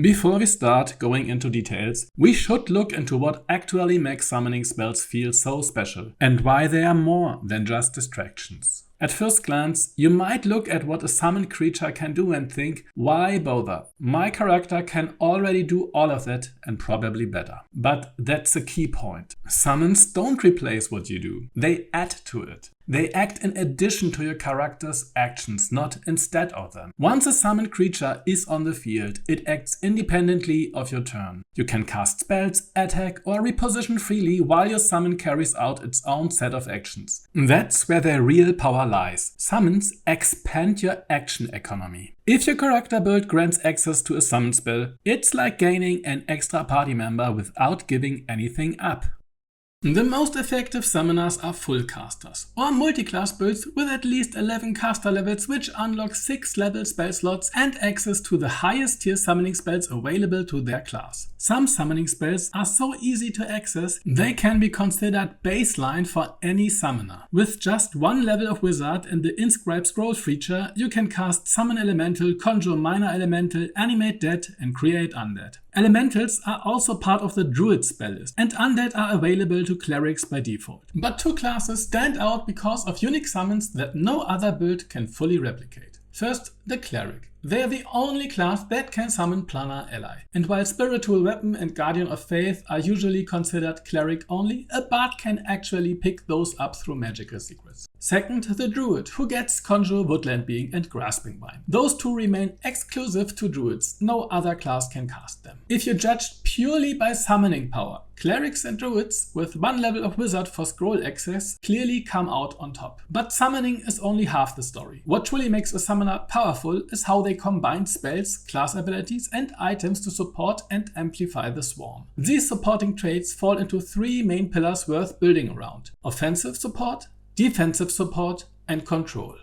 Before we start going into details, we should look into what actually makes summoning spells feel so special and why they are more than just distractions. At first glance, you might look at what a summoned creature can do and think, why bother? My character can already do all of that and probably better. But that's a key point. Summons don't replace what you do, they add to it. They act in addition to your character's actions, not instead of them. Once a summoned creature is on the field, it acts independently of your turn. You can cast spells, attack, or reposition freely while your summon carries out its own set of actions. That's where their real power lies. Summons expand your action economy. If your character build grants access to a summon spell, it's like gaining an extra party member without giving anything up. The most effective summoners are full casters, or multi-class builds with at least 11 caster levels which unlock 6 level spell slots and access to the highest tier summoning spells available to their class. Some summoning spells are so easy to access, they can be considered baseline for any summoner. With just one level of wizard and the Inscribe Scroll feature, you can cast Summon Elemental, Conjure Minor Elemental, Animate Dead and create Undead. Elementals are also part of the Druid spell list, and Undead are available to Clerics by default. But two classes stand out because of unique summons that no other build can fully replicate. First, the Cleric. They are the only class that can summon Planar Ally. And while Spiritual Weapon and Guardian of Faith are usually considered Cleric only, a Bard can actually pick those up through magical secrets. Second, the Druid, who gets Conjure, Woodland Being and Grasping Vine. Those two remain exclusive to Druids, no other class can cast them. If you're judged purely by summoning power, Clerics and Druids, with one level of Wizard for scroll access, clearly come out on top. But summoning is only half the story. What truly makes a summoner powerful is how they combine spells, class abilities and items to support and amplify the swarm. These supporting traits fall into 3 main pillars worth building around: offensive support, defensive support and control.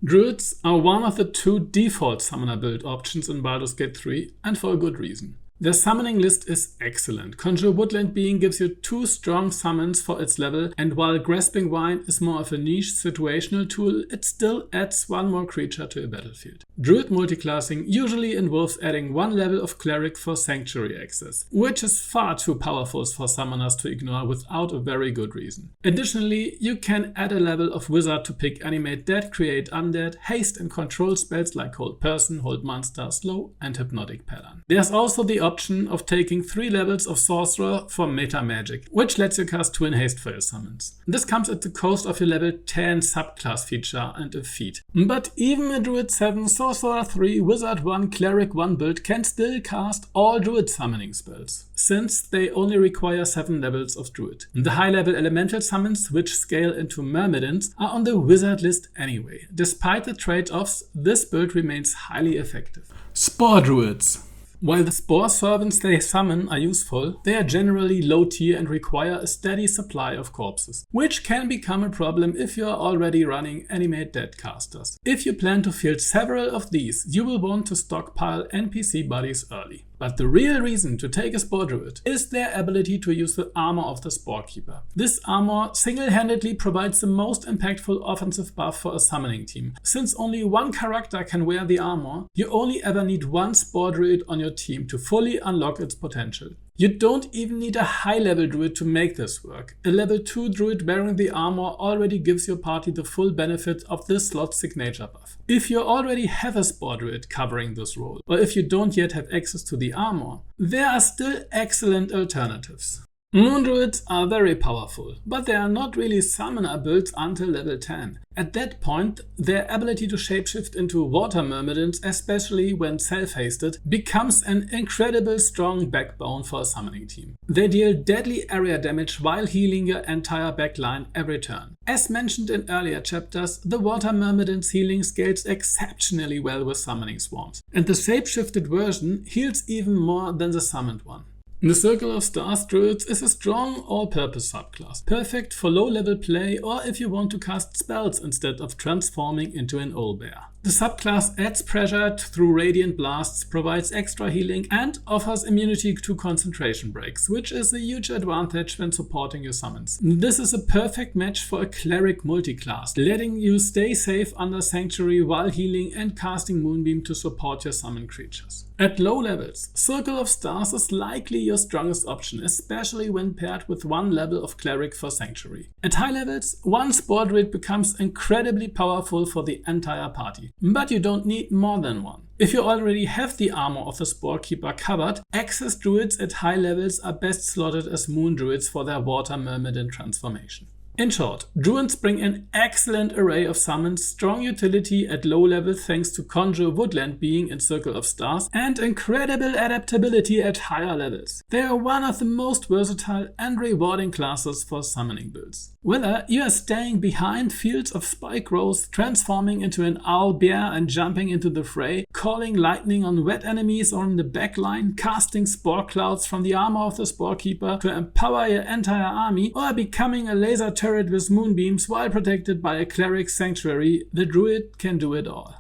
Druids are one of the 2 default summoner build options in Baldur's Gate 3, and for a good reason. Their summoning list is excellent. Conjure Woodland Being gives you 2 strong summons for its level, and while Grasping Vine is more of a niche situational tool, it still adds 1 more creature to a battlefield. Druid multiclassing usually involves adding 1 level of Cleric for Sanctuary access, which is far too powerful for summoners to ignore without a very good reason. Additionally, you can add a level of Wizard to pick Animate Dead, Create Undead, Haste and Control spells like Hold Person, Hold Monster, Slow and Hypnotic Pattern. There's also the option of taking 3 levels of Sorcerer for Meta Magic, which lets you cast Twin Haste for your summons. This comes at the cost of your level 10 subclass feature and a feat. But even a Druid 7, Sorcerer 3, Wizard 1, Cleric 1 build can still cast all Druid summoning spells, since they only require 7 levels of Druid. The high level elemental summons, which scale into Myrmidons, are on the Wizard list anyway. Despite the trade-offs, this build remains highly effective. Spore Druids. While the spore servants they summon are useful, they are generally low tier and require a steady supply of corpses, which can become a problem if you are already running Animate Dead casters. If you plan to field several of these, you will want to stockpile NPC bodies early. But the real reason to take a Spore Druid is their ability to use the armor of the Spore Keeper. This armor single-handedly provides the most impactful offensive buff for a summoning team. Since only 1 character can wear the armor, you only ever need 1 Spore Druid on your team to fully unlock its potential. You don't even need a high-level druid to make this work. A level 2 druid wearing the armor already gives your party the full benefit of this slot's signature buff. If you already have a Spore Druid covering this role, or if you don't yet have access to the armor, there are still excellent alternatives. Moon Druids are very powerful, but they are not really summoner builds until level 10. At that point, their ability to shapeshift into water myrmidons, especially when self-hasted, becomes an incredibly strong backbone for a summoning team. They deal deadly area damage while healing your entire backline every turn. As mentioned in earlier chapters, the water myrmidons healing scales exceptionally well with summoning swarms, and the shapeshifted version heals even more than the summoned one. The Circle of Stars Druids is a strong all-purpose subclass, perfect for low-level play or if you want to cast spells instead of transforming into an owlbear. The subclass adds pressure through radiant blasts, provides extra healing, and offers immunity to concentration breaks, which is a huge advantage when supporting your summons. This is a perfect match for a cleric multiclass, letting you stay safe under Sanctuary while healing and casting Moonbeam to support your summon creatures. At low levels, Circle of Stars is likely your strongest option, especially when paired with one level of Cleric for Sanctuary. At high levels, one Spore Druid becomes incredibly powerful for the entire party, but you don't need more than one. If you already have the armor of the Spore Keeper covered, Access Druids at high levels are best slotted as Moon Druids for their Water Myrmidon transformation. In short, Druids bring an excellent array of summons, strong utility at low level thanks to Conjure Woodland being in Circle of Stars, and incredible adaptability at higher levels. They are one of the most versatile and rewarding classes for summoning builds. Whether you are staying behind fields of spike growth, transforming into an owl bear and jumping into the fray, calling lightning on wet enemies or in the backline, casting spore clouds from the armor of the Spore Keeper to empower your entire army, or becoming a laser turret with moonbeams while protected by a Cleric Sanctuary, the Druid can do it all.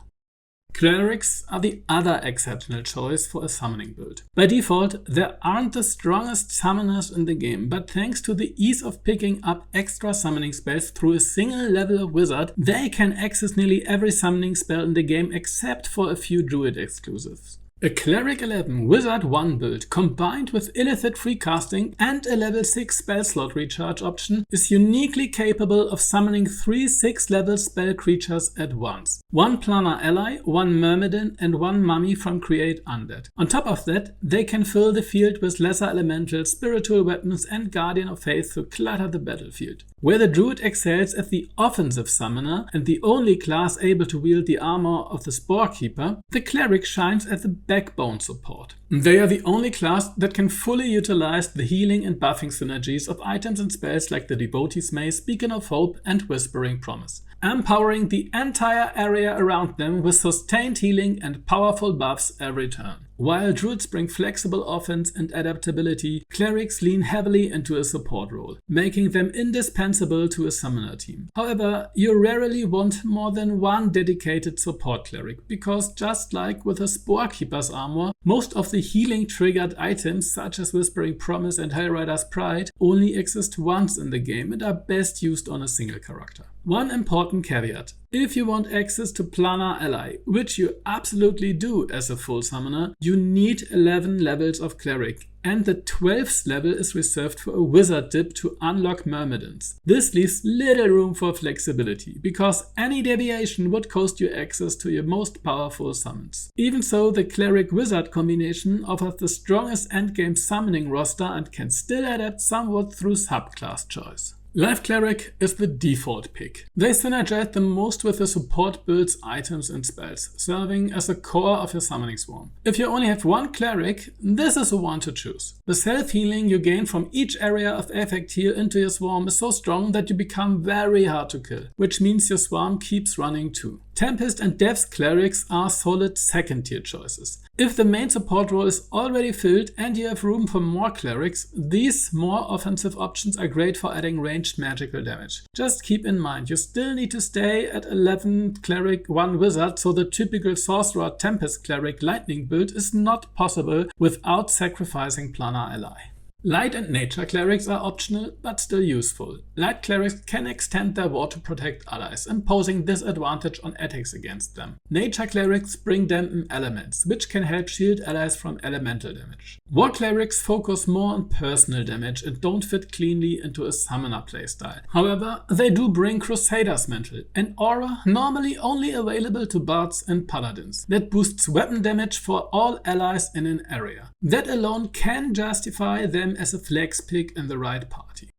Clerics are the other exceptional choice for a summoning build. By default, they aren't the strongest summoners in the game, but thanks to the ease of picking up extra summoning spells through a single level of wizard, they can access nearly every summoning spell in the game except for a few Druid exclusives. A Cleric 11 Wizard 1 build combined with Illithid free casting and a level 6 spell slot recharge option is uniquely capable of summoning 3 6-level spell creatures at once. 1 Planar Ally, 1 Myrmidon and 1 Mummy from Create Undead. On top of that, they can fill the field with lesser elementals, spiritual weapons and Guardian of Faith to clutter the battlefield. Where the Druid excels as the offensive summoner and the only class able to wield the armor of the Spore Keeper, the Cleric shines as the backbone support. They are the only class that can fully utilize the healing and buffing synergies of items and spells like the Devotee's Mace, Beacon of Hope and Whispering Promise, empowering the entire area around them with sustained healing and powerful buffs every turn. While Druids bring flexible offense and adaptability, Clerics lean heavily into a support role, making them indispensable to a summoner team. However, you rarely want more than one dedicated support Cleric, because just like with a Spore Keeper's armor, most of the healing triggered items such as Whispering Promise and Hellrider's Pride only exist once in the game and are best used on a single character. One important caveat: if you want access to Planar Ally, which you absolutely do as a full summoner, you need 11 levels of Cleric, and the 12th level is reserved for a Wizard dip to unlock Myrmidons. This leaves little room for flexibility, because any deviation would cost you access to your most powerful summons. Even so, the Cleric-Wizard combination offers the strongest endgame summoning roster and can still adapt somewhat through subclass choice. Life Cleric is the default pick. They synergize the most with the support builds, items and spells, serving as the core of your summoning swarm. If you only have one Cleric, this is the one to choose. The self-healing you gain from each area of effect heal into your swarm is so strong that you become very hard to kill, which means your swarm keeps running too. Tempest and Depth Clerics are solid second-tier choices. If the main support role is already filled and you have room for more Clerics, these more offensive options are great for adding ranged magical damage. Just keep in mind, you still need to stay at 11 Cleric, 1 Wizard, so the typical Sorcerer Tempest Cleric Lightning build is not possible without sacrificing Planar Ally. Light and Nature Clerics are optional, but still useful. Light Clerics can extend their ward to protect allies, imposing disadvantage on attacks against them. Nature Clerics bring dampen elements, which can help shield allies from elemental damage. War Clerics focus more on personal damage and don't fit cleanly into a summoner playstyle. However, they do bring Crusader's Mantle, an aura normally only available to bards and paladins, that boosts weapon damage for all allies in an area. That alone can justify them as a flex pick in the right party.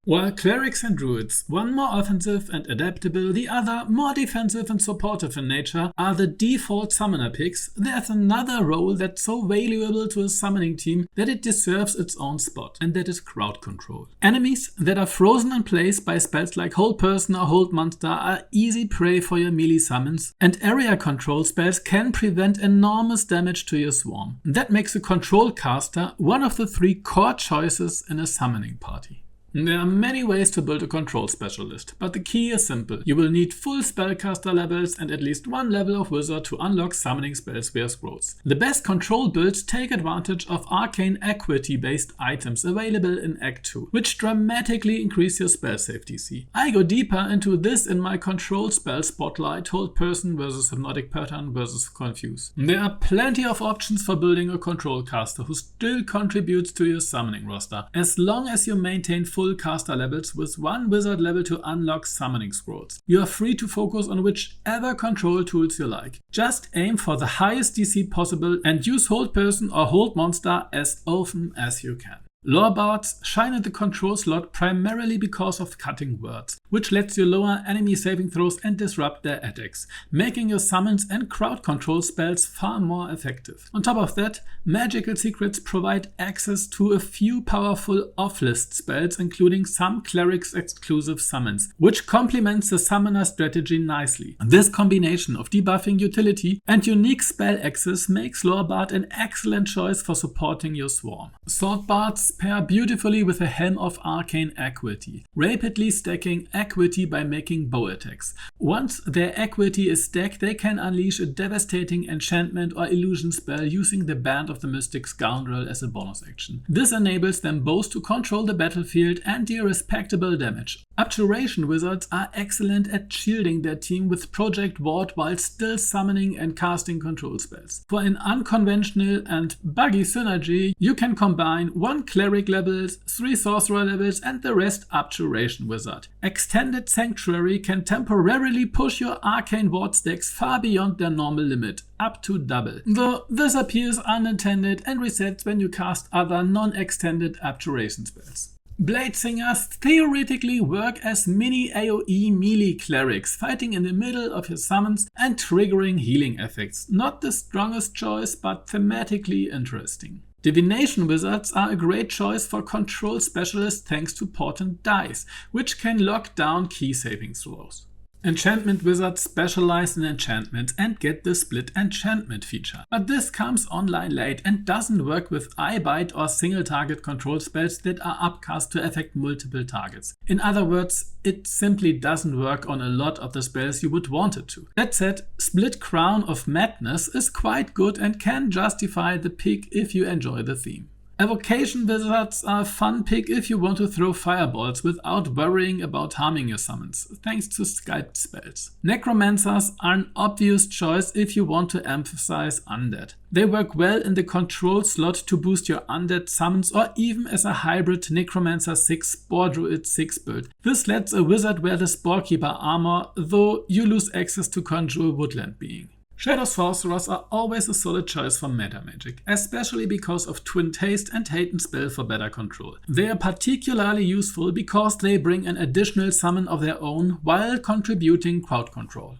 While Clerics and Druids, one more offensive and adaptable, the other more defensive and supportive in nature, are the default summoner picks, there's another role that's so valuable to a summoning team that it deserves its own spot, and that is crowd control. Enemies that are frozen in place by spells like Hold Person or Hold Monster are easy prey for your melee summons, and area control spells can prevent enormous damage to your swarm. That makes a control caster one of the 3 core choices in a summoning party. There are many ways to build a control specialist, but the key is simple. You will need full spellcaster levels and at least one level of wizard to unlock summoning spells via scrolls. The best control builds take advantage of arcane equity based items available in Act 2, which dramatically increase your spell save DC. I go deeper into this in my control spell spotlight, Hold Person versus Hypnotic Pattern versus Confuse. There are plenty of options for building a control caster who still contributes to your summoning roster, as long as you maintain full caster levels with one wizard level to unlock summoning scrolls. You are free to focus on whichever control tools you like. Just aim for the highest DC possible and use Hold Person or Hold Monster as often as you can. Lore bards shine in the control slot primarily because of Cutting Words, which lets you lower enemy saving throws and disrupt their attacks, making your summons and crowd control spells far more effective. On top of that, magical secrets provide access to a few powerful off-list spells, including some clerics exclusive summons, which complements the summoner strategy nicely. This combination of debuffing utility and unique spell access makes Lore Bard an excellent choice for supporting your swarm. Sword bards pair beautifully with a Helm of Arcane Equity, rapidly stacking equity by making bow attacks. Once their equity is stacked, they can unleash a devastating enchantment or illusion spell using the Band of the Mystic Scoundrel as a bonus action. This enables them both to control the battlefield and deal respectable damage. Abjuration wizards are excellent at shielding their team with Project Ward while still summoning and casting control spells. For an unconventional and buggy synergy, you can combine 1 cleric levels, 3 sorcerer levels and the rest Abjuration wizard. Extended Sanctuary can temporarily push your arcane ward stacks far beyond their normal limit, up to double. Though this appears unintended and resets when you cast other non-extended Abjuration spells. Blade Singers theoretically work as mini AoE melee clerics, fighting in the middle of your summons and triggering healing effects. Not the strongest choice, but thematically interesting. Divination wizards are a great choice for control specialists thanks to Portent Dice, which can lock down key saving throws. Enchantment wizards specialize in enchantments and get the split enchantment feature. But this comes online late and doesn't work with Eyebite or single target control spells that are upcast to affect multiple targets. In other words, it simply doesn't work on a lot of the spells you would want it to. That said, Split Crown of Madness is quite good and can justify the pick if you enjoy the theme. Evocation wizards are a fun pick if you want to throw fireballs without worrying about harming your summons, thanks to sculpt spells. Necromancers are an obvious choice if you want to emphasize undead. They work well in the control slot to boost your undead summons or even as a hybrid Necromancer 6 Spore Druid 6 build. This lets a wizard wear the Sporekeeper armor, though you lose access to Conjure Woodland Being. Shadow Sorcerers are always a solid choice for meta magic, especially because of Twin Taste and Haten Spell for better control. They are particularly useful because they bring an additional summon of their own while contributing crowd control.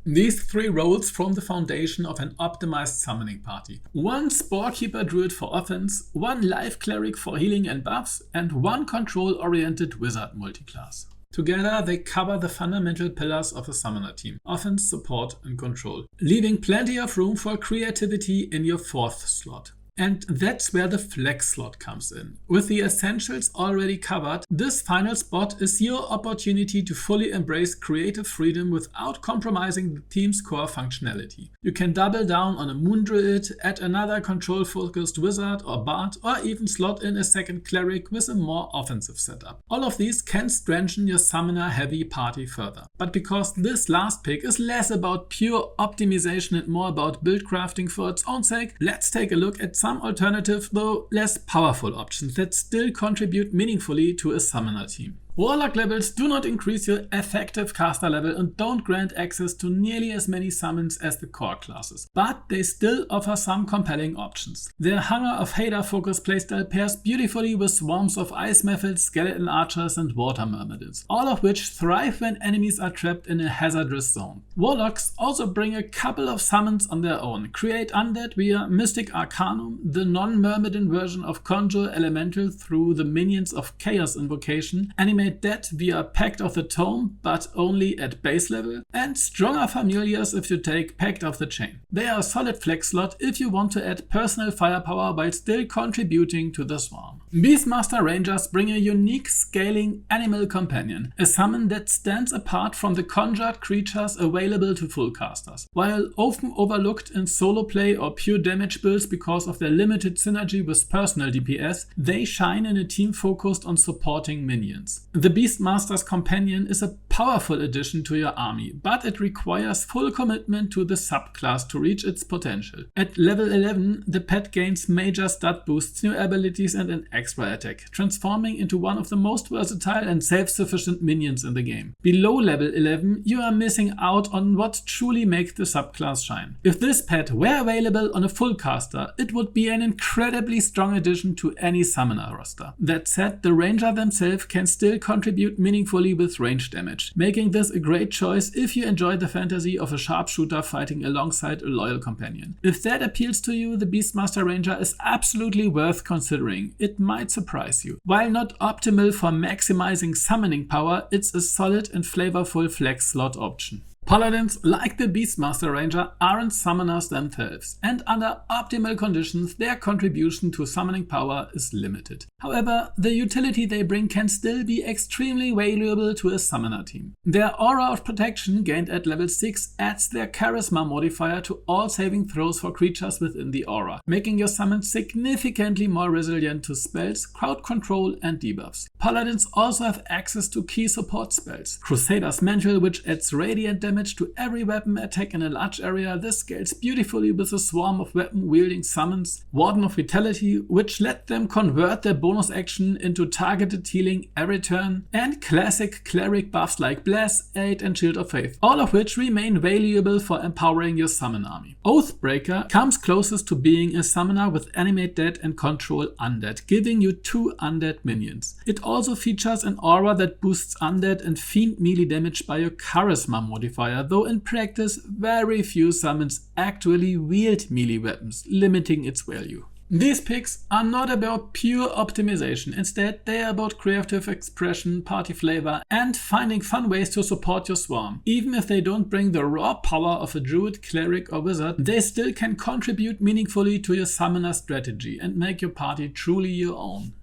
These 3 roles form the foundation of an optimized summoning party. 1 Sporekeeper Druid for offense, 1 Life Cleric for healing and buffs, and 1 control-oriented wizard multiclass. Together, they cover the fundamental pillars of a summoner team: offense, support, and control, leaving plenty of room for creativity in your 4th slot. And that's where the flex slot comes in. With the essentials already covered, this final spot is your opportunity to fully embrace creative freedom without compromising the team's core functionality. You can double down on a Moon Druid, add another control-focused wizard or bard, or even slot in a second cleric with a more offensive setup. All of these can strengthen your summoner-heavy party further. But because this last pick is less about pure optimization and more about build crafting for its own sake, let's take a look at some alternative, though less powerful options that still contribute meaningfully to a summoner team. Warlock levels do not increase your effective caster level and don't grant access to nearly as many summons as the core classes, but they still offer some compelling options. Their Hunger of Hader focus playstyle pairs beautifully with swarms of ice methods, skeleton archers and water myrmidons, all of which thrive when enemies are trapped in a hazardous zone. Warlocks also bring a couple of summons on their own. Create Undead via Mystic Arcanum, the non-myrmidon version of Conjure Elemental through the Minions of Chaos Invocation, Animate Animate Dead via Pact of the Tome, but only at base level, and stronger Familiars if you take Pact of the Chain. They are a solid flex slot if you want to add personal firepower while still contributing to the swarm. Beastmaster Rangers bring a unique scaling animal companion, a summon that stands apart from the conjured creatures available to full casters. While often overlooked in solo play or pure damage builds because of their limited synergy with personal DPS, they shine in a team focused on supporting minions. The Beastmaster's companion is a powerful addition to your army, but it requires full commitment to the subclass to reach its potential. At level 11, the pet gains major stat boosts, new abilities and an extra attack, transforming into one of the most versatile and self-sufficient minions in the game. Below level 11, you are missing out on what truly makes the subclass shine. If this pet were available on a full caster, it would be an incredibly strong addition to any summoner roster. That said, the ranger themselves can still contribute meaningfully with range damage, making this a great choice if you enjoy the fantasy of a sharpshooter fighting alongside a loyal companion. If that appeals to you, the Beastmaster Ranger is absolutely worth considering. It might surprise you. While not optimal for maximizing summoning power, it's a solid and flavorful flex slot option. Paladins, like the Beastmaster Ranger, aren't summoners themselves, and under optimal conditions their contribution to summoning power is limited. However, the utility they bring can still be extremely valuable to a summoner team. Their Aura of Protection, gained at level 6, adds their Charisma modifier to all saving throws for creatures within the aura, making your summon significantly more resilient to spells, crowd control and debuffs. Paladins also have access to key support spells. Crusader's Mantle, which adds radiant damage to every weapon attack in a large area. This scales beautifully with a swarm of weapon-wielding summons. Warden of Vitality, which let them convert their bonus action into targeted healing every turn. And classic cleric buffs like Bless, Aid and Shield of Faith, all of which remain valuable for empowering your summon army. Oathbreaker comes closest to being a summoner with Animate Dead and Control Undead, giving you 2 undead minions. It also features an aura that boosts undead and fiend melee damage by your Charisma modifier, though in practice very few summons actually wield melee weapons, limiting its value. These picks are not about pure optimization, instead they are about creative expression, party flavor and finding fun ways to support your swarm. Even if they don't bring the raw power of a druid, cleric or wizard, they still can contribute meaningfully to your summoner strategy and make your party truly your own.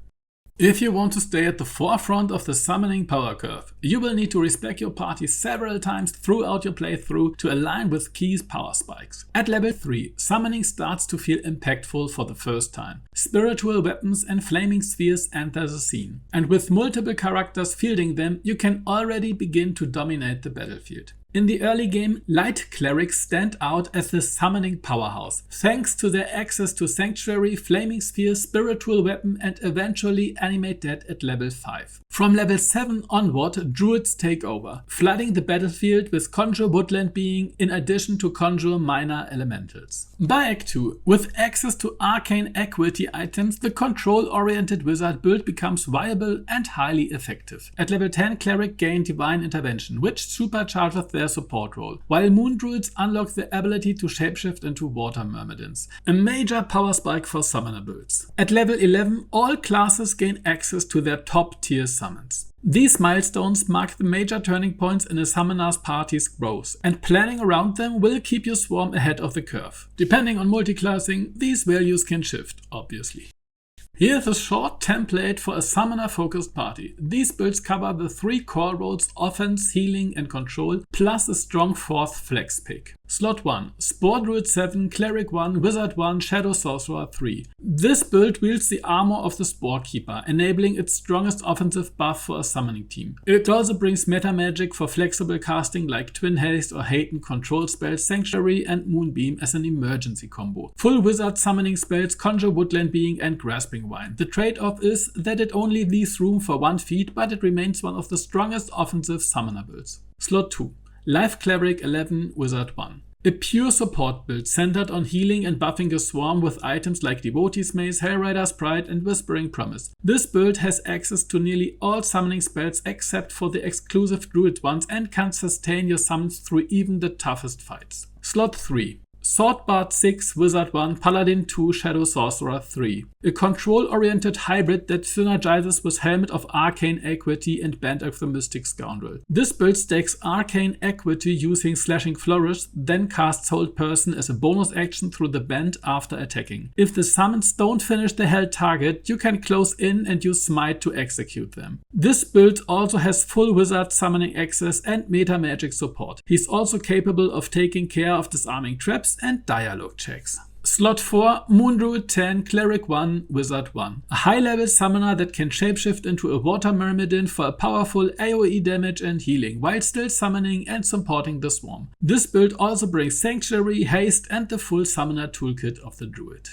If you want to stay at the forefront of the summoning power curve, you will need to respec your party several times throughout your playthrough to align with key power spikes. At level 3, summoning starts to feel impactful for the first time. Spiritual weapons and flaming spheres enter the scene, and with multiple characters fielding them, you can already begin to dominate the battlefield. In the early game, light clerics stand out as the summoning powerhouse, thanks to their access to Sanctuary, Flaming Sphere, Spiritual Weapon and eventually Animate Dead at level 5. From level 7 onward, druids take over, flooding the battlefield with Conjure Woodland Being in addition to Conjure Minor Elementals. By Act 2, with access to arcane equity items, the control-oriented wizard build becomes viable and highly effective. At level 10, cleric gain Divine Intervention, which supercharges their support role, while moon druids unlock the ability to shapeshift into water myrmidons, a major power spike for summoner builds. At level 11, all classes gain access to their top tier summons. These milestones mark the major turning points in a summoner's party's growth, and planning around them will keep your swarm ahead of the curve. Depending on multiclassing, these values can shift, obviously. Here's a short template for a summoner-focused party. These builds cover the 3 core roles: offense, healing and control, plus a strong 4th flex pick. Slot 1. Spore Druid 7, Cleric 1, Wizard 1, Shadow Sorcerer 3. This build wields the armor of the Spore Keeper, enabling its strongest offensive buff for a summoning team. It also brings meta magic for flexible casting like Twin Haste or Haten control spells, Sanctuary and Moonbeam as an emergency combo. Full wizard summoning spells, Conjure Woodland Being and Grasping Vine. The trade-off is that it only leaves room for 1 feat, but it remains one of the strongest offensive summoner builds. Slot 2. Life Cleric 11, Wizard 1. A pure support build centered on healing and buffing your swarm with items like Devotee's Mace, Hellrider's Pride and Whispering Promise. This build has access to nearly all summoning spells except for the exclusive druid ones and can sustain your summons through even the toughest fights. Slot 3. Swordbard 6, Wizard 1, Paladin 2, Shadow Sorcerer 3. A control-oriented hybrid that synergizes with Helmet of Arcane Equity and Band of the Mystic Scoundrel. This build stacks Arcane Equity using Slashing Flourish, then casts Hold Person as a bonus action through the band after attacking. If the summons don't finish the held target, you can close in and use Smite to execute them. This build also has full Wizard summoning access and meta magic support. He's also capable of taking care of disarming traps and dialogue checks. Slot 4, Moondruid 10, Cleric 1, Wizard 1. A high-level summoner that can shapeshift into a Water Myrmidon for a powerful AoE damage and healing, while still summoning and supporting the Swarm. This build also brings Sanctuary, Haste and the full summoner toolkit of the Druid.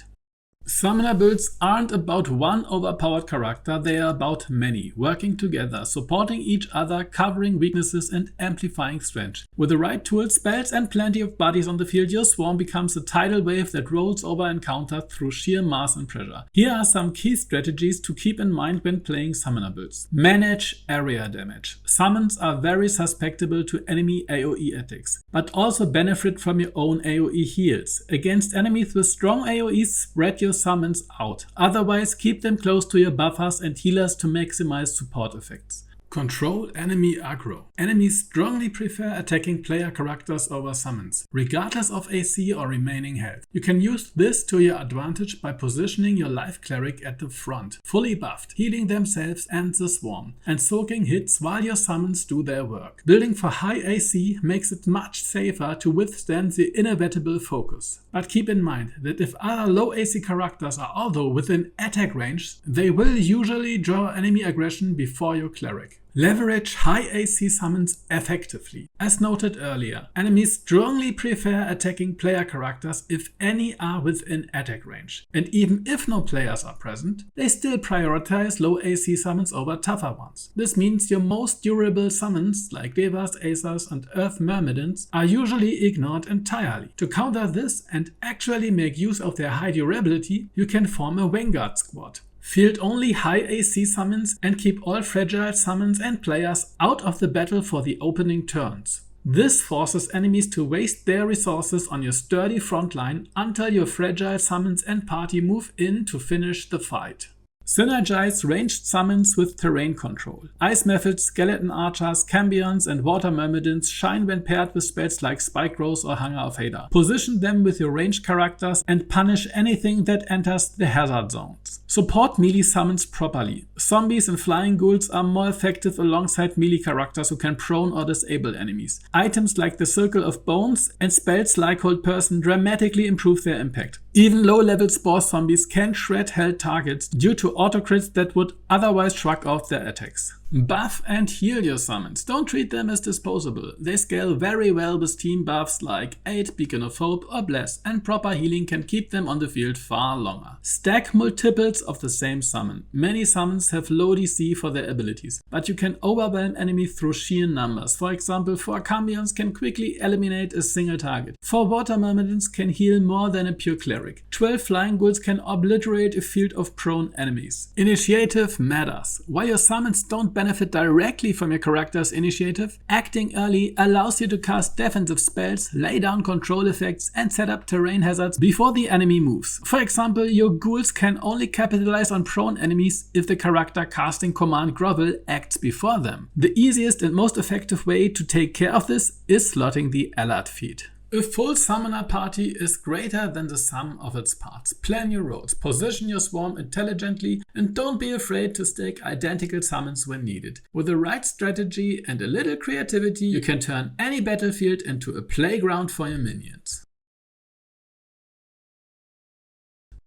Summoner builds aren't about one overpowered character, they are about many, working together, supporting each other, covering weaknesses and amplifying strength. With the right tools, spells and plenty of bodies on the field, your swarm becomes a tidal wave that rolls over encounters through sheer mass and pressure. Here are some key strategies to keep in mind when playing summoner builds. Manage area damage. Summons are very susceptible to enemy AoE attacks, but also benefit from your own AoE heals. Against enemies with strong AoEs, spread your summons out. Otherwise, keep them close to your buffers and healers to maximize support effects. Control enemy aggro. Enemies strongly prefer attacking player characters over summons, regardless of AC or remaining health. You can use this to your advantage by positioning your life cleric at the front, fully buffed, healing themselves and the swarm, and soaking hits while your summons do their work. Building for high AC makes it much safer to withstand the inevitable focus. But keep in mind that if other low AC characters are also within attack range, they will usually draw enemy aggression before your cleric. Leverage high AC summons effectively. As noted earlier, enemies strongly prefer attacking player characters if any are within attack range. And even if no players are present, they still prioritize low AC summons over tougher ones. This means your most durable summons, like Devas, Aethers and Earth Myrmidons, are usually ignored entirely. To counter this and actually make use of their high durability, you can form a Vanguard squad. Field only high AC summons and keep all fragile summons and players out of the battle for the opening turns. This forces enemies to waste their resources on your sturdy frontline until your fragile summons and party move in to finish the fight. Synergize ranged summons with terrain control. Ice Methods, Skeleton Archers, Cambions and Water Myrmidons shine when paired with spells like Spike Rose or Hunger of Hadar. Position them with your ranged characters and punish anything that enters the hazard zones. Support melee summons properly. Zombies and flying ghouls are more effective alongside melee characters who can prone or disable enemies. Items like the Circle of Bones and spells like Hold Person dramatically improve their impact. Even low-level spore zombies can shred held targets due to autocrits that would otherwise shrug off their attacks. Buff and heal your summons. Don't treat them as disposable. They scale very well with team buffs like Aid, Beacon of Hope or Bless, and proper healing can keep them on the field far longer. Stack multiples of the same summon. Many summons have low DC for their abilities, but you can overwhelm enemies through sheer numbers. For example, 4 Cambions can quickly eliminate a single target. 4 Water Myrmidons can heal more than a pure cleric. 12 Flying Ghouls can obliterate a field of prone enemies. Initiative matters. While your summons don't benefit directly from your character's initiative, acting early allows you to cast defensive spells, lay down control effects and set up terrain hazards before the enemy moves. For example, your ghouls can only capitalize on prone enemies if the character casting Command Grovel acts before them. The easiest and most effective way to take care of this is slotting the alert feed. A full summoner party is greater than the sum of its parts. Plan your roles, position your swarm intelligently, and don't be afraid to stake identical summons when needed. With the right strategy and a little creativity, you can turn any battlefield into a playground for your minions.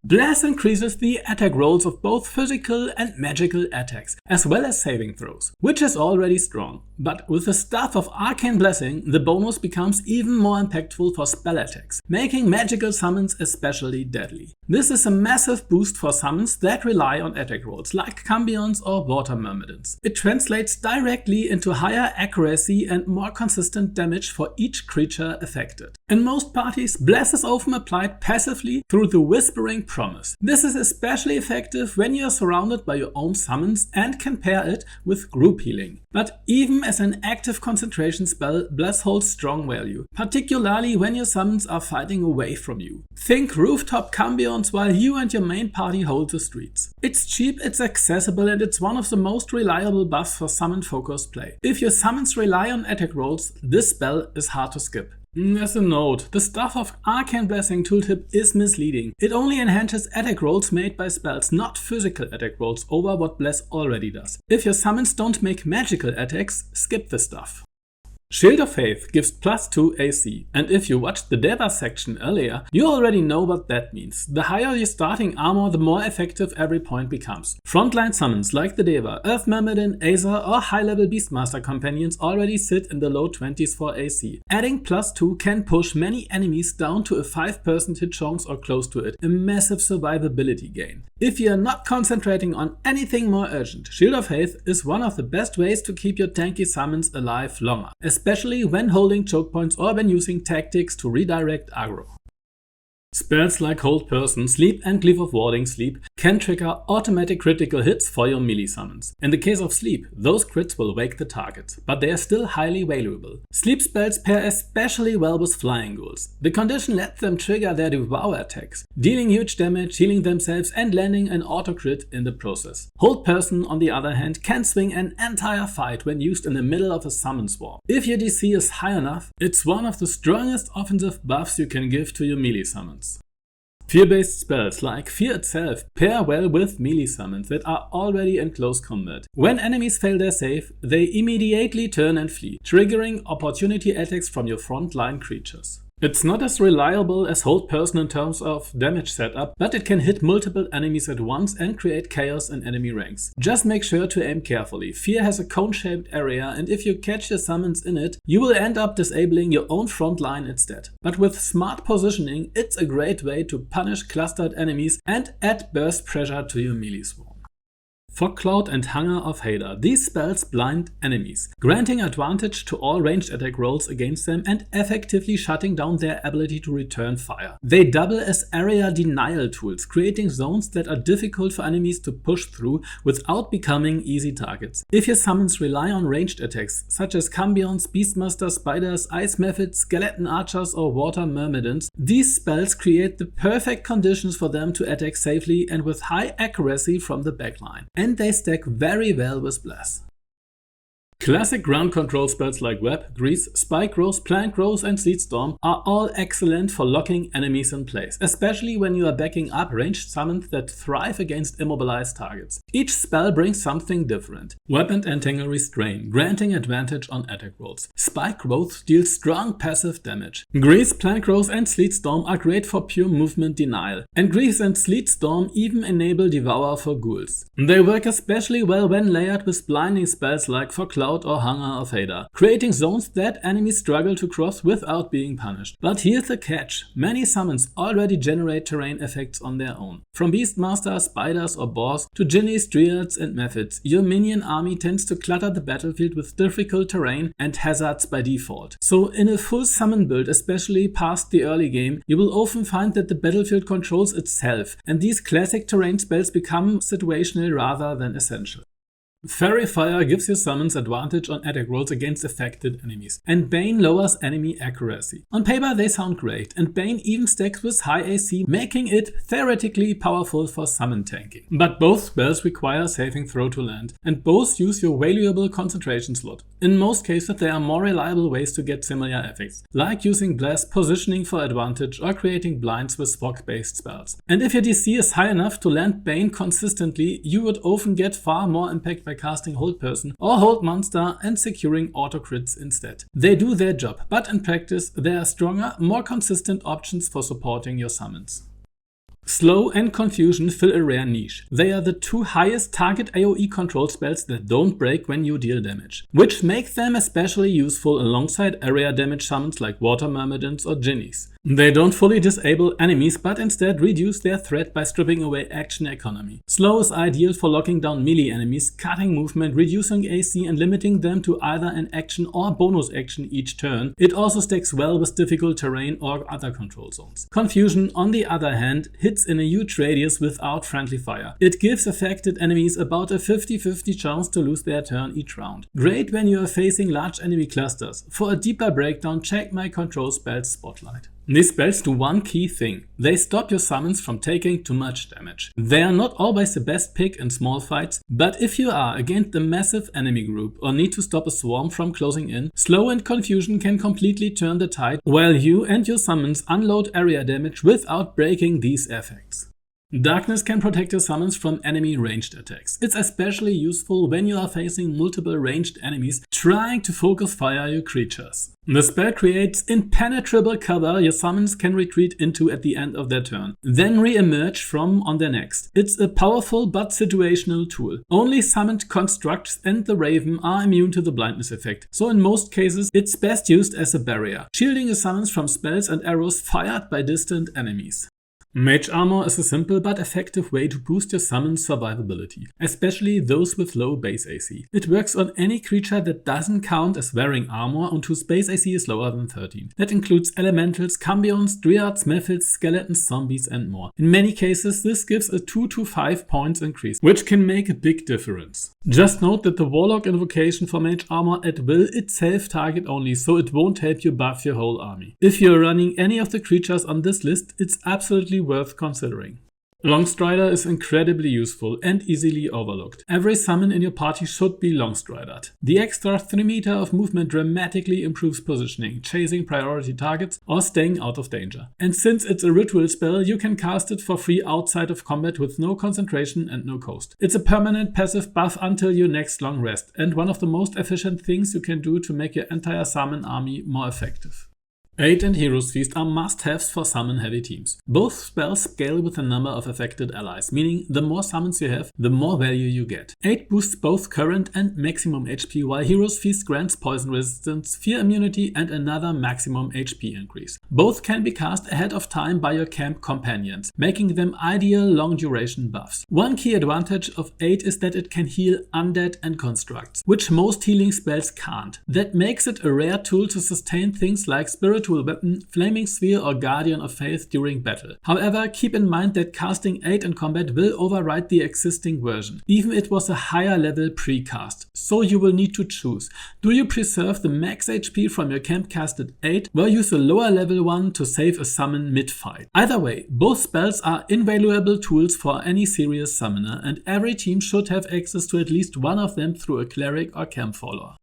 Bless increases the attack rolls of both physical and magical attacks, as well as saving throws, which is already strong. But with the Staff of Arcane Blessing, the bonus becomes even more impactful for spell attacks, making magical summons especially deadly. This is a massive boost for summons that rely on attack rolls, like Cambions or Water Myrmidons. It translates directly into higher accuracy and more consistent damage for each creature affected. In most parties, Bless is often applied passively through the Whispering promise. This is especially effective when you are surrounded by your own summons and can pair it with group healing. But even as an active concentration spell, Bless holds strong value, particularly when your summons are fighting away from you. Think rooftop cambions while you and your main party hold the streets. It's cheap, it's accessible, and it's one of the most reliable buffs for summon-focused play. If your summons rely on attack rolls, this spell is hard to skip. As a note, the stuff of Arcane Blessing tooltip is misleading. It only enhances attack rolls made by spells, not physical attack rolls over what Bless already does. If your summons don't make magical attacks, skip this stuff. Shield of Faith gives +2 AC, and if you watched the Deva section earlier, you already know what that means. The higher your starting armor, the more effective every point becomes. Frontline summons like the Deva, Earth Myrmidon, Aether or high-level Beastmaster companions already sit in the low 20s for AC. Adding +2 can push many enemies down to a 5% hit chance or close to it, a massive survivability gain. If you are not concentrating on anything more urgent, Shield of Faith is one of the best ways to keep your tanky summons alive longer, especially when holding choke points or when using tactics to redirect aggro. Spells like Hold Person, Sleep and Glyph of Warding Sleep can trigger automatic critical hits for your melee summons. In the case of Sleep, those crits will wake the target, but they are still highly valuable. Sleep spells pair especially well with Flying Ghouls. The condition lets them trigger their Devour attacks, dealing huge damage, healing themselves and landing an auto crit in the process. Hold Person, on the other hand, can swing an entire fight when used in the middle of a summon swarm. If your DC is high enough, it's one of the strongest offensive buffs you can give to your melee summons. Fear-based spells like Fear itself pair well with melee summons that are already in close combat. When enemies fail their save, they immediately turn and flee, triggering opportunity attacks from your frontline creatures. It's not as reliable as Hold Person in terms of damage setup, but it can hit multiple enemies at once and create chaos in enemy ranks. Just make sure to aim carefully. Fear has a cone-shaped area, and if you catch your summons in it, you will end up disabling your own front line instead. But with smart positioning, it's a great way to punish clustered enemies and add burst pressure to your melee swarm. Fogcloud and Hunger of Hadar. These spells blind enemies, granting advantage to all ranged attack rolls against them and effectively shutting down their ability to return fire. They double as area denial tools, creating zones that are difficult for enemies to push through without becoming easy targets. If your summons rely on ranged attacks, such as Cambions, Beastmaster, Spiders, Ice Methods, Skeleton Archers or Water Myrmidons, these spells create the perfect conditions for them to attack safely and with high accuracy from the backline. And they stack very well with Bless. Classic ground control spells like Web, Grease, Spike Rose, Plank Rose and Sleet Storm are all excellent for locking enemies in place, especially when you are backing up ranged summons that thrive against immobilized targets. Each spell brings something different. Web and Entangle Restrain, granting advantage on attack rolls. Spike Rose deals strong passive damage. Grease, Plank Rose and Sleet Storm are great for pure movement denial, and Grease and Sleet Storm even enable Devour for ghouls. They work especially well when layered with blinding spells like Fogcloud or Hunger of Hadar, creating zones that enemies struggle to cross without being punished. But here's the catch: many summons already generate terrain effects on their own. From Beastmaster, Spiders or Boars to Jinnies, Dryads and Methods, your minion army tends to clutter the battlefield with difficult terrain and hazards by default. So in a full summon build, especially past the early game, you will often find that the battlefield controls itself, and these classic terrain spells become situational rather than essential. Fairy Fire gives your summons advantage on attack rolls against affected enemies, and Bane lowers enemy accuracy. On paper they sound great, and Bane even stacks with high AC, making it theoretically powerful for summon tanking. But both spells require saving throw to land, and both use your valuable concentration slot. In most cases there are more reliable ways to get similar effects, like using Bless, positioning for advantage, or creating blinds with fog-based spells. And if your DC is high enough to land Bane consistently, you would often get far more impact by casting Hold Person or Hold Monster and securing auto crits instead. They do their job, but in practice there are stronger, more consistent options for supporting your summons. Slow and Confusion fill a rare niche. They are the two highest target AoE control spells that don't break when you deal damage, which makes them especially useful alongside area damage summons like Water Myrmidons or Jinnies. They don't fully disable enemies, but instead reduce their threat by stripping away action economy. Slow is ideal for locking down melee enemies, cutting movement, reducing AC and limiting them to either an action or bonus action each turn. It also stacks well with difficult terrain or other control zones. Confusion, on the other hand, hits in a huge radius without friendly fire. It gives affected enemies about a 50-50 chance to lose their turn each round. Great when you are facing large enemy clusters. For a deeper breakdown, check my control spells spotlight. These spells do one key thing. They stop your summons from taking too much damage. They are not always the best pick in small fights, but if you are against a massive enemy group or need to stop a swarm from closing in, Slow and Confusion can completely turn the tide while you and your summons unload area damage without breaking these effects. Darkness can protect your summons from enemy ranged attacks. It's especially useful when you are facing multiple ranged enemies trying to focus fire your creatures. The spell creates impenetrable cover your summons can retreat into at the end of their turn, then re-emerge from on their next. It's a powerful but situational tool. Only summoned constructs and the Raven are immune to the blindness effect, so in most cases it's best used as a barrier, shielding your summons from spells and arrows fired by distant enemies. Mage Armor is a simple but effective way to boost your summon's survivability, especially those with low base AC. It works on any creature that doesn't count as wearing armor and whose base AC is lower than 13. That includes elementals, cambions, dryads, methods, skeletons, zombies and more. In many cases this gives a 2 to 5 points increase, which can make a big difference. Just note that the Warlock invocation for Mage Armor at will itself target only, so it won't help you buff your whole army. If you're running any of the creatures on this list, it's absolutely worth considering. Longstrider is incredibly useful and easily overlooked. Every summon in your party should be Longstridered. The extra 3 meter of movement dramatically improves positioning, chasing priority targets or staying out of danger. And since it's a ritual spell, you can cast it for free outside of combat with no concentration and no cost. It's a permanent passive buff until your next long rest, and one of the most efficient things you can do to make your entire summon army more effective. Aid and Hero's Feast are must-haves for summon-heavy teams. Both spells scale with the number of affected allies, meaning the more summons you have, the more value you get. Aid boosts both current and maximum HP, while Hero's Feast grants poison resistance, fear immunity and another maximum HP increase. Both can be cast ahead of time by your camp companions, making them ideal long-duration buffs. One key advantage of Aid is that it can heal undead and constructs, which most healing spells can't. That makes it a rare tool to sustain things like Spiritual Weapon, Flaming Sphere or Guardian of Faith during battle. However, keep in mind that casting Aid in combat will override the existing version, even if it was a higher level pre-cast, so you will need to choose. Do you preserve the max HP from your camp casted Aid, or use a lower level one to save a summon mid-fight? Either way, both spells are invaluable tools for any serious summoner, and every team should have access to at least one of them through a cleric or camp follower.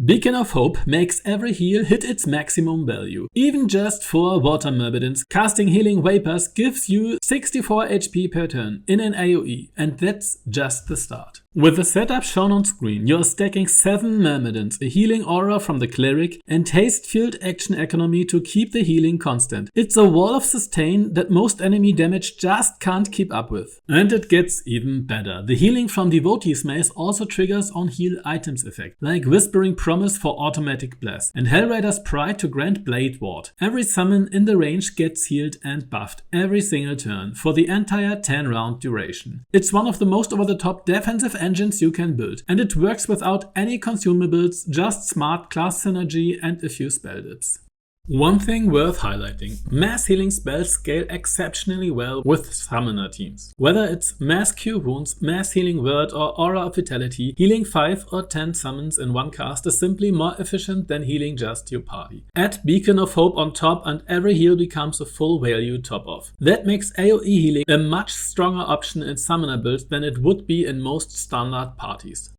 Beacon of Hope makes every heal hit its maximum value. Even just for Water Myrmidons, casting Healing Vapors gives you 64 HP per turn in an AoE, and that's just the start. With the setup shown on screen, you are stacking 7 Myrmidons, a healing aura from the cleric, and haste-fueled action economy to keep the healing constant. It's a wall of sustain that most enemy damage just can't keep up with. And it gets even better. The healing from Devotee's Mace also triggers on heal items effect, like Whispering Promise for automatic blast, and Hellraider's Pride to grant Blade Ward. Every summon in the range gets healed and buffed every single turn for the entire 10-round duration. It's one of the most over-the-top defensive engines you can build, and it works without any consumables, just smart class synergy and a few spell dips. One thing worth highlighting, mass healing spells scale exceptionally well with summoner teams. Whether it's mass cure wounds, mass healing word or aura of vitality, healing 5 or 10 summons in one cast is simply more efficient than healing just your party. Add Beacon of Hope on top and every heal becomes a full value top off. That makes AoE healing a much stronger option in summoner builds than it would be in most standard parties.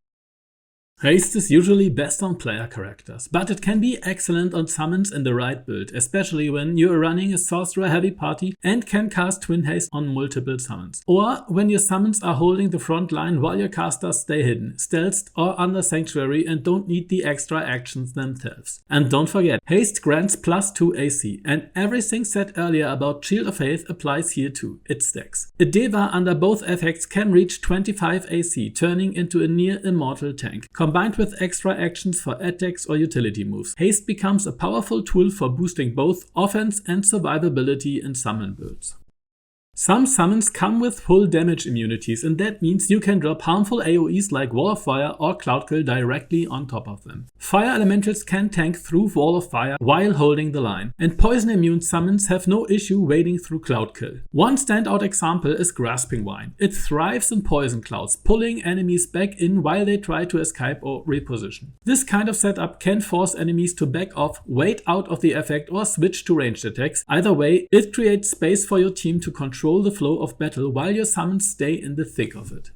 Haste is usually best on player characters, but it can be excellent on summons in the right build, especially when you are running a sorcerer heavy party and can cast Twin Haste on multiple summons. Or when your summons are holding the front line while your casters stay hidden, stealthed or under Sanctuary and don't need the extra actions themselves. And don't forget, Haste grants +2 AC, and everything said earlier about Shield of Faith applies here too. It stacks. A Deva under both effects can reach 25 AC, turning into a near immortal tank. Combined with extra actions for attacks or utility moves, haste becomes a powerful tool for boosting both offense and survivability in summon builds. Some summons come with full damage immunities, and that means you can drop harmful AoEs like Wall of Fire or Cloud Kill directly on top of them. Fire elementals can tank through Wall of Fire while holding the line, and poison immune summons have no issue wading through Cloud Kill. One standout example is Grasping Vine. It thrives in poison clouds, pulling enemies back in while they try to escape or reposition. This kind of setup can force enemies to back off, wait out of the effect, or switch to ranged attacks. Either way, it creates space for your team to control the flow of battle while your summons stay in the thick of it.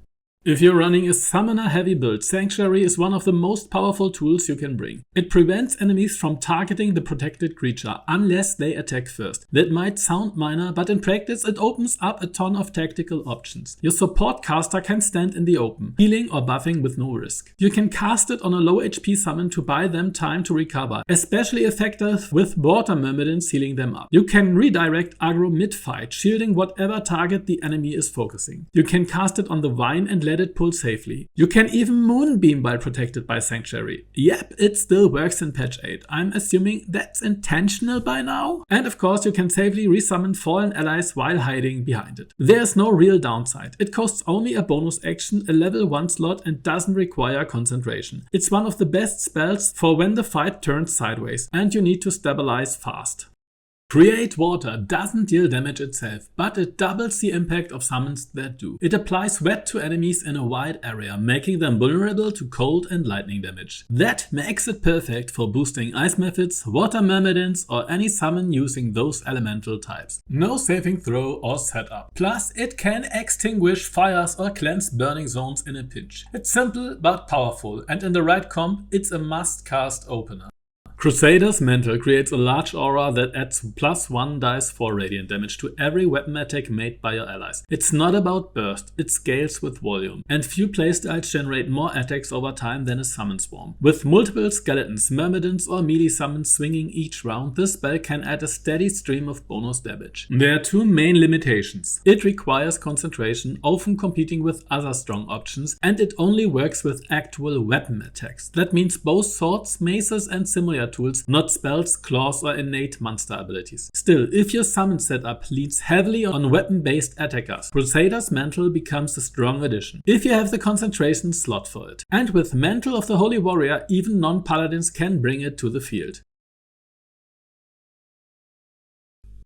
If you're running a summoner heavy build, Sanctuary is one of the most powerful tools you can bring. It prevents enemies from targeting the protected creature unless they attack first. That might sound minor, but in practice it opens up a ton of tactical options. Your support caster can stand in the open, healing or buffing with no risk. You can cast it on a low HP summon to buy them time to recover, especially effective with Water Myrmidons healing them up. You can redirect aggro mid-fight, shielding whatever target the enemy is focusing. You can cast it on the Vine and let it pull safely. You can even Moonbeam while protected by Sanctuary. Yep, it still works in patch 8. I'm assuming that's intentional by now. And of course you can safely resummon fallen allies while hiding behind it. There's no real downside. It costs only a bonus action, a level 1 slot, and doesn't require concentration. It's one of the best spells for when the fight turns sideways and you need to stabilize fast. Create Water doesn't deal damage itself, but it doubles the impact of summons that do. It applies wet to enemies in a wide area, making them vulnerable to cold and lightning damage. That makes it perfect for boosting Ice Methods, Water Myrmidons, or any summon using those elemental types. No saving throw or setup. Plus, it can extinguish fires or cleanse burning zones in a pinch. It's simple but powerful, and in the right comp, it's a must-cast opener. Crusader's Mantle creates a large aura that adds +1 dice for radiant damage to every weapon attack made by your allies. It's not about burst, it scales with volume, and few playstyles generate more attacks over time than a Summon Swarm. With multiple skeletons, myrmidons, or melee summons swinging each round, this spell can add a steady stream of bonus damage. There are two main limitations. It requires concentration, often competing with other strong options, and it only works with actual weapon attacks. That means both swords, maces, and similar tools, not spells, claws, or innate monster abilities. Still, if your summon setup leans heavily on weapon-based attackers, Crusader's Mantle becomes a strong addition, if you have the concentration slot for it. And with Mantle of the Holy Warrior, even non-paladins can bring it to the field.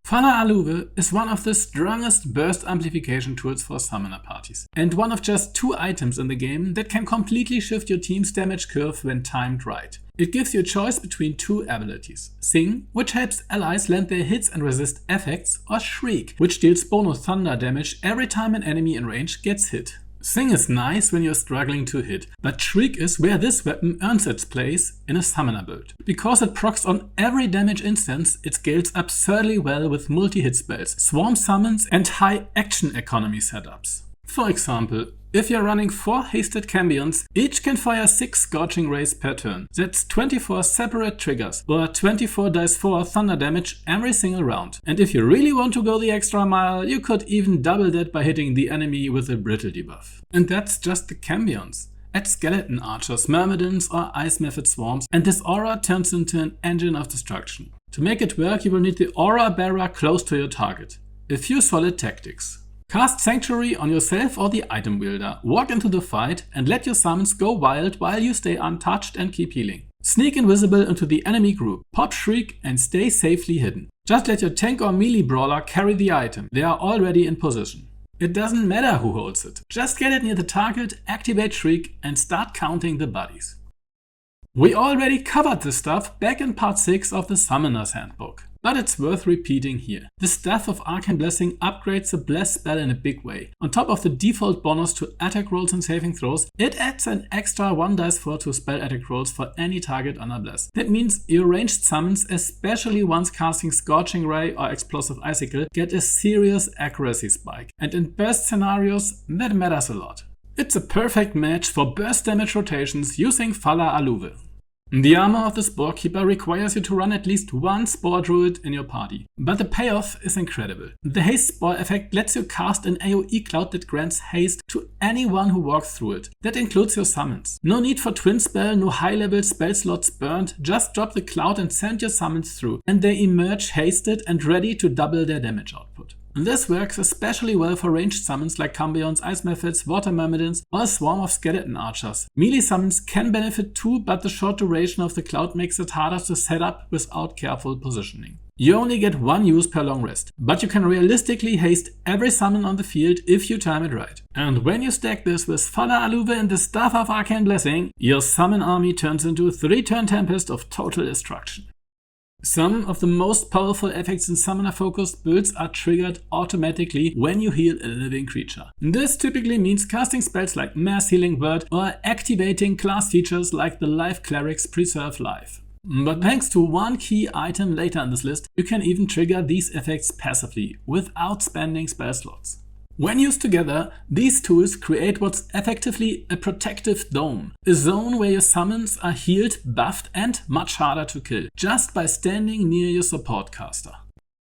Planar Ally is one of the strongest burst amplification tools for summoner parties, and one of just 2 items in the game that can completely shift your team's damage curve when timed right. It gives you a choice between 2 abilities: Sing, which helps allies land their hits and resist effects, or Shriek, which deals bonus thunder damage every time an enemy in range gets hit. Sing is nice when you're struggling to hit, but Shriek is where this weapon earns its place in a summoner build. Because it procs on every damage instance, it scales absurdly well with multi-hit spells, swarm summons, and high action economy setups. For example, if you're running 4 hasted cambions, each can fire 6 Scorching Rays per turn. That's 24 separate triggers, or 24 dice 4 thunder damage every single round. And if you really want to go the extra mile, you could even double that by hitting the enemy with a brittle debuff. And that's just the cambions. Add skeleton archers, myrmidons, or ice method swarms, and this aura turns into an engine of destruction. To make it work, you will need the aura bearer close to your target. A few solid tactics. Cast Sanctuary on yourself or the item wielder, walk into the fight, and let your summons go wild while you stay untouched and keep healing. Sneak invisible into the enemy group, pop Shriek, and stay safely hidden. Just let your tank or melee brawler carry the item, they are already in position. It doesn't matter who holds it, just get it near the target, activate Shriek, and start counting the bodies. We already covered this stuff back in part 6 of the Summoner's Handbook, but it's worth repeating here. The Staff of Arcane Blessing upgrades the Bless spell in a big way. On top of the default bonus to attack rolls and saving throws, it adds an extra 1 dice 4 to spell attack rolls for any target under Bless. That means your ranged summons, especially ones casting Scorching Ray or Explosive Icicle, get a serious accuracy spike, and in burst scenarios, that matters a lot. It's a perfect match for burst damage rotations using Planar Ally. The armor of the Spore Keeper requires you to run at least one Spore Druid in your party, but the payoff is incredible. The Haste Spore effect lets you cast an AoE cloud that grants haste to anyone who walks through it. That includes your summons. No need for twin spell, no high level spell slots burned, just drop the cloud and send your summons through, and they emerge hasted and ready to double their damage output. This works especially well for ranged summons like Cambions, Ice Methods, Water Myrmidons, or a swarm of Skeleton Archers. Melee summons can benefit too, but the short duration of the cloud makes it harder to set up without careful positioning. You only get one use per long rest, but you can realistically haste every summon on the field if you time it right. And when you stack this with Planar Ally and the Staff of Arcane Blessing, your summon army turns into a 3-turn tempest of total destruction. Some of the most powerful effects in summoner-focused builds are triggered automatically when you heal a living creature. This typically means casting spells like Mass Healing Word or activating class features like the Life Cleric's Preserve Life. But thanks to one key item later in this list, you can even trigger these effects passively, without spending spell slots. When used together, these tools create what's effectively a protective dome, a zone where your summons are healed, buffed, and much harder to kill, just by standing near your support caster.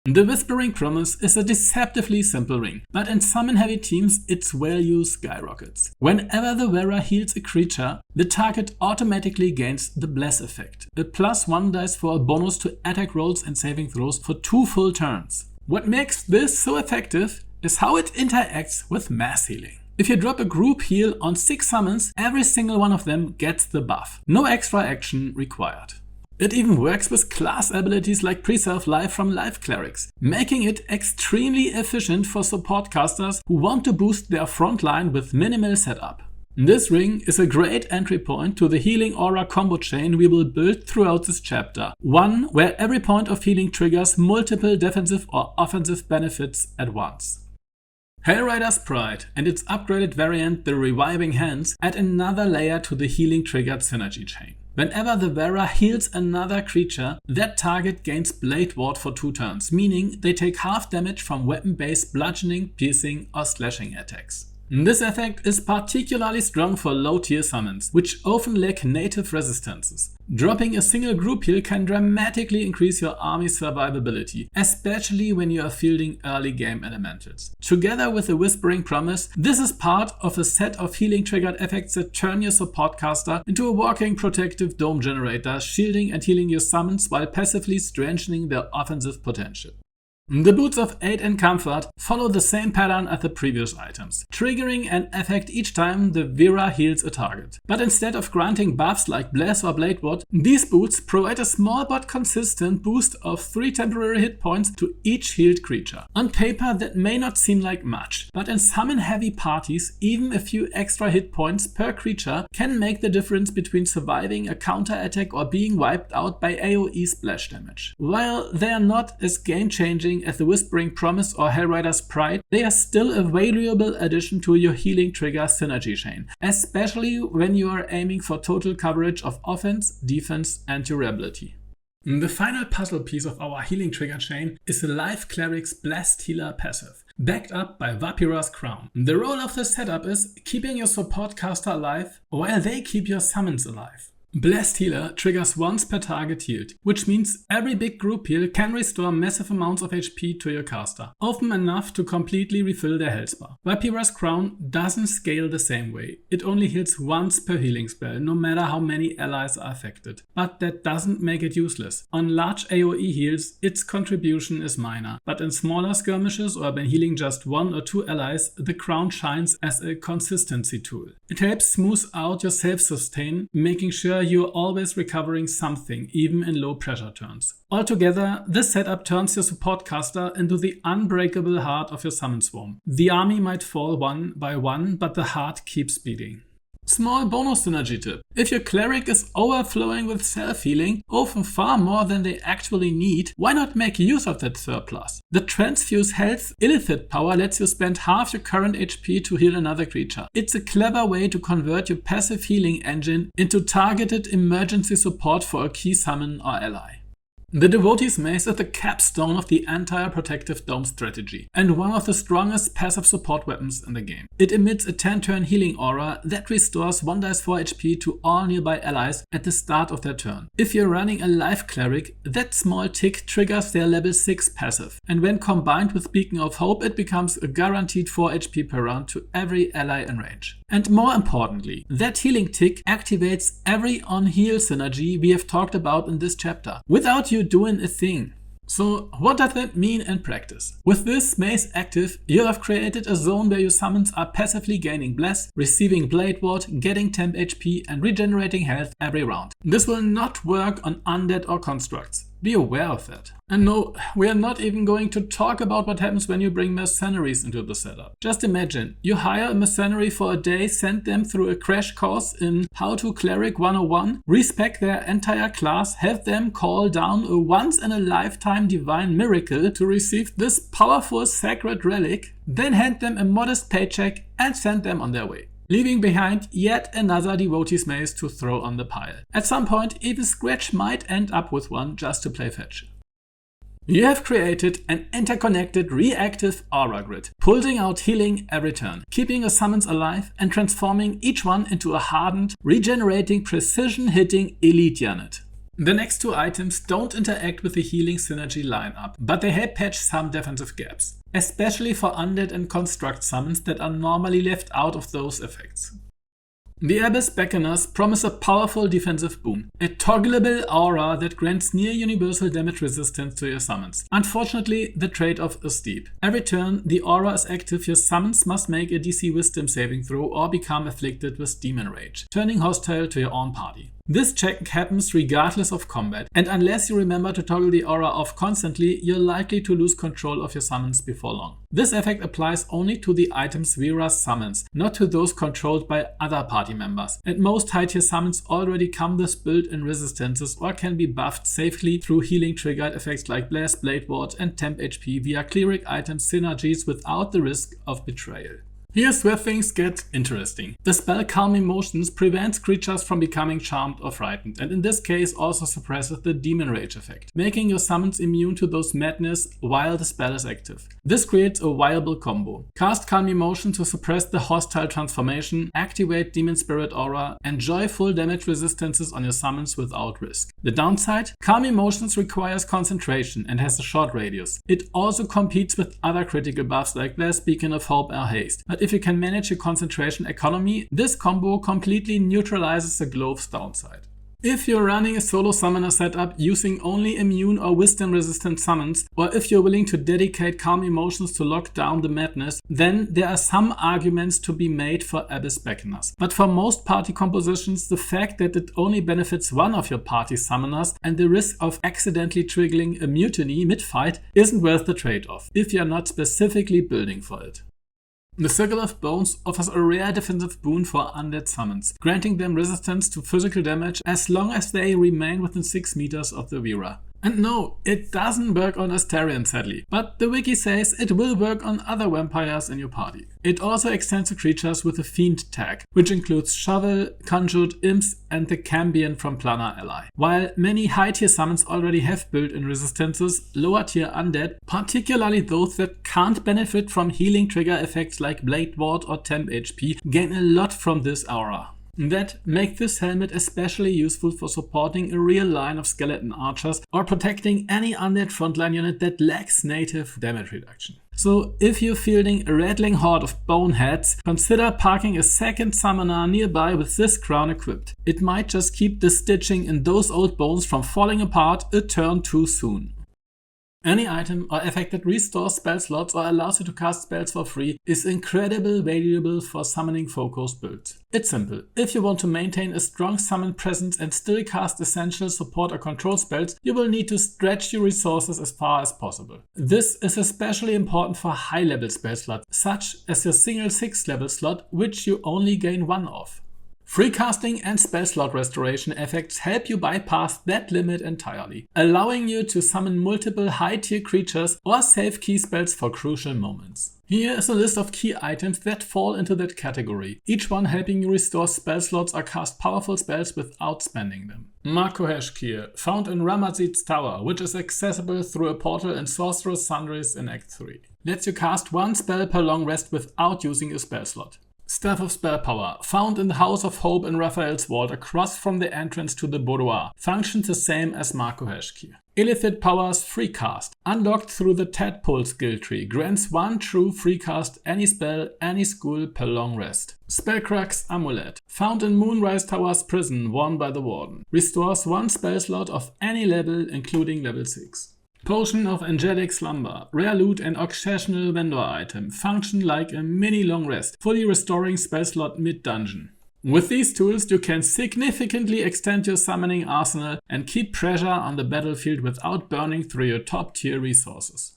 The Whispering Promise is a deceptively simple ring, but in summon-heavy teams its value skyrockets. Whenever the wearer heals a creature, the target automatically gains the Bless effect, a +1 dice for a bonus to attack rolls and saving throws for 2 full turns. What makes this so effective is how it interacts with mass healing. If you drop a group heal on 6 summons, every single one of them gets the buff. No extra action required. It even works with class abilities like Preserve Life from Life Clerics, making it extremely efficient for support casters who want to boost their front line with minimal setup. This ring is a great entry point to the Healing Aura combo chain we will build throughout this chapter, one where every point of healing triggers multiple defensive or offensive benefits at once. Hellrider's Pride and its upgraded variant, the Reviving Hands, add another layer to the healing triggered synergy chain. Whenever the wearer heals another creature, that target gains Blade Ward for 2 turns, meaning they take half damage from weapon-based bludgeoning, piercing, or slashing attacks. This effect is particularly strong for low-tier summons, which often lack native resistances. Dropping a single group heal can dramatically increase your army's survivability, especially when you are fielding early game elementals. Together with the Whispering Promise, this is part of a set of healing triggered effects that turn your support caster into a walking protective dome generator, shielding and healing your summons while passively strengthening their offensive potential. The Boots of Aid and Comfort follow the same pattern as the previous items, triggering an effect each time the wearer heals a target. But instead of granting buffs like Bless or Blade Ward, these boots provide a small but consistent boost of 3 temporary hit points to each healed creature. On paper that may not seem like much, but in summon-heavy parties, even a few extra hit points per creature can make the difference between surviving a counter-attack or being wiped out by AoE splash damage. While they are not as game-changing as the Whispering Promise or Hellrider's Pride, they are still a valuable addition to your healing trigger synergy chain, especially when you are aiming for total coverage of offense, defense, and durability. The final puzzle piece of our healing trigger chain is the Life Cleric's Blessed Healer passive, backed up by Vapira's Crown. The role of this setup is keeping your support caster alive while they keep your summons alive. Blessed Healer triggers once per target healed, which means every big group heal can restore massive amounts of HP to your caster, often enough to completely refill their health bar. Vapira's Crown doesn't scale the same way. It only heals once per healing spell, no matter how many allies are affected. But that doesn't make it useless. On large AoE heals, its contribution is minor, but in smaller skirmishes or when healing just 1 or 2 allies, the Crown shines as a consistency tool. It helps smooth out your self-sustain, making sure you're always recovering something, even in low pressure turns. Altogether, this setup turns your support caster into the unbreakable heart of your summon swarm. The army might fall one by one, but the heart keeps beating. Small bonus synergy tip. If your cleric is overflowing with self-healing, often far more than they actually need, why not make use of that surplus? The Transfuse Health Illithid power lets you spend half your current HP to heal another creature. It's a clever way to convert your passive healing engine into targeted emergency support for a key summon or ally. The Devotee's Mace is the capstone of the entire Protective Dome strategy, and one of the strongest passive support weapons in the game. It emits a 10-turn healing aura that restores 1d4 HP to all nearby allies at the start of their turn. If you're running a life cleric, that small tick triggers their level 6 passive, and when combined with Beacon of Hope, it becomes a guaranteed 4 HP per round to every ally in range. And more importantly, that healing tick activates every on-heal synergy we have talked about in this chapter, without you doing a thing. So what does that mean in practice? With this mace active, you have created a zone where your summons are passively gaining Bless, receiving Blade Ward, getting temp HP and regenerating health every round. This will not work on undead or constructs. Be aware of that. And no, we are not even going to talk about what happens when you bring mercenaries into the setup. Just imagine, you hire a mercenary for a day, send them through a crash course in How to Cleric 101, respec their entire class, have them call down a once-in-a-lifetime divine miracle to receive this powerful sacred relic, then hand them a modest paycheck and send them on their way, leaving behind yet another Devotee's Mace to throw on the pile. At some point, even Scratch might end up with one just to play fetch. You have created an interconnected reactive aura grid, pulling out healing every turn, keeping your summons alive and transforming each one into a hardened, regenerating, precision-hitting elite unit. The next two items don't interact with the healing synergy lineup, but they help patch some defensive gaps, especially for undead and construct summons that are normally left out of those effects. The Abyss Beckoners promise a powerful defensive boon, a toggleable aura that grants near universal damage resistance to your summons. Unfortunately, the trade-off is steep. Every turn the aura is active, your summons must make a DC Wisdom saving throw or become afflicted with Demon Rage, turning hostile to your own party. This check happens regardless of combat, and unless you remember to toggle the aura off constantly, you're likely to lose control of your summons before long. This effect applies only to the items Vera's summons, not to those controlled by other party members, and most high tier summons already come with built-in resistances or can be buffed safely through healing triggered effects like Blast, Blade Ward and Temp HP via cleric item synergies without the risk of betrayal. Here's where things get interesting. The spell Calm Emotions prevents creatures from becoming charmed or frightened, and in this case also suppresses the Demon Rage effect, making your summons immune to those madness while the spell is active. This creates a viable combo. Cast Calm Emotion to suppress the hostile transformation, activate Demon Spirit Aura, enjoy full damage resistances on your summons without risk. The downside? Calm Emotions requires concentration and has a short radius. It also competes with other critical buffs like Blast, Beacon of Hope or Haste. But if you can manage your concentration economy, this combo completely neutralizes the glove's downside. If you're running a solo summoner setup using only immune or wisdom resistant summons, or if you're willing to dedicate Calm Emotions to lock down the madness, then there are some arguments to be made for Abyss Beckoners. But for most party compositions, the fact that it only benefits one of your party summoners and the risk of accidentally triggering a mutiny mid-fight isn't worth the trade-off, if you're not specifically building for it. The Circle of Bones offers a rare defensive boon for undead summons, granting them resistance to physical damage as long as they remain within 6 meters of the Vera. And no, it doesn't work on Astarion sadly, but the wiki says it will work on other vampires in your party. It also extends to creatures with a Fiend tag, which includes Shovel, Conjured, Imps and the Cambion from Planar Ally. While many high tier summons already have built-in resistances, lower tier undead, particularly those that can't benefit from healing trigger effects like Blade Ward or Temp HP, gain a lot from this aura. That make this helmet especially useful for supporting a real line of skeleton archers or protecting any undead frontline unit that lacks native damage reduction. So if you're fielding a rattling horde of boneheads, consider parking a second summoner nearby with this crown equipped. It might just keep the stitching in those old bones from falling apart a turn too soon. Any item or effect that restores spell slots or allows you to cast spells for free is incredibly valuable for summoning focused builds. It's simple. If you want to maintain a strong summon presence and still cast essential support or control spells, you will need to stretch your resources as far as possible. This is especially important for high level spell slots, such as your single 6th level slot, which you only gain 1 of. Free casting and spell slot restoration effects help you bypass that limit entirely, allowing you to summon multiple high-tier creatures or save key spells for crucial moments. Here is a list of key items that fall into that category, each one helping you restore spell slots or cast powerful spells without spending them. Makohesh Key, found in Ramazid's tower, which is accessible through a portal in Sorcerer's Sundries in Act 3. Lets you cast one spell per long rest without using a spell slot. Staff of Spell Power, found in the House of Hope in Raphael's Vault across from the entrance to the boudoir, functions the same as Makohesh Key. Illithid Power's Free Cast, unlocked through the Tadpole skill tree, grants one true free cast any spell, any school per long rest. Spellcrux Amulet, found in Moonrise Tower's prison worn by the Warden, restores one spell slot of any level including level 6. Potion of Angelic Slumber, rare loot and occasional vendor item, function like a mini long rest, fully restoring spell slot mid-dungeon. With these tools you can significantly extend your summoning arsenal and keep pressure on the battlefield without burning through your top tier resources.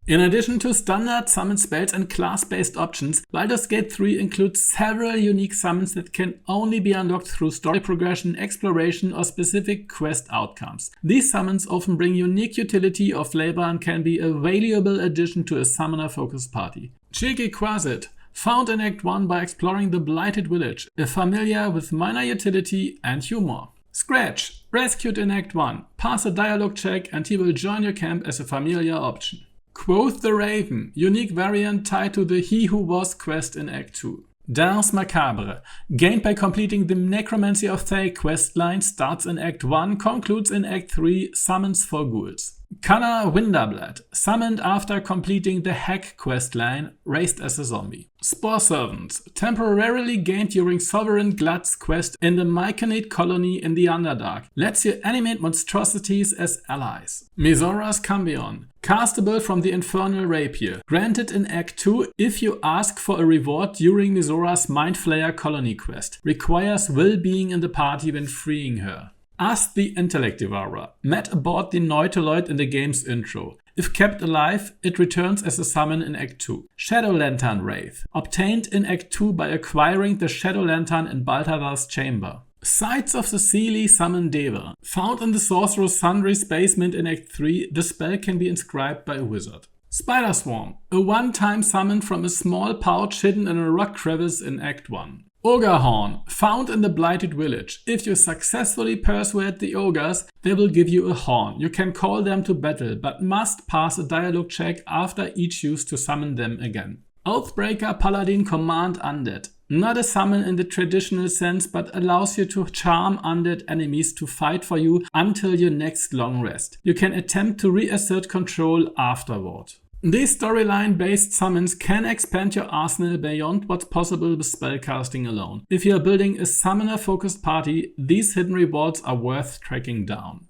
In addition to standard summon spells and class-based options, Baldur's Gate 3 includes several unique summons that can only be unlocked through story progression, exploration, or specific quest outcomes. These summons often bring unique utility or flavor and can be a valuable addition to a summoner-focused party. Cheeky Quasit, found in Act 1 by exploring the Blighted Village, a familiar with minor utility and humor. Scratch, rescued in Act 1, pass a dialogue check and he will join your camp as a familiar option. Quoth the Raven, unique variant tied to the He Who Was quest in Act 2. Danse Macabre, gained by completing the Necromancy of Thay questline, starts in Act 1, concludes in Act 3, Summons for Ghouls. Kana Winterblood, summoned after completing the Hack questline, raised as a zombie. Spore Servants, temporarily gained during Sovereign Glad's quest in the Myconid colony in the Underdark, lets you animate monstrosities as allies. Mizora's Cambion, castable from the Infernal Rapier, granted in Act 2 if you ask for a reward during Mizora's Mind Flayer colony quest, requires well-being in the party when freeing her. Ask the Intellect Devourer, met aboard the Nautiloid in the game's intro. If kept alive, it returns as a summon in Act 2. Shadow Lantern Wraith, obtained in Act 2 by acquiring the Shadow Lantern in Balthazar's chamber. Sights of the Seelie summon Deva. Found in the Sorcerer's Sundries basement in Act 3, the spell can be inscribed by a wizard. Spider Swarm, a one-time summon from a small pouch hidden in a rock crevice in Act 1. Ogre Horn, found in the Blighted Village. If you successfully persuade the ogres, they will give you a horn. You can call them to battle, but must pass a dialogue check after each use to summon them again. Oathbreaker Paladin Command Undead. Not a summon in the traditional sense, but allows you to charm undead enemies to fight for you until your next long rest. You can attempt to reassert control afterward. These storyline-based summons can expand your arsenal beyond what's possible with spellcasting alone. If you are building a summoner-focused party, these hidden rewards are worth tracking down.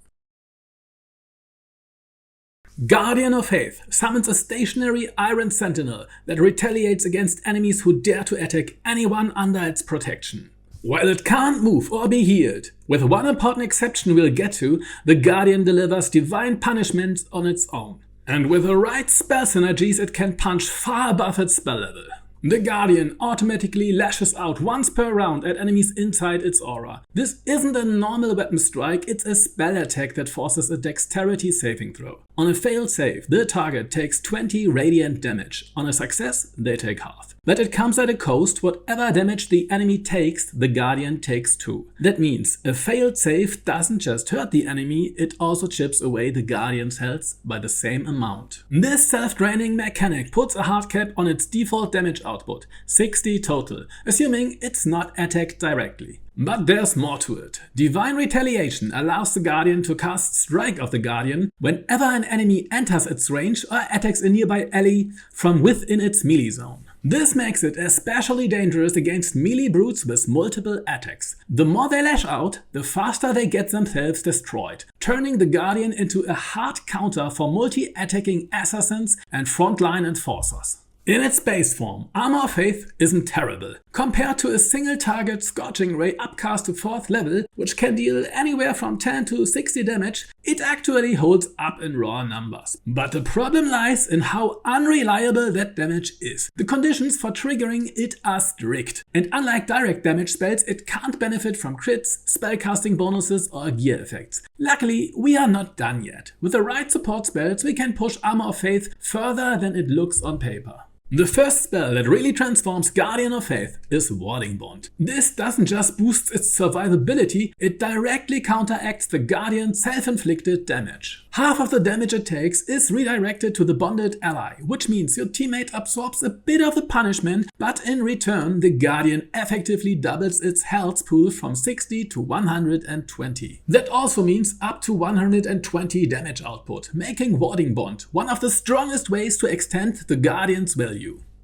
Guardian of Faith summons a stationary Iron Sentinel that retaliates against enemies who dare to attack anyone under its protection. While it can't move or be healed, with one important exception we'll get to, the Guardian delivers divine punishment on its own. And with the right spell synergies, it can punch far above its spell level. The Guardian automatically lashes out once per round at enemies inside its aura. This isn't a normal weapon strike, it's a spell attack that forces a dexterity saving throw. On a failed save, the target takes 20 radiant damage. On a success, they take half. But it comes at a cost. Whatever damage the enemy takes, the Guardian takes too. That means a failed save doesn't just hurt the enemy, it also chips away the Guardian's health by the same amount. This self-draining mechanic puts a hard cap on its default damage output, 60 total, assuming it's not attacked directly. But there's more to it. Divine Retaliation allows the Guardian to cast Strike of the Guardian whenever an enemy enters its range or attacks a nearby ally from within its melee zone. This makes it especially dangerous against melee brutes with multiple attacks. The more they lash out, the faster they get themselves destroyed, turning the Guardian into a hard counter for multi-attacking assassins and frontline enforcers. In its base form, Armor of Faith isn't terrible. Compared to a single target Scorching Ray upcast to 4th level, which can deal anywhere from 10 to 60 damage, it actually holds up in raw numbers. But the problem lies in how unreliable that damage is. The conditions for triggering it are strict, and unlike direct damage spells, it can't benefit from crits, spellcasting bonuses or gear effects. Luckily, we are not done yet. With the right support spells, we can push Armor of Faith further than it looks on paper. The first spell that really transforms Guardian of Faith is Warding Bond. This doesn't just boost its survivability, it directly counteracts the Guardian's self-inflicted damage. Half of the damage it takes is redirected to the bonded ally, which means your teammate absorbs a bit of the punishment, but in return the Guardian effectively doubles its health pool from 60 to 120. That also means up to 120 damage output, making Warding Bond one of the strongest ways to extend the Guardian's value.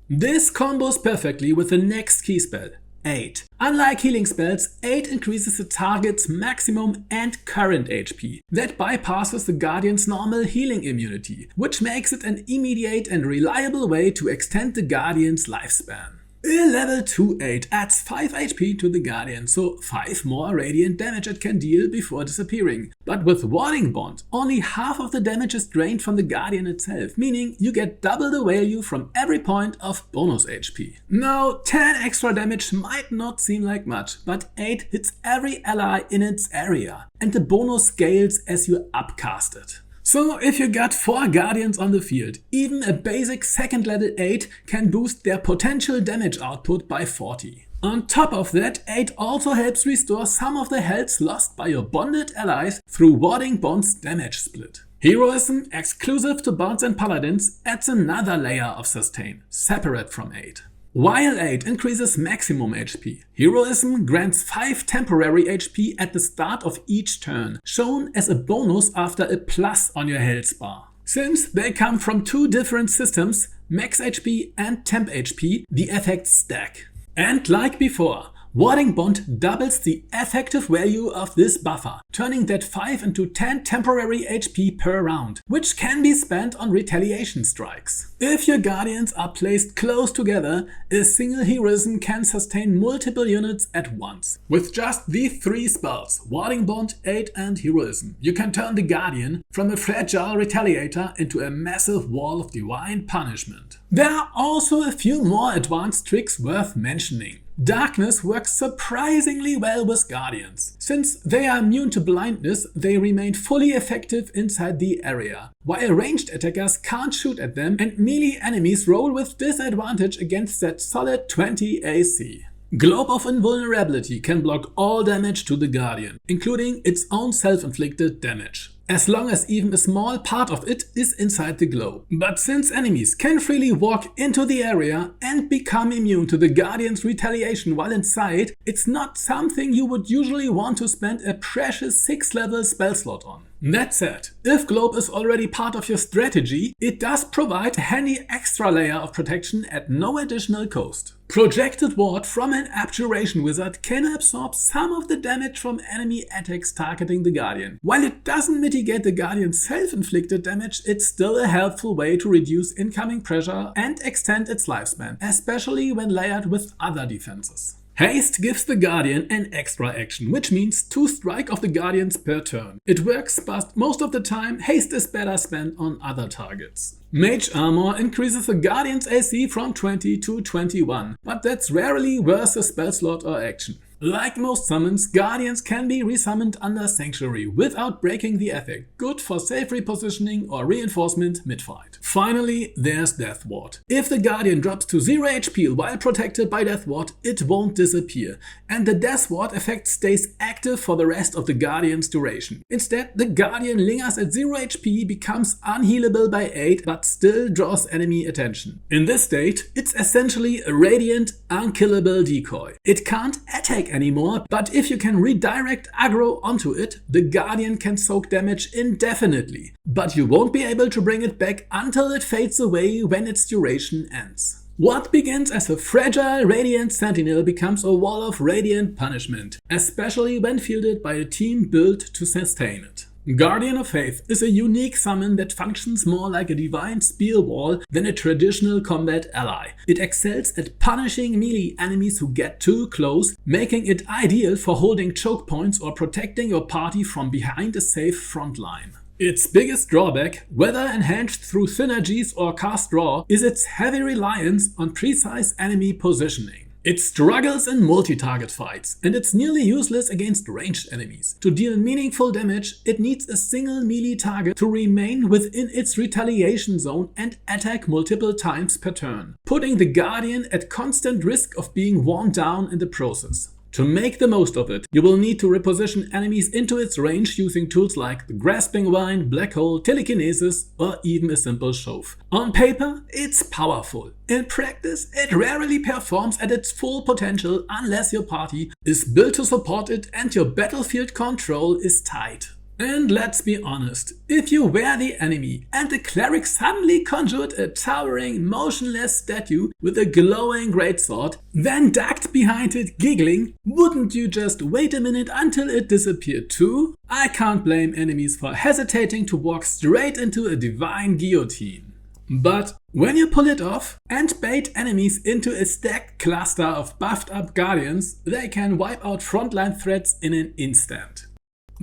This combos perfectly with the next key spell, Aid. Unlike healing spells, Aid increases the target's maximum and current HP. That bypasses the Guardian's normal healing immunity, which makes it an immediate and reliable way to extend the Guardian's lifespan. A level 2 Aid adds 5 HP to the Guardian, so 5 more radiant damage it can deal before disappearing. But with Warding Bond, only half of the damage is drained from the Guardian itself, meaning you get double the value from every point of bonus HP. Now, 10 extra damage might not seem like much, but 8 hits every ally in its area, and the bonus scales as you upcast it. So if you got 4 Guardians on the field, even a basic 2nd level 8 can boost their potential damage output by 40. On top of that, 8 also helps restore some of the health lost by your bonded allies through Warding Bond's damage split. Heroism, exclusive to Bards and Paladins, adds another layer of sustain, separate from 8. While 8 increases maximum HP, Heroism grants 5 temporary HP at the start of each turn, shown as a bonus after a plus on your health bar. Since they come from 2 different systems, max HP and temp HP, the effects stack. And like before, Warding Bond doubles the effective value of this buffer, turning that 5 into 10 temporary HP per round, which can be spent on retaliation strikes. If your Guardians are placed close together, a single heroism can sustain multiple units at once. With just these 3 spells, Warding Bond, Aid and Heroism, you can turn the Guardian from a fragile retaliator into a massive wall of divine punishment. There are also a few more advanced tricks worth mentioning. Darkness works surprisingly well with Guardians. Since they are immune to blindness, they remain fully effective inside the area, while ranged attackers can't shoot at them and melee enemies roll with disadvantage against that solid 20 AC. Globe of Invulnerability can block all damage to the Guardian, including its own self-inflicted damage, as long as even a small part of it is inside the globe. But since enemies can freely walk into the area and become immune to the Guardian's retaliation while inside, it's not something you would usually want to spend a precious 6th level spell slot on. That said, if Globe is already part of your strategy, it does provide a handy extra layer of protection at no additional cost. Projected Ward from an Abjuration Wizard can absorb some of the damage from enemy attacks targeting the Guardian. While it doesn't mitigate the Guardian's self-inflicted damage, it's still a helpful way to reduce incoming pressure and extend its lifespan, especially when layered with other defenses. Haste gives the Guardian an extra action, which means 2 strike of the Guardians per turn. It works, but most of the time haste is better spent on other targets. Mage Armor increases the Guardian's AC from 20 to 21, but that's rarely worth a spell slot or action. Like most summons, Guardians can be resummoned under Sanctuary without breaking the effect, good for safe repositioning or reinforcement mid-fight. Finally, there's Death Ward. If the Guardian drops to 0 HP while protected by Death Ward, it won't disappear, and the Death Ward effect stays active for the rest of the Guardian's duration. Instead, the Guardian lingers at 0 HP, becomes unhealable by 8, but still draws enemy attention. In this state, it's essentially a radiant, unkillable decoy. It can't attack anymore, but if you can redirect aggro onto it, the Guardian can soak damage indefinitely. But you won't be able to bring it back until it fades away when its duration ends. What begins as a fragile Radiant Sentinel becomes a wall of radiant punishment, especially when fielded by a team built to sustain it. Guardian of Faith is a unique summon that functions more like a divine spear wall than a traditional combat ally. It excels at punishing melee enemies who get too close, making it ideal for holding choke points or protecting your party from behind a safe front line. Its biggest drawback, whether enhanced through synergies or cast draw, is its heavy reliance on precise enemy positioning. It struggles in multi-target fights, and it's nearly useless against ranged enemies. To deal meaningful damage, it needs a single melee target to remain within its retaliation zone and attack multiple times per turn, putting the Guardian at constant risk of being worn down in the process. To make the most of it, you will need to reposition enemies into its range using tools like the Grasping Vine, Black Hole, Telekinesis, or even a simple shove. On paper, it's powerful. In practice, it rarely performs at its full potential unless your party is built to support it and your battlefield control is tight. And let's be honest, if you were the enemy and the cleric suddenly conjured a towering, motionless statue with a glowing greatsword, then ducked behind it giggling, wouldn't you just wait a minute until it disappeared too? I can't blame enemies for hesitating to walk straight into a divine guillotine. But when you pull it off and bait enemies into a stacked cluster of buffed up guardians, they can wipe out frontline threats in an instant.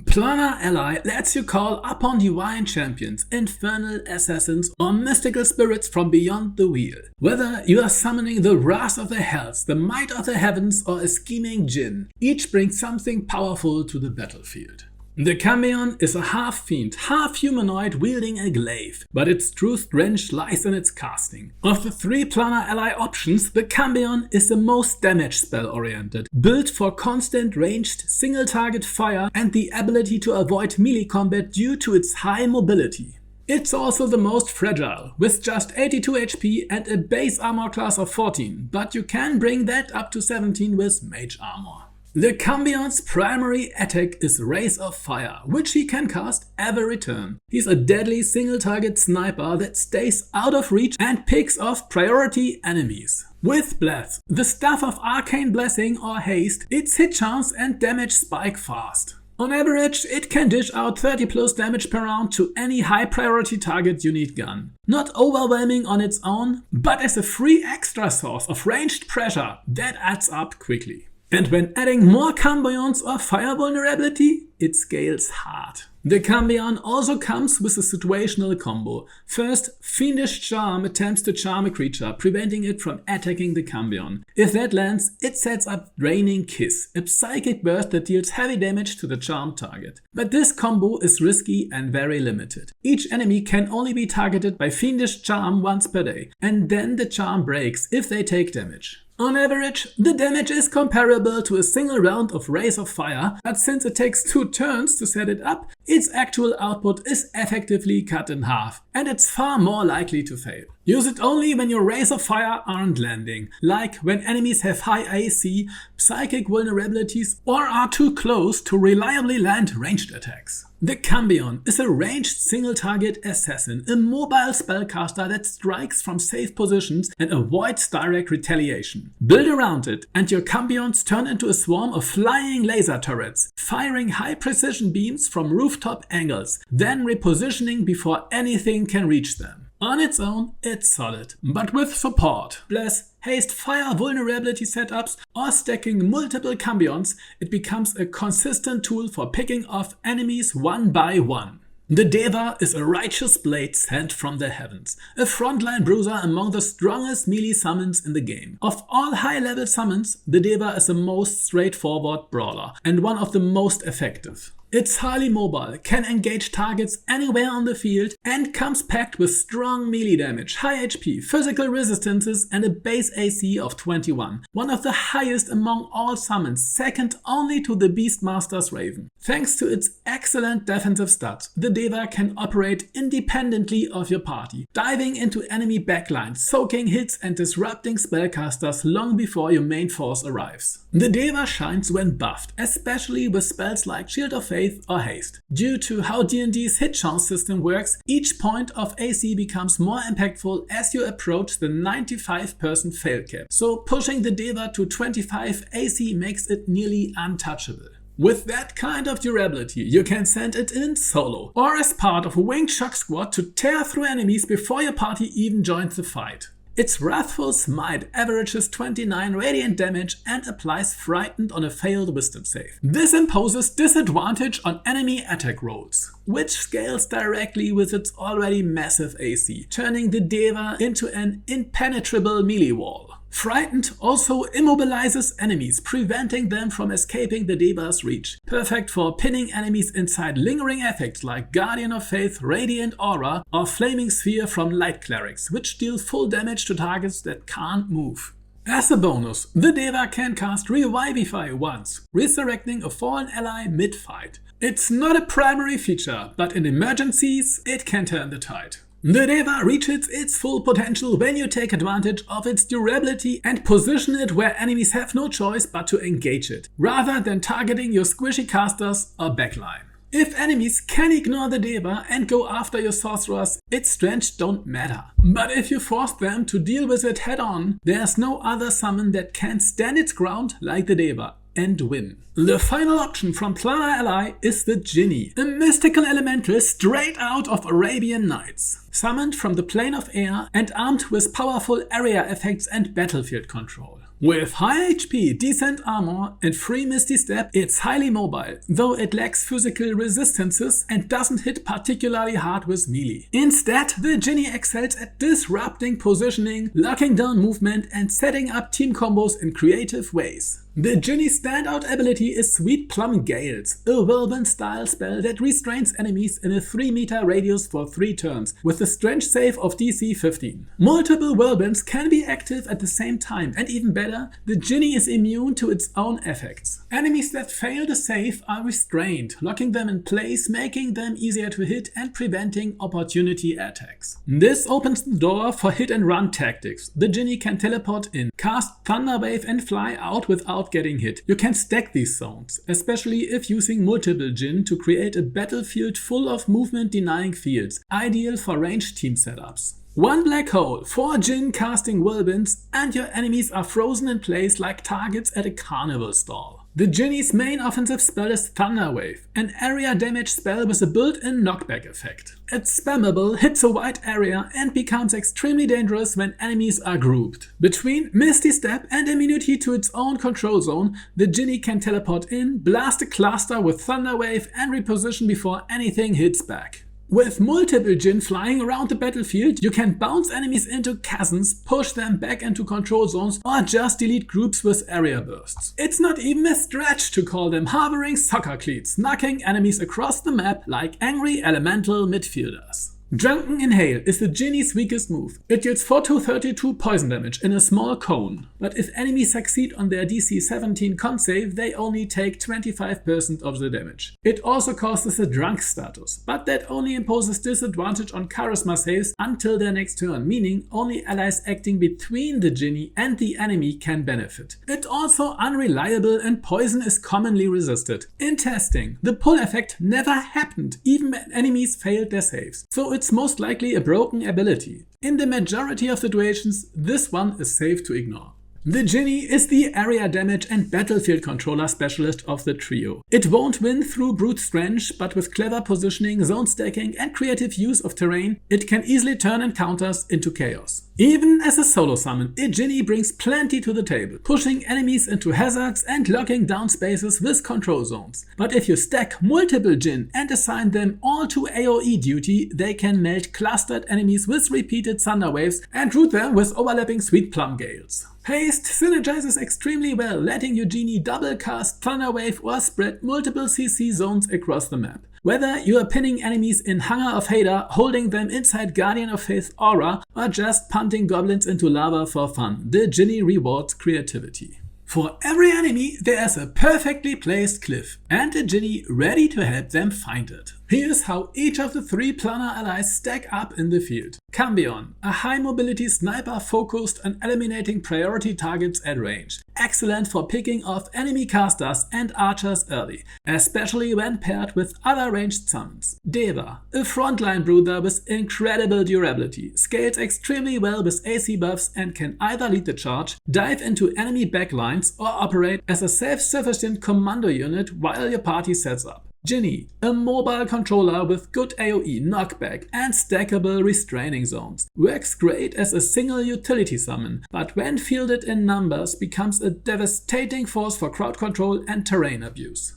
Planar Ally lets you call upon divine champions, infernal assassins, or mystical spirits from beyond the wheel. Whether you are summoning the wrath of the hells, the might of the heavens, or a scheming djinn, each brings something powerful to the battlefield. The Cambion is a half-fiend, half-humanoid wielding a glaive, but its true strength lies in its casting. Of the 3 Planar Ally options, the Cambion is the most damage spell-oriented, built for constant ranged single-target fire and the ability to avoid melee combat due to its high mobility. It's also the most fragile, with just 82 HP and a base armor class of 14, but you can bring that up to 17 with mage armor. The Cambion's primary attack is Rays of Fire, which he can cast every turn. He's a deadly single-target sniper that stays out of reach and picks off priority enemies. With Bless, the stuff of Arcane Blessing or Haste, its hit chance and damage spike fast. On average, it can dish out 30 plus damage per round to any high priority target you need gun. Not overwhelming on its own, but as a free extra source of ranged pressure, that adds up quickly. And when adding more Cambions or fire vulnerability, it scales hard. The Cambion also comes with a situational combo. First, Fiendish Charm attempts to charm a creature, preventing it from attacking the Cambion. If that lands, it sets up Draining Kiss, a psychic burst that deals heavy damage to the charmed target. But this combo is risky and very limited. Each enemy can only be targeted by Fiendish Charm once per day, and then the charm breaks if they take damage. On average, the damage is comparable to a single round of Rays of Fire, but since it takes 2 turns to set it up, its actual output is effectively cut in half, and it's far more likely to fail. Use it only when your Rays of Fire aren't landing, like when enemies have high AC, psychic vulnerabilities, or are too close to reliably land ranged attacks. The Cambion is a ranged single-target assassin, a mobile spellcaster that strikes from safe positions and avoids direct retaliation. Build around it, and your Cambions turn into a swarm of flying laser turrets, firing high-precision beams from rooftop angles, then repositioning before anything can reach them. On its own, it's solid, but with support, Bless, Haste, Fire vulnerability setups, or stacking multiple Cambions, it becomes a consistent tool for picking off enemies one by one. The Deva is a righteous blade sent from the heavens, a frontline bruiser among the strongest melee summons in the game. Of all high-level summons, the Deva is the most straightforward brawler, and one of the most effective. It's highly mobile, can engage targets anywhere on the field, and comes packed with strong melee damage, high HP, physical resistances, and a base AC of 21, one of the highest among all summons, second only to the Beastmaster's Raven. Thanks to its excellent defensive stats, the Deva can operate independently of your party, diving into enemy backlines, soaking hits and disrupting spellcasters long before your main force arrives. The Deva shines when buffed, especially with spells like Shield of Faith or Haste. Due to how D&D's hit chance system works, each point of AC becomes more impactful as you approach the 95% fail cap, so pushing the Deva to 25 AC makes it nearly untouchable. With that kind of durability, you can send it in solo or as part of a winged shock squad to tear through enemies before your party even joins the fight. Its Wrathful Smite averages 29 radiant damage and applies Frightened on a failed wisdom save. This imposes disadvantage on enemy attack rolls, which scales directly with its already massive AC, turning the Deva into an impenetrable melee wall. Frightened also immobilizes enemies, preventing them from escaping the Deva's reach. Perfect for pinning enemies inside lingering effects like Guardian of Faith, Radiant Aura, or Flaming Sphere from Light Clerics, which deal full damage to targets that can't move. As a bonus, the Deva can cast Revivify once, resurrecting a fallen ally mid-fight. It's not a primary feature, but in emergencies, it can turn the tide. The Deva reaches its full potential when you take advantage of its durability and position it where enemies have no choice but to engage it, rather than targeting your squishy casters or backline. If enemies can ignore the Deva and go after your sorcerers, its strengths don't matter. But if you force them to deal with it head on, there's no other summon that can stand its ground like the Deva and win. The final option from Planar Ally is the Jinni, a mystical elemental straight out of Arabian Nights. Summoned from the plane of air and armed with powerful area effects and battlefield control. With high HP, decent armor and free Misty Step, it's highly mobile, though it lacks physical resistances and doesn't hit particularly hard with melee. Instead, the Jinni excels at disrupting positioning, locking down movement and setting up team combos in creative ways. The Jinni's standout ability is Sweet Plum Gales, a whirlwind-style spell that restrains enemies in a 3-meter radius for 3 turns, with a strength save of DC 15. Multiple whirlwinds can be active at the same time, and even better, the Jinni is immune to its own effects. Enemies that fail the save are restrained, locking them in place, making them easier to hit and preventing opportunity attacks. This opens the door for hit-and-run tactics. The Jinni can teleport in, cast Thunder Wave and fly out without getting hit. You can stack these zones, especially if using multiple Jinn to create a battlefield full of movement-denying fields, ideal for ranged team setups. 1 black hole, 4 Jinn casting whirlwinds, and your enemies are frozen in place like targets at a carnival stall. The Jinni's main offensive spell is Thunder Wave, an area damage spell with a built-in knockback effect. It's spammable, hits a wide area, and becomes extremely dangerous when enemies are grouped. Between Misty Step and immunity to its own control zone, the Jinni can teleport in, blast a cluster with Thunder Wave, and reposition before anything hits back. With multiple Jinn flying around the battlefield, you can bounce enemies into chasms, push them back into control zones, or just delete groups with area bursts. It's not even a stretch to call them hovering soccer cleats, knocking enemies across the map like angry elemental midfielders. Drunken Inhale is the Jinni's weakest move. It deals 4-32 poison damage in a small cone, but if enemies succeed on their DC 17 con save, they only take 25% of the damage. It also causes a drunk status, but that only imposes disadvantage on charisma saves until their next turn, meaning only allies acting between the Jinni and the enemy can benefit. It's also unreliable and poison is commonly resisted. In testing, the pull effect never happened, even when enemies failed their saves, so it's most likely a broken ability. In the majority of situations, this one is safe to ignore. The Jinni is the area damage and battlefield controller specialist of the trio. It won't win through brute strength, but with clever positioning, zone stacking and creative use of terrain, it can easily turn encounters into chaos. Even as a solo summon, a Jinni brings plenty to the table, pushing enemies into hazards and locking down spaces with control zones. But if you stack multiple Jinn and assign them all to AoE duty, they can melt clustered enemies with repeated thunder waves and root them with overlapping Sweet Plum Gales. Haste synergizes extremely well, letting your Jinni double cast Thunder Wave or spread multiple CC zones across the map. Whether you are pinning enemies in Hunger of Hader, holding them inside Guardian of Faith aura, or just punting goblins into lava for fun, the Jinni rewards creativity. For every enemy, there's a perfectly placed cliff, and a Jinni ready to help them find it. Here's how each of the 3 Planar allies stack up in the field. Cambion, a high mobility sniper focused on eliminating priority targets at range. Excellent for picking off enemy casters and archers early, especially when paired with other ranged summons. Deva, a frontline brooder with incredible durability, scales extremely well with AC buffs and can either lead the charge, dive into enemy backlines, or operate as a self-sufficient commando unit while your party sets up. Ginny, a mobile controller with good AoE knockback and stackable restraining zones, works great as a single utility summon, but when fielded in numbers becomes a devastating force for crowd control and terrain abuse.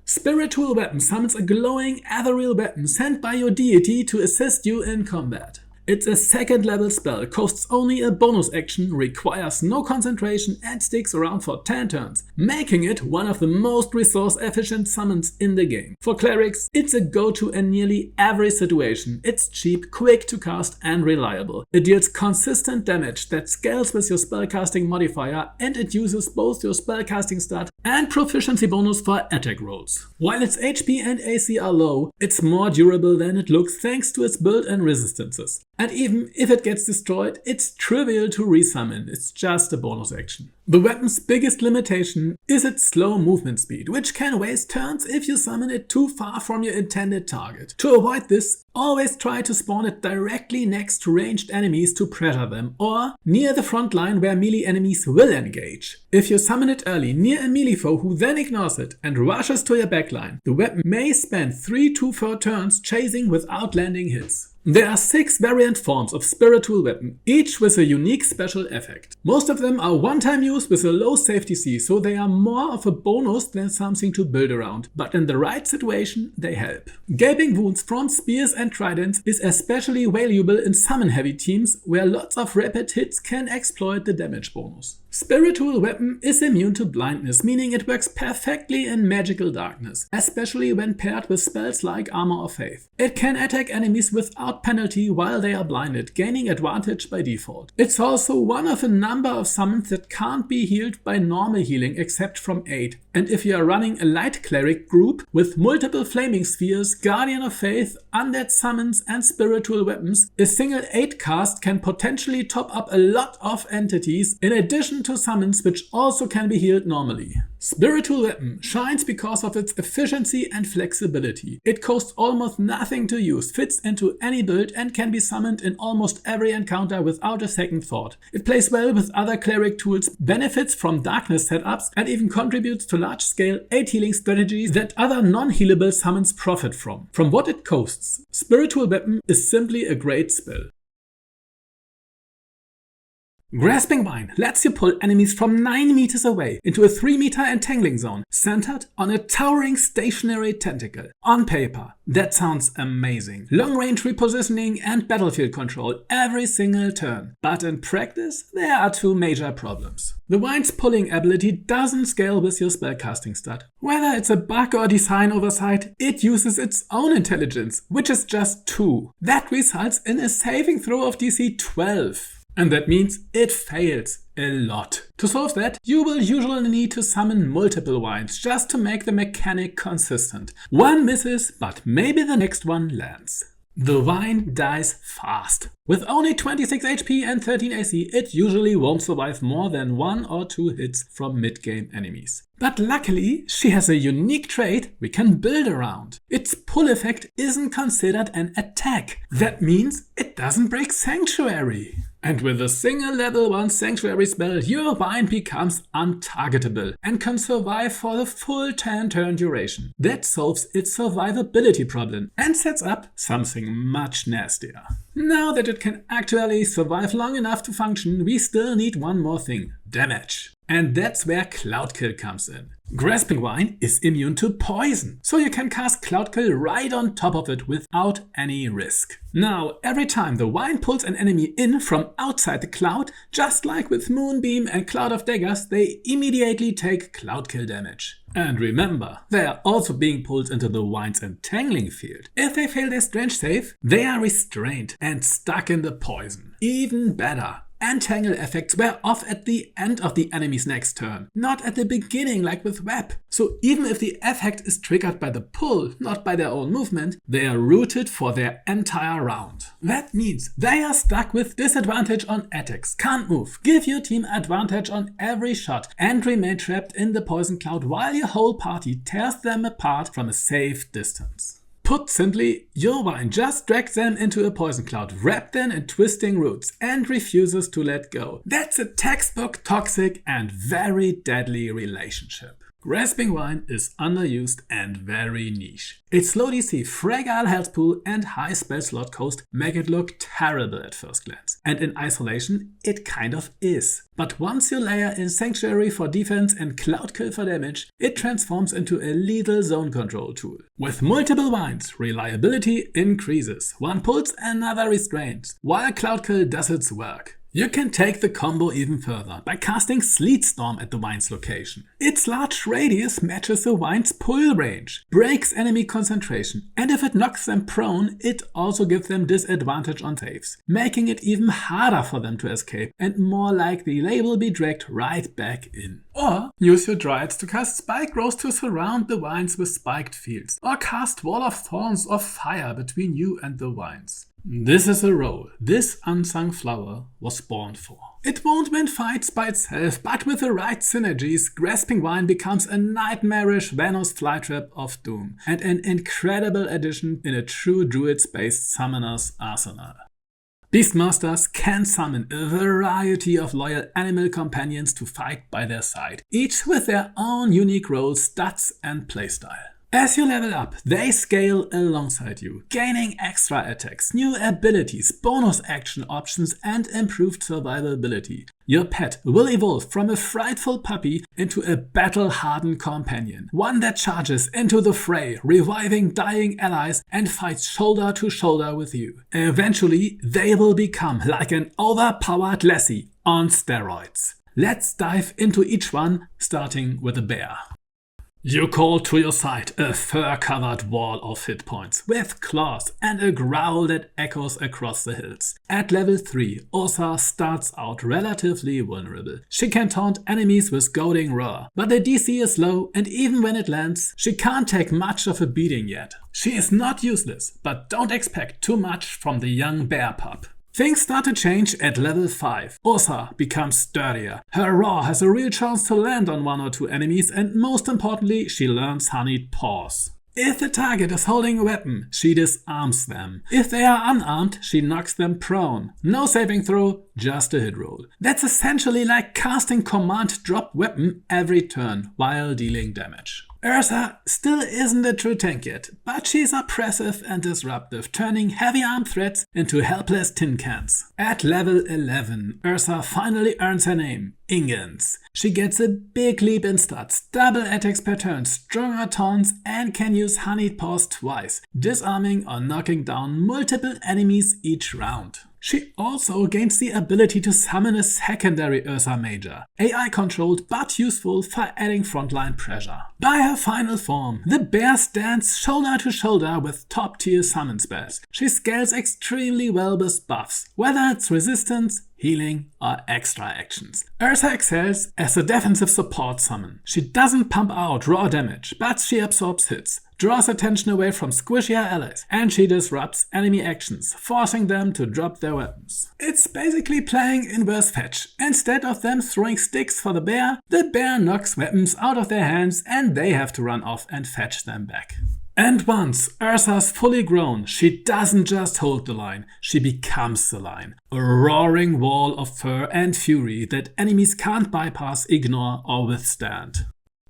Spiritual Weapon summons a glowing ethereal weapon sent by your deity to assist you in combat. It's a 2nd level spell, costs only a bonus action, requires no concentration and sticks around for 10 turns, making it one of the most resource efficient summons in the game. For clerics, it's a go-to in nearly every situation. It's cheap, quick to cast and reliable. It deals consistent damage that scales with your spellcasting modifier, and it uses both your spellcasting stat and proficiency bonus for attack rolls. While its HP and AC are low, it's more durable than it looks thanks to its build and resistances. And even if it gets destroyed, it's trivial to resummon, it's just a bonus action. The weapon's biggest limitation is its slow movement speed, which can waste turns if you summon it too far from your intended target. To avoid this, always try to spawn it directly next to ranged enemies to pressure them, or near the front line where melee enemies will engage. If you summon it early near a melee foe who then ignores it and rushes to your backline, the weapon may spend 3 to 4 turns chasing without landing hits. There are 6 variant forms of Spiritual Weapon, each with a unique special effect. Most of them are one-time use with a low safety C, so they are more of a bonus than something to build around, but in the right situation they help. Gaping Wounds from Spears and Tridents is especially valuable in summon-heavy teams where lots of rapid hits can exploit the damage bonus. Spiritual Weapon is immune to blindness, meaning it works perfectly in magical darkness, especially when paired with spells like Armor of Faith. It can attack enemies without penalty while they are blinded, gaining advantage by default. It's also one of a number of summons that can't be healed by normal healing except from aid. And if you are running a light cleric group with multiple flaming spheres, Guardian of Faith, Undead Summons and Spiritual Weapons, a single aid cast can potentially top up a lot of entities in addition to summons which also can be healed normally. Spiritual Weapon shines because of its efficiency and flexibility. It costs almost nothing to use, fits into any build and can be summoned in almost every encounter without a second thought. It plays well with other cleric tools, benefits from darkness setups and even contributes to large-scale aid healing strategies that other non-healable summons profit from. From what it costs, Spiritual Weapon is simply a great spell. Grasping Vine lets you pull enemies from 9 meters away into a 3 meter entangling zone centered on a towering stationary tentacle. On paper, that sounds amazing. Long range repositioning and battlefield control every single turn. But in practice, there are 2 major problems. The Vine's pulling ability doesn't scale with your spellcasting stat. Whether it's a bug or design oversight, it uses its own intelligence, which is just 2. That results in a saving throw of DC 12. And that means it fails a lot. To solve that, you will usually need to summon multiple vines just to make the mechanic consistent. One misses, but maybe the next one lands. The vine dies fast. With only 26 HP and 13 AC, it usually won't survive more than 1 or 2 hits from mid-game enemies. But luckily, she has a unique trait we can build around. Its pull effect isn't considered an attack. That means it doesn't break Sanctuary. And with a single level 1 Sanctuary spell, your vine becomes untargetable and can survive for the full 10-turn duration. That solves its survivability problem and sets up something much nastier. Now that it can actually survive long enough to function, we still need one more thing: damage. And that's where Cloudkill comes in. Grasping Vine is immune to poison, so you can cast Cloudkill right on top of it without any risk. Now, every time the Vine pulls an enemy in from outside the cloud, just like with Moonbeam and Cloud of Daggers, they immediately take Cloudkill damage. And remember, they are also being pulled into the Vine's entangling field. If they fail their strange save, they are restrained and stuck in the poison. Even better, Entangle effects were off at the end of the enemy's next turn, not at the beginning like with Web. So even if the effect is triggered by the pull, not by their own movement, they are rooted for their entire round. That means they are stuck with disadvantage on attacks, can't move, give your team advantage on every shot, and remain trapped in the poison cloud while your whole party tears them apart from a safe distance. Put simply, your vine just drags them into a poison cloud, wrapped them in twisting roots, and refuses to let go. That's a textbook toxic and very deadly relationship. Grasping Vine is underused and very niche. Its low DC, fragile health pool and high spell slot cost make it look terrible at first glance. And in isolation, it kind of is. But once you layer in Sanctuary for defense and Cloud Kill for damage, it transforms into a lethal zone control tool. With multiple vines, reliability increases. One pulls, another restrains, while Cloud Kill does its work. You can take the combo even further by casting Sleet Storm at the vine's location. Its large radius matches the vine's pull range, breaks enemy concentration, and if it knocks them prone, it also gives them disadvantage on saves, making it even harder for them to escape and more likely they will be dragged right back in. Or use your Dryads to cast Spike Growth to surround the vines with spiked fields, or cast Wall of Thorns or Fire between you and the vines. This is a role this unsung flower was born for. It won't win fights by itself, but with the right synergies, Grasping Vine becomes a nightmarish Venom's Flytrap of doom, and an incredible addition in a true Druids-based summoner's arsenal. Beastmasters can summon a variety of loyal animal companions to fight by their side, each with their own unique roles, stats and playstyle. As you level up, they scale alongside you, gaining extra attacks, new abilities, bonus action options and improved survivability. Your pet will evolve from a frightful puppy into a battle-hardened companion, one that charges into the fray, reviving dying allies and fights shoulder to shoulder with you. Eventually, they will become like an overpowered lassie on steroids. Let's dive into each one, starting with a bear. You call to your side a fur-covered wall of hit points with claws and a growl that echoes across the hills. At level 3, Ursa starts out relatively vulnerable. She can taunt enemies with goading roar, but the DC is low and even when it lands, she can't take much of a beating yet. She is not useless, but don't expect too much from the young bear pup. Things start to change at level 5. Ursa becomes sturdier. Her roar has a real chance to land on one or two enemies and most importantly, she learns Honeyed Paws. If the target is holding a weapon, she disarms them. If they are unarmed, she knocks them prone. No saving throw, just a hit roll. That's essentially like casting Command Drop Weapon every turn while dealing damage. Ursa still isn't a true tank yet, but she's oppressive and disruptive, turning heavy-armed threats into helpless tin cans. At level 11, Ursa finally earns her name, Ingens. She gets a big leap in stats, double attacks per turn, stronger taunts, and can use Honeyed Paws twice, disarming or knocking down multiple enemies each round. She also gains the ability to summon a secondary Ursa Major, AI controlled but useful for adding frontline pressure. By her final form, the bear stands shoulder to shoulder with top tier summon spells. She scales extremely well with buffs, whether it's resistance, healing or extra actions. Ursa excels as a defensive support summon. She doesn't pump out raw damage, but she absorbs hits, draws attention away from squishier allies, and she disrupts enemy actions, forcing them to drop their weapons. It's basically playing inverse fetch. Instead of them throwing sticks for the bear knocks weapons out of their hands and they have to run off and fetch them back. And once Ursa's fully grown, she doesn't just hold the line, she becomes the line. A roaring wall of fur and fury that enemies can't bypass, ignore or withstand.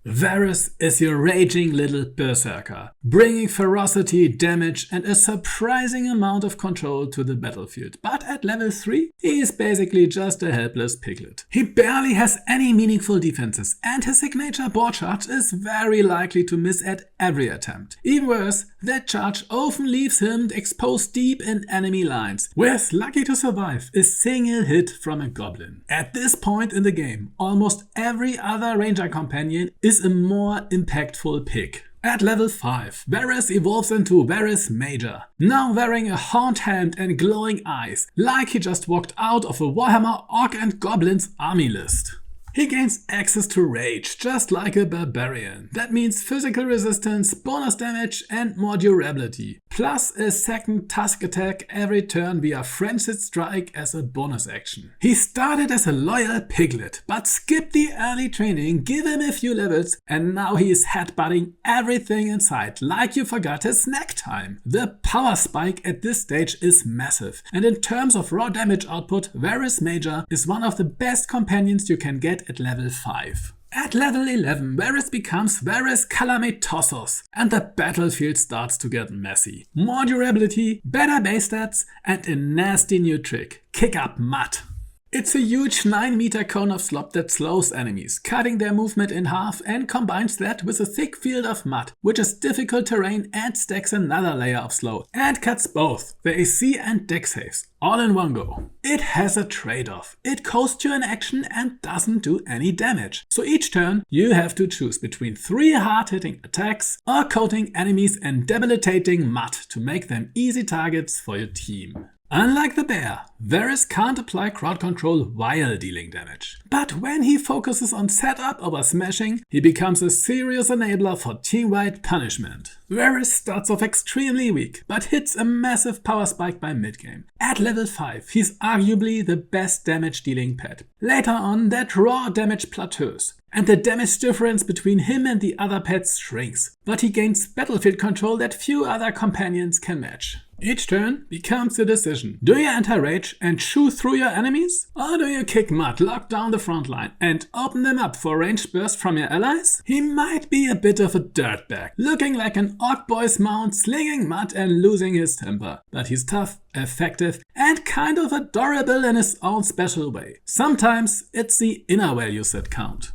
Varus is your raging little berserker, bringing ferocity, damage and a surprising amount of control to the battlefield. But at level 3, he is basically just a helpless piglet. He barely has any meaningful defenses and his signature board charge is very likely to miss at every attempt. Even worse, that charge often leaves him exposed deep in enemy lines, with lucky to survive a single hit from a goblin. At this point in the game, almost every other ranger companion is a more impactful pick. At level 5, Varys evolves into Varys Major, now wearing a horned helmet and glowing eyes, like he just walked out of a Warhammer Orc and Goblins army list. He gains access to rage, just like a barbarian. That means physical resistance, bonus damage and more durability. Plus a second tusk attack every turn via Frenzied Strike as a bonus action. He started as a loyal piglet, but skipped the early training, give him a few levels, and now he is headbutting everything in sight, like you forgot his snack time. The power spike at this stage is massive, and in terms of raw damage output, Varys Major is one of the best companions you can get at level 5. At level 11, Varys becomes Varys Calamitosos, and the battlefield starts to get messy. More durability, better base stats, and a nasty new trick: kick up mud. It's a huge 9-meter cone of slop that slows enemies, cutting their movement in half, and combines that with a thick field of mud, which is difficult terrain and stacks another layer of slow, and cuts both the AC and deck saves, all in one go. It has a trade-off. It costs you an action and doesn't do any damage. So each turn you have to choose between 3 hard-hitting attacks or coating enemies and debilitating mud to make them easy targets for your team. Unlike the bear, Varys can't apply crowd control while dealing damage. But when he focuses on setup over smashing, he becomes a serious enabler for team-wide punishment. Varys starts off extremely weak, but hits a massive power spike by mid-game. At level 5, he's arguably the best damage-dealing pet. Later on, that raw damage plateaus, and the damage difference between him and the other pets shrinks, but he gains battlefield control that few other companions can match. Each turn becomes a decision. Do you enter rage and chew through your enemies? Or do you kick mud, lock down the front line, and open them up for ranged burst from your allies? He might be a bit of a dirtbag, looking like an orc boy's mount, slinging mud and losing his temper. But he's tough, effective, and kind of adorable in his own special way. Sometimes it's the inner values that count.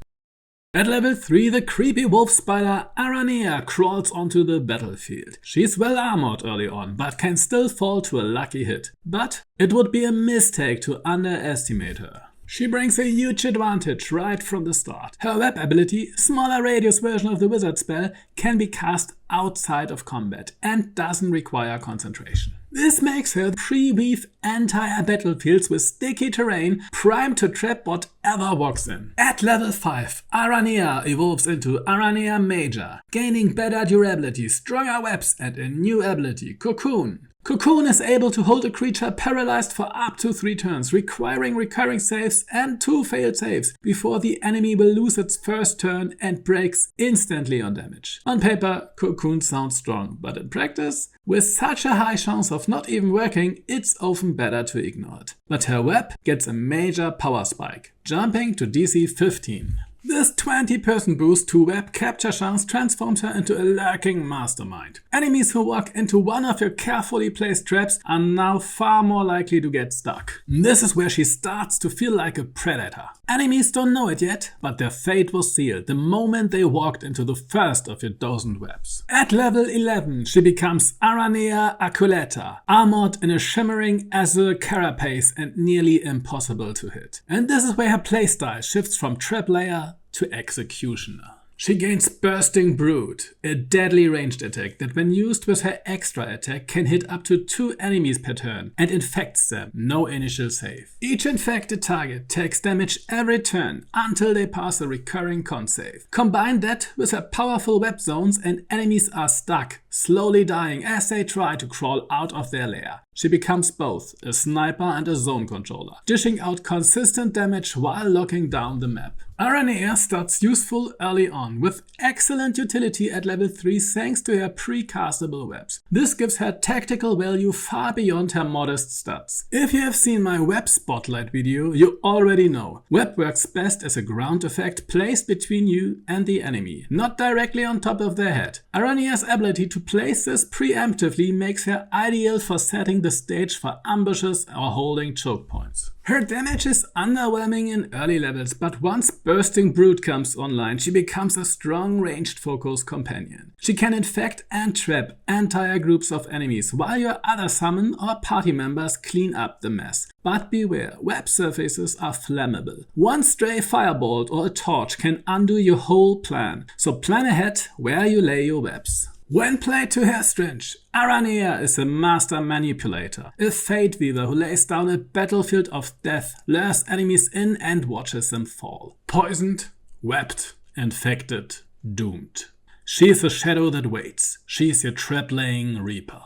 At level 3, the creepy wolf spider Aranea crawls onto the battlefield. She's well armored early on, but can still fall to a lucky hit. But it would be a mistake to underestimate her. She brings a huge advantage right from the start. Her web ability, smaller radius version of the wizard spell, can be cast outside of combat and doesn't require concentration. This makes her pre-weave entire battlefields with sticky terrain, primed to trap whatever walks in. At level 5, Aranea evolves into Aranea Major, gaining better durability, stronger webs, and a new ability, Cocoon. Cocoon is able to hold a creature paralyzed for up to 3 turns, requiring recurring saves and 2 failed saves before the enemy will lose its first turn and breaks instantly on damage. On paper, Cocoon sounds strong, but in practice, with such a high chance of not even working, it's often better to ignore it. But her web gets a major power spike, jumping to DC 15. This 20% boost to web capture chance transforms her into a lurking mastermind. Enemies who walk into one of your carefully placed traps are now far more likely to get stuck. This is where she starts to feel like a predator. Enemies don't know it yet, but their fate was sealed the moment they walked into the first of your dozened webs. At level 11, she becomes Aranea Aculata, armored in a shimmering azure carapace and nearly impossible to hit. And this is where her playstyle shifts from trap layer to executioner. She gains Bursting Brood, a deadly ranged attack that when used with her extra attack can hit up to 2 enemies per turn and infects them, no initial save. Each infected target takes damage every turn until they pass a recurring con save. Combine that with her powerful web zones and enemies are stuck, slowly dying as they try to crawl out of their lair. She becomes both a sniper and a zone controller, dishing out consistent damage while locking down the map. Aranea starts useful early on, with excellent utility at level 3 thanks to her pre-castable webs. This gives her tactical value far beyond her modest stats. If you have seen my web spotlight video, you already know. Web works best as a ground effect placed between you and the enemy, not directly on top of their head. Aranea's ability to place this preemptively makes her ideal for setting the stage for ambushes or holding choke points. Her damage is underwhelming in early levels, but once Bursting Brood comes online, she becomes a strong ranged focus companion. She can infect and trap entire groups of enemies, while your other summon or party members clean up the mess. But beware, web surfaces are flammable. One stray firebolt or a torch can undo your whole plan, so plan ahead where you lay your webs. When played to her strength, Aranea is a master manipulator, a fate weaver who lays down a battlefield of death, lures enemies in and watches them fall. Poisoned, webbed, infected, doomed. She is a shadow that waits. She is your trap-laying reaper.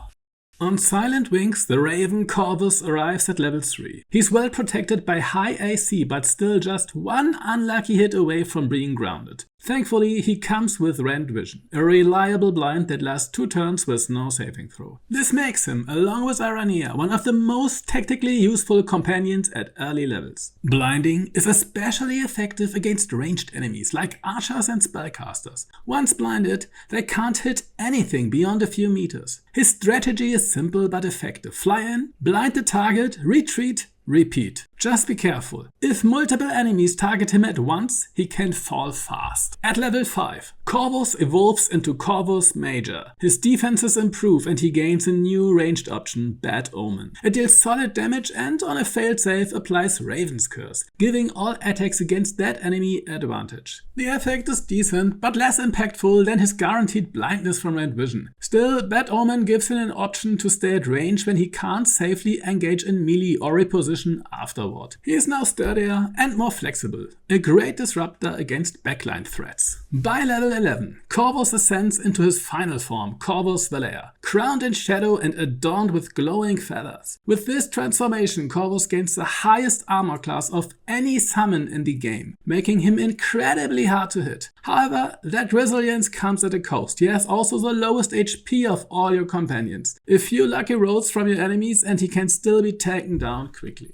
On Silent Wings, the Raven Corvus arrives at level 3. He's well protected by high AC, but still just one unlucky hit away from being grounded. Thankfully, he comes with Rend Vision, a reliable blind that lasts 2 turns with no saving throw. This makes him, along with Aranea, one of the most tactically useful companions at early levels. Blinding is especially effective against ranged enemies like archers and spellcasters. Once blinded, they can't hit anything beyond a few meters. His strategy is simple but effective. Fly in, blind the target, retreat, repeat. Just be careful. If multiple enemies target him at once, he can fall fast. At level 5, Corvus evolves into Corvus Major. His defenses improve and he gains a new ranged option, Bad Omen. It deals solid damage and on a failed save applies Raven's Curse, giving all attacks against that enemy advantage. The effect is decent, but less impactful than his guaranteed blindness from Rend Vision. Still, Bad Omen gives him an option to stay at range when he can't safely engage in melee or reposition afterward. He is now sturdier and more flexible, a great disruptor against backline threats. By level 11, Corvus ascends into his final form, Corvus Valere, crowned in shadow and adorned with glowing feathers. With this transformation, Corvus gains the highest armor class of any summon in the game, making him incredibly hard to hit. However, that resilience comes at a cost. He has also the lowest HP of all your companions. A few lucky rolls from your enemies and he can still be taken down quickly.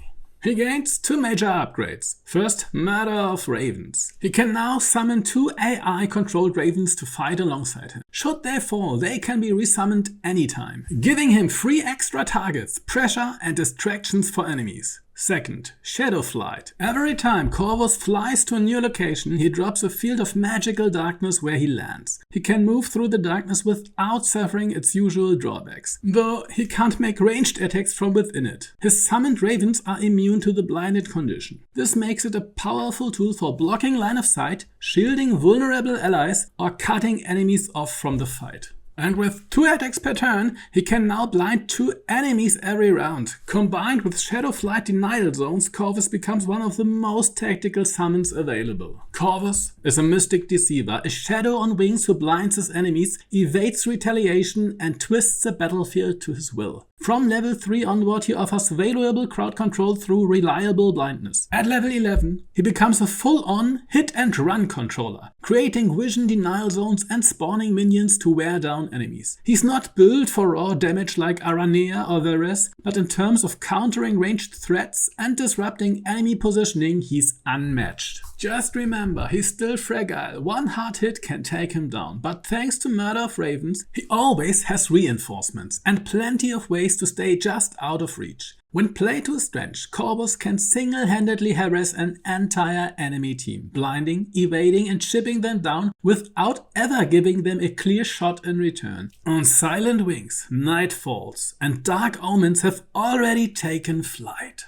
He gains 2 major upgrades. First, Murder of Ravens. He can now summon 2 AI-controlled ravens to fight alongside him. Should they fall, they can be resummoned anytime, giving him 3 extra targets, pressure and distractions for enemies. Second, Shadow Flight. Every time Corvus flies to a new location, he drops a field of magical darkness where he lands. He can move through the darkness without suffering its usual drawbacks, though he can't make ranged attacks from within it. His summoned ravens are immune to the blinded condition. This makes it a powerful tool for blocking line of sight, shielding vulnerable allies, or cutting enemies off from the fight. And with 2 attacks per turn, he can now blind 2 enemies every round. Combined with Shadow Flight denial zones, Corvus becomes one of the most tactical summons available. Corvus is a mystic deceiver, a shadow on wings who blinds his enemies, evades retaliation and twists the battlefield to his will. From level 3 onward, he offers valuable crowd control through reliable blindness. At level 11, he becomes a full-on hit-and-run controller, creating vision denial zones and spawning minions to wear down enemies. He's not built for raw damage like Aranea or Varys, but in terms of countering ranged threats and disrupting enemy positioning, he's unmatched. Just remember, he's still fragile. One hard hit can take him down, but thanks to Murder of Ravens, he always has reinforcements and plenty of ways to stay just out of reach. When played to his strength, Corvus can single-handedly harass an entire enemy team, blinding, evading and chipping them down without ever giving them a clear shot in return. On Silent Wings, Night Falls and Dark Omens have already taken flight.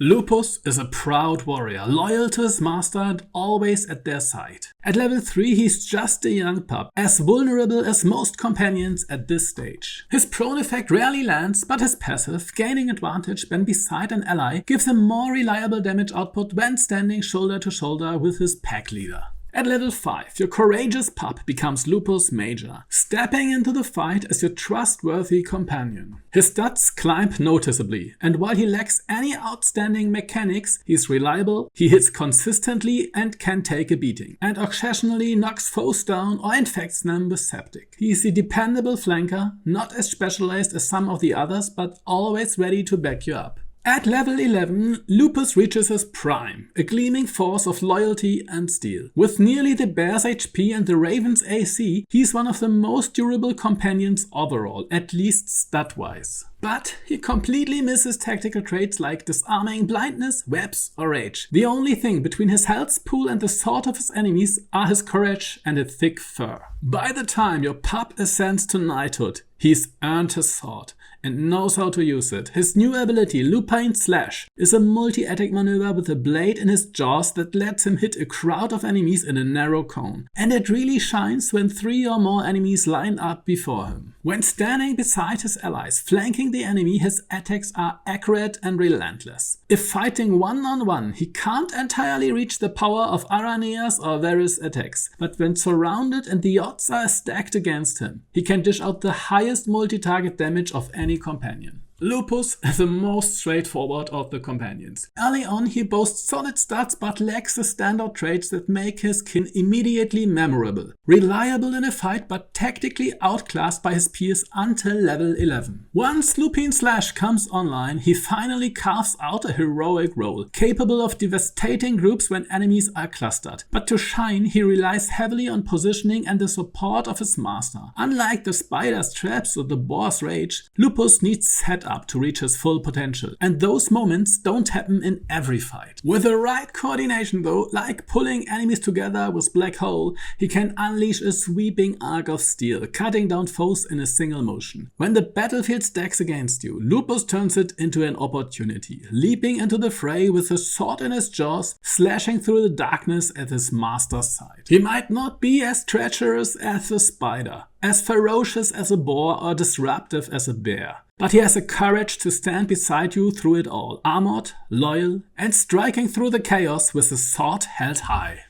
Lupus is a proud warrior, loyal to his master and always at their side. At level 3 he's just a young pup, as vulnerable as most companions at this stage. His prone effect rarely lands, but his passive, gaining advantage when beside an ally, gives him more reliable damage output when standing shoulder to shoulder with his pack leader. At level 5, your courageous pup becomes Lupus Major, stepping into the fight as your trustworthy companion. His stats climb noticeably, and while he lacks any outstanding mechanics, he's reliable, he hits consistently and can take a beating, and occasionally knocks foes down or infects them with septic. He's the dependable flanker, not as specialized as some of the others, but always ready to back you up. At level 11, Lupus reaches his prime, a gleaming force of loyalty and steel. With nearly the bear's HP and the raven's AC, he's one of the most durable companions overall, at least stat-wise. But he completely misses tactical traits like disarming, blindness, webs or rage. The only thing between his health pool and the sword of his enemies are his courage and a thick fur. By the time your pup ascends to knighthood, he's earned his sword and knows how to use it. His new ability, Lupine Slash, is a multi-attack maneuver with a blade in his jaws that lets him hit a crowd of enemies in a narrow cone. And it really shines when 3 or more enemies line up before him. When standing beside his allies, flanking the enemy, his attacks are accurate and relentless. If fighting one-on-one, he can't entirely reach the power of Aranea's or Varys attacks, but when surrounded and the odds are stacked against him, he can dish out the highest multi-target damage of any companion. Lupus is the most straightforward of the companions. Early on he boasts solid stats but lacks the standout traits that make his kin immediately memorable. Reliable in a fight but tactically outclassed by his peers until level 11. Once Lupine Slash comes online, he finally carves out a heroic role, capable of devastating groups when enemies are clustered. But to shine, he relies heavily on positioning and the support of his master. Unlike the spider's traps or the boar's rage, Lupus needs setup to reach his full potential, and those moments don't happen in every fight. With the right coordination though, like pulling enemies together with Black Hole, he can unleash a sweeping arc of steel, cutting down foes in a single motion. When the battlefield stacks against you, Lupus turns it into an opportunity, leaping into the fray with a sword in his jaws, slashing through the darkness at his master's side. He might not be as treacherous as a spider, as ferocious as a boar or disruptive as a bear, but he has the courage to stand beside you through it all, armored, loyal, and striking through the chaos with his sword held high.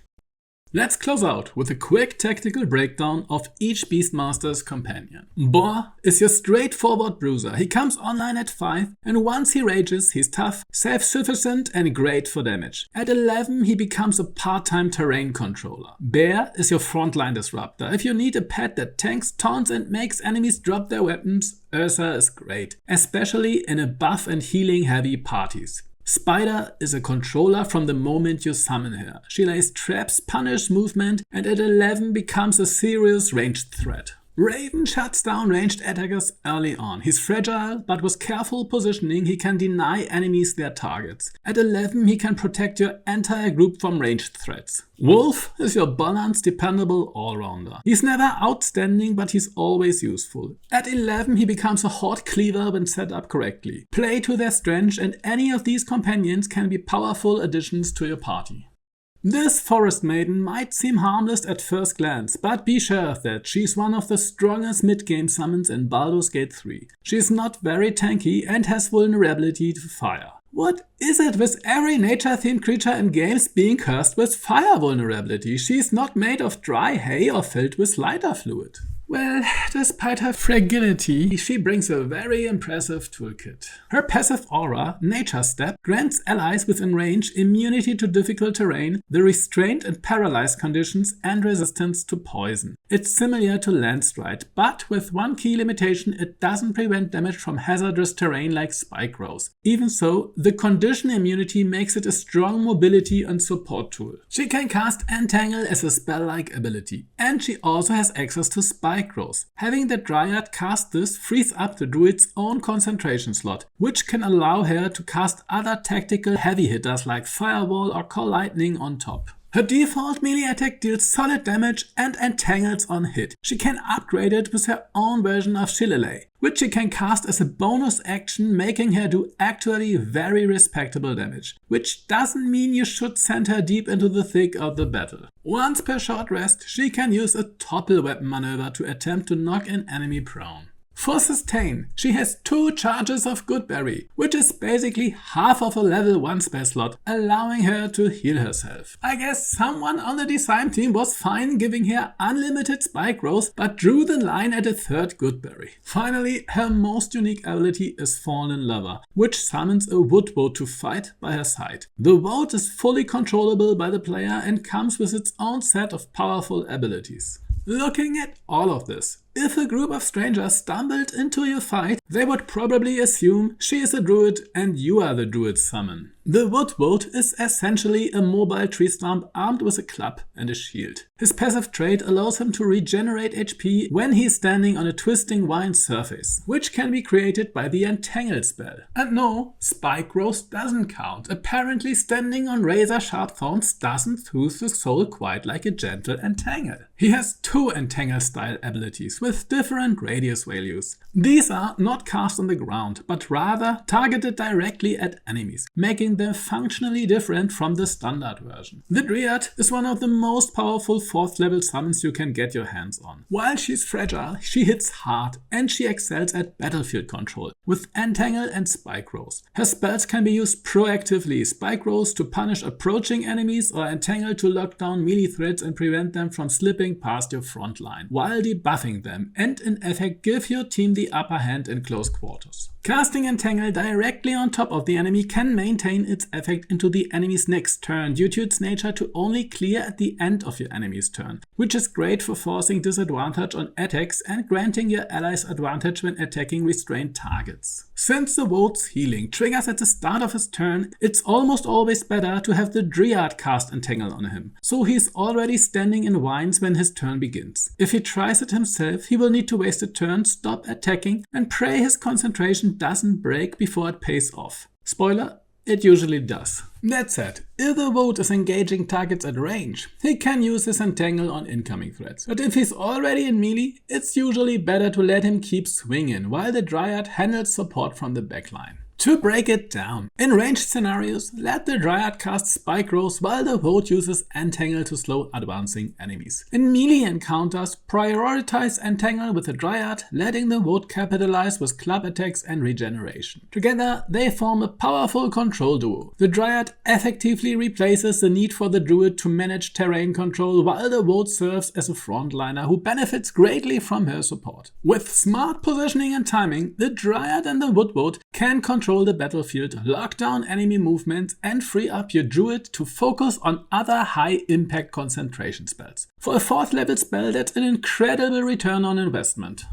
Let's close out with a quick tactical breakdown of each Beastmaster's companion. Boar is your straightforward bruiser. He comes online at 5, and once he rages, he's tough, self-sufficient and great for damage. At 11, he becomes a part-time terrain controller. Bear is your frontline disruptor. If you need a pet that tanks, taunts and makes enemies drop their weapons, Ursa is great, especially in a buff and healing heavy parties. Spider is a controller from the moment you summon her. She lays traps, punishes movement, and at 11 becomes a serious ranged threat. Raven shuts down ranged attackers early on. He's fragile, but with careful positioning he can deny enemies their targets. At 11 he can protect your entire group from ranged threats. Wolf is your balanced, dependable all-rounder. He's never outstanding, but he's always useful. At 11 he becomes a horde cleaver when set up correctly. Play to their strength, and any of these companions can be powerful additions to your party. This Forest Maiden might seem harmless at first glance, but be sure that she's one of the strongest mid-game summons in Baldur's Gate 3. She's not very tanky and has vulnerability to fire. What is it with every nature-themed creature in games being cursed with fire vulnerability? She's not made of dry hay or filled with lighter fluid. Well, despite her fragility, she brings a very impressive toolkit. Her passive aura, Nature Step, grants allies within range immunity to difficult terrain, the restraint and paralyzed conditions, and resistance to poison. It's similar to Landstride, but with one key limitation: it doesn't prevent damage from hazardous terrain like spike growth. Even so, the condition immunity makes it a strong mobility and support tool. She can cast Entangle as a spell-like ability, and she also has access to spike growth. Having the Dryad cast this frees up the Druid's own concentration slot, which can allow her to cast other tactical heavy hitters like Firewall or Call Lightning on top. Her default melee attack deals solid damage and entangles on hit. She can upgrade it with her own version of Shillelagh, which she can cast as a bonus action, making her do actually very respectable damage. Which doesn't mean you should send her deep into the thick of the battle. Once per short rest, she can use a topple weapon maneuver to attempt to knock an enemy prone. For sustain, she has 2 charges of Goodberry, which is basically half of a level 1 spell slot, allowing her to heal herself. I guess someone on the design team was fine giving her unlimited spike growth, but drew the line at a 3rd Goodberry. Finally, her most unique ability is Fallen Lover, which summons a wood vote to fight by her side. The vote is fully controllable by the player and comes with its own set of powerful abilities. Looking at all of this, if a group of strangers stumbled into your fight, they would probably assume she is a druid and you are the druid summon. The Wood Vote is essentially a mobile tree stump armed with a club and a shield. His passive trait allows him to regenerate HP when he is standing on a twisting vine surface, which can be created by the Entangle spell. And no, Spike Growth doesn't count. Apparently standing on razor sharp thorns doesn't soothe the soul quite like a gentle Entangle. He has 2 Entangle style abilities with different radius values. These are not cast on the ground, but rather targeted directly at enemies, making them functionally different from the standard version. The Dryad is one of the most powerful 4th level summons you can get your hands on. While she's fragile, she hits hard and she excels at battlefield control with Entangle and Spike Growth. Her spells can be used proactively, Spike Growth to punish approaching enemies or Entangle to lock down melee threats and prevent them from slipping past your front line, while debuffing them and in effect give your team the upper hand in close quarters. Casting Entangle directly on top of the enemy can maintain its effect into the enemy's next turn due to its nature to only clear at the end of your enemy's turn, which is great for forcing disadvantage on attacks and granting your allies advantage when attacking restrained targets. Since the Vote's healing triggers at the start of his turn, it's almost always better to have the Dryad cast Entangle on him, so he's already standing in vines when his turn begins. If he tries it himself, he will need to waste a turn, stop attacking, and pray his concentration doesn't break before it pays off. Spoiler, it usually does. That said, if the Vote is engaging targets at range, he can use his Entangle on incoming threats. But if he's already in melee, it's usually better to let him keep swinging while the Dryad handles support from the backline. To break it down, in ranged scenarios, let the Dryad cast Spike Growth while the Vote uses Entangle to slow advancing enemies. In melee encounters, prioritize Entangle with the Dryad, letting the Vote capitalize with club attacks and regeneration. Together, they form a powerful control duo. The Dryad effectively replaces the need for the Druid to manage terrain control, while the Vote serves as a frontliner who benefits greatly from her support. With smart positioning and timing, the Dryad and the Wood Vote can control the battlefield, lock down enemy movements, and free up your Druid to focus on other high-impact concentration spells. For a 4th level spell, that's an incredible return on investment.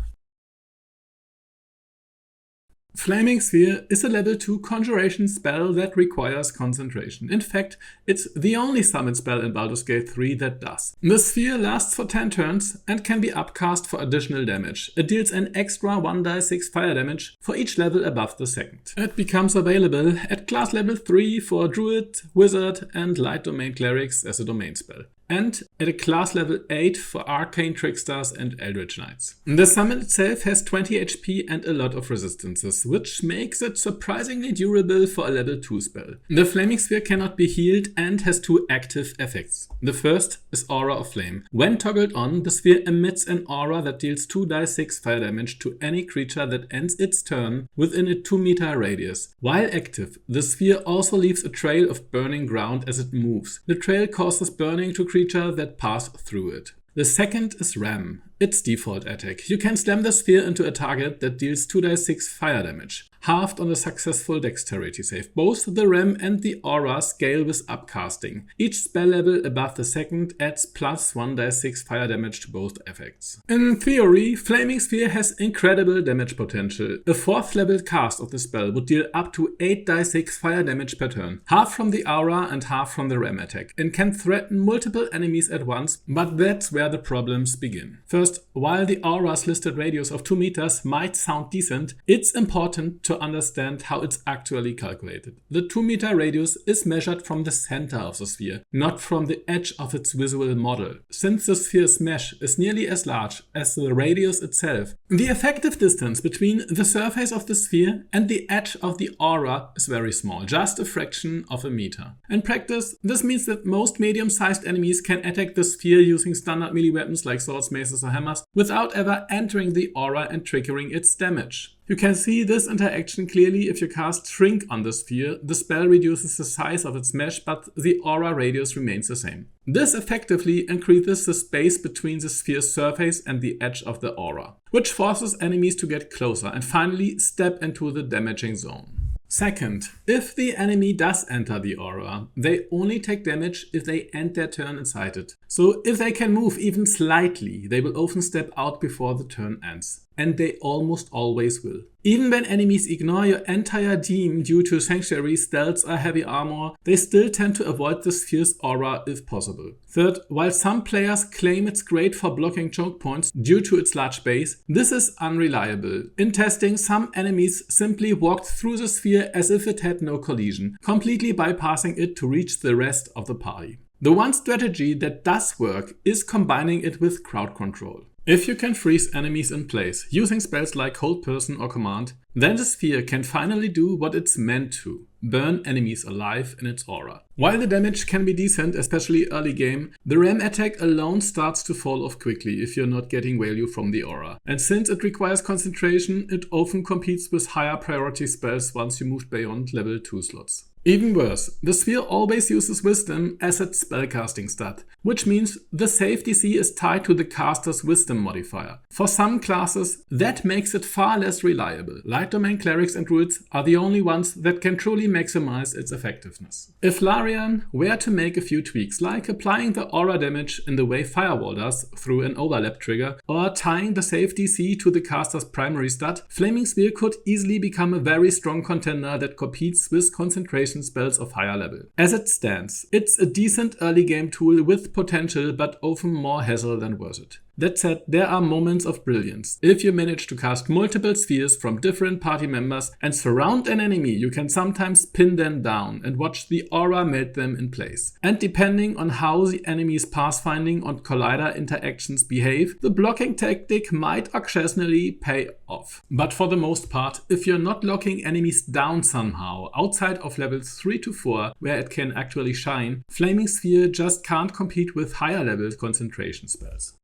Flaming Sphere is a level 2 conjuration spell that requires concentration. In fact, it's the only summon spell in Baldur's Gate 3 that does. The sphere lasts for 10 turns and can be upcast for additional damage. It deals an extra 1d6 fire damage for each level above the second. It becomes available at class level 3 for Druid, Wizard and Light Domain Clerics as a domain spell, and at a class level 8 for Arcane Tricksters and Eldritch Knights. The summon itself has 20 HP and a lot of resistances, which makes it surprisingly durable for a level 2 spell. The Flaming Sphere cannot be healed and has 2 active effects. The first is Aura of Flame. When toggled on, the sphere emits an aura that deals 2d6 fire damage to any creature that ends its turn within a 2-meter radius. While active, the sphere also leaves a trail of burning ground as it moves. The trail causes burning to creature that pass through it. The second is Ram, its default attack. You can slam the sphere into a target that deals 2d6 fire damage, halved on a successful dexterity save. Both the Ram and the aura scale with upcasting. Each spell level above the second adds plus 1d6 fire damage to both effects. In theory, Flaming Sphere has incredible damage potential. A 4th level cast of the spell would deal up to 8d6 fire damage per turn, half from the aura and half from the Ram attack, and can threaten multiple enemies at once, but that's where the problems begin. First, while the aura's listed radius of 2 meters might sound decent, it's important to understand how it's actually calculated. The 2-meter radius is measured from the center of the sphere, not from the edge of its visual model. Since the sphere's mesh is nearly as large as the radius itself, the effective distance between the surface of the sphere and the edge of the aura is very small, just a fraction of a meter. In practice, this means that most medium-sized enemies can attack the sphere using standard melee weapons like swords, maces or hammers without ever entering the aura and triggering its damage. You can see this interaction clearly if you cast Shrink on the sphere. The spell reduces the size of its mesh, but the aura radius remains the same. This effectively increases the space between the sphere's surface and the edge of the aura, which forces enemies to get closer and finally step into the damaging zone. Second, if the enemy does enter the aura, they only take damage if they end their turn inside it. So if they can move even slightly, they will often step out before the turn ends. And they almost always will. Even when enemies ignore your entire team due to sanctuary, stealths or heavy armor, they still tend to avoid the sphere's aura if possible. Third, while some players claim it's great for blocking choke points due to its large base, this is unreliable. In testing, some enemies simply walked through the sphere as if it had no collision, completely bypassing it to reach the rest of the party. The one strategy that does work is combining it with crowd control. If you can freeze enemies in place using spells like Hold Person or Command, then the sphere can finally do what it's meant to, burn enemies alive in its aura. While the damage can be decent, especially early game, the ram attack alone starts to fall off quickly if you're not getting value from the aura. And since it requires concentration, it often competes with higher priority spells once you move beyond level 2 slots. Even worse, the sphere always uses Wisdom as its spellcasting stat, which means the save DC is tied to the caster's Wisdom modifier. For some classes, that makes it far less reliable. Light Domain Clerics and Druids are the only ones that can truly maximize its effectiveness. If Larian were to make a few tweaks, like applying the aura damage in the way Firewall does through an overlap trigger, or tying the save DC to the caster's primary stat, Flaming Spear could easily become a very strong contender that competes with concentration spells of higher level. As it stands, it's a decent early game tool with potential, but often more hassle than worth it. That said, there are moments of brilliance. If you manage to cast multiple spheres from different party members and surround an enemy, you can sometimes pin them down and watch the aura melt them in place. And depending on how the enemy's pathfinding and collider interactions behave, the blocking tactic might occasionally pay off. But for the most part, if you're not locking enemies down somehow, outside of levels 3 to 4, where it can actually shine, Flaming Sphere just can't compete with higher level concentration spells.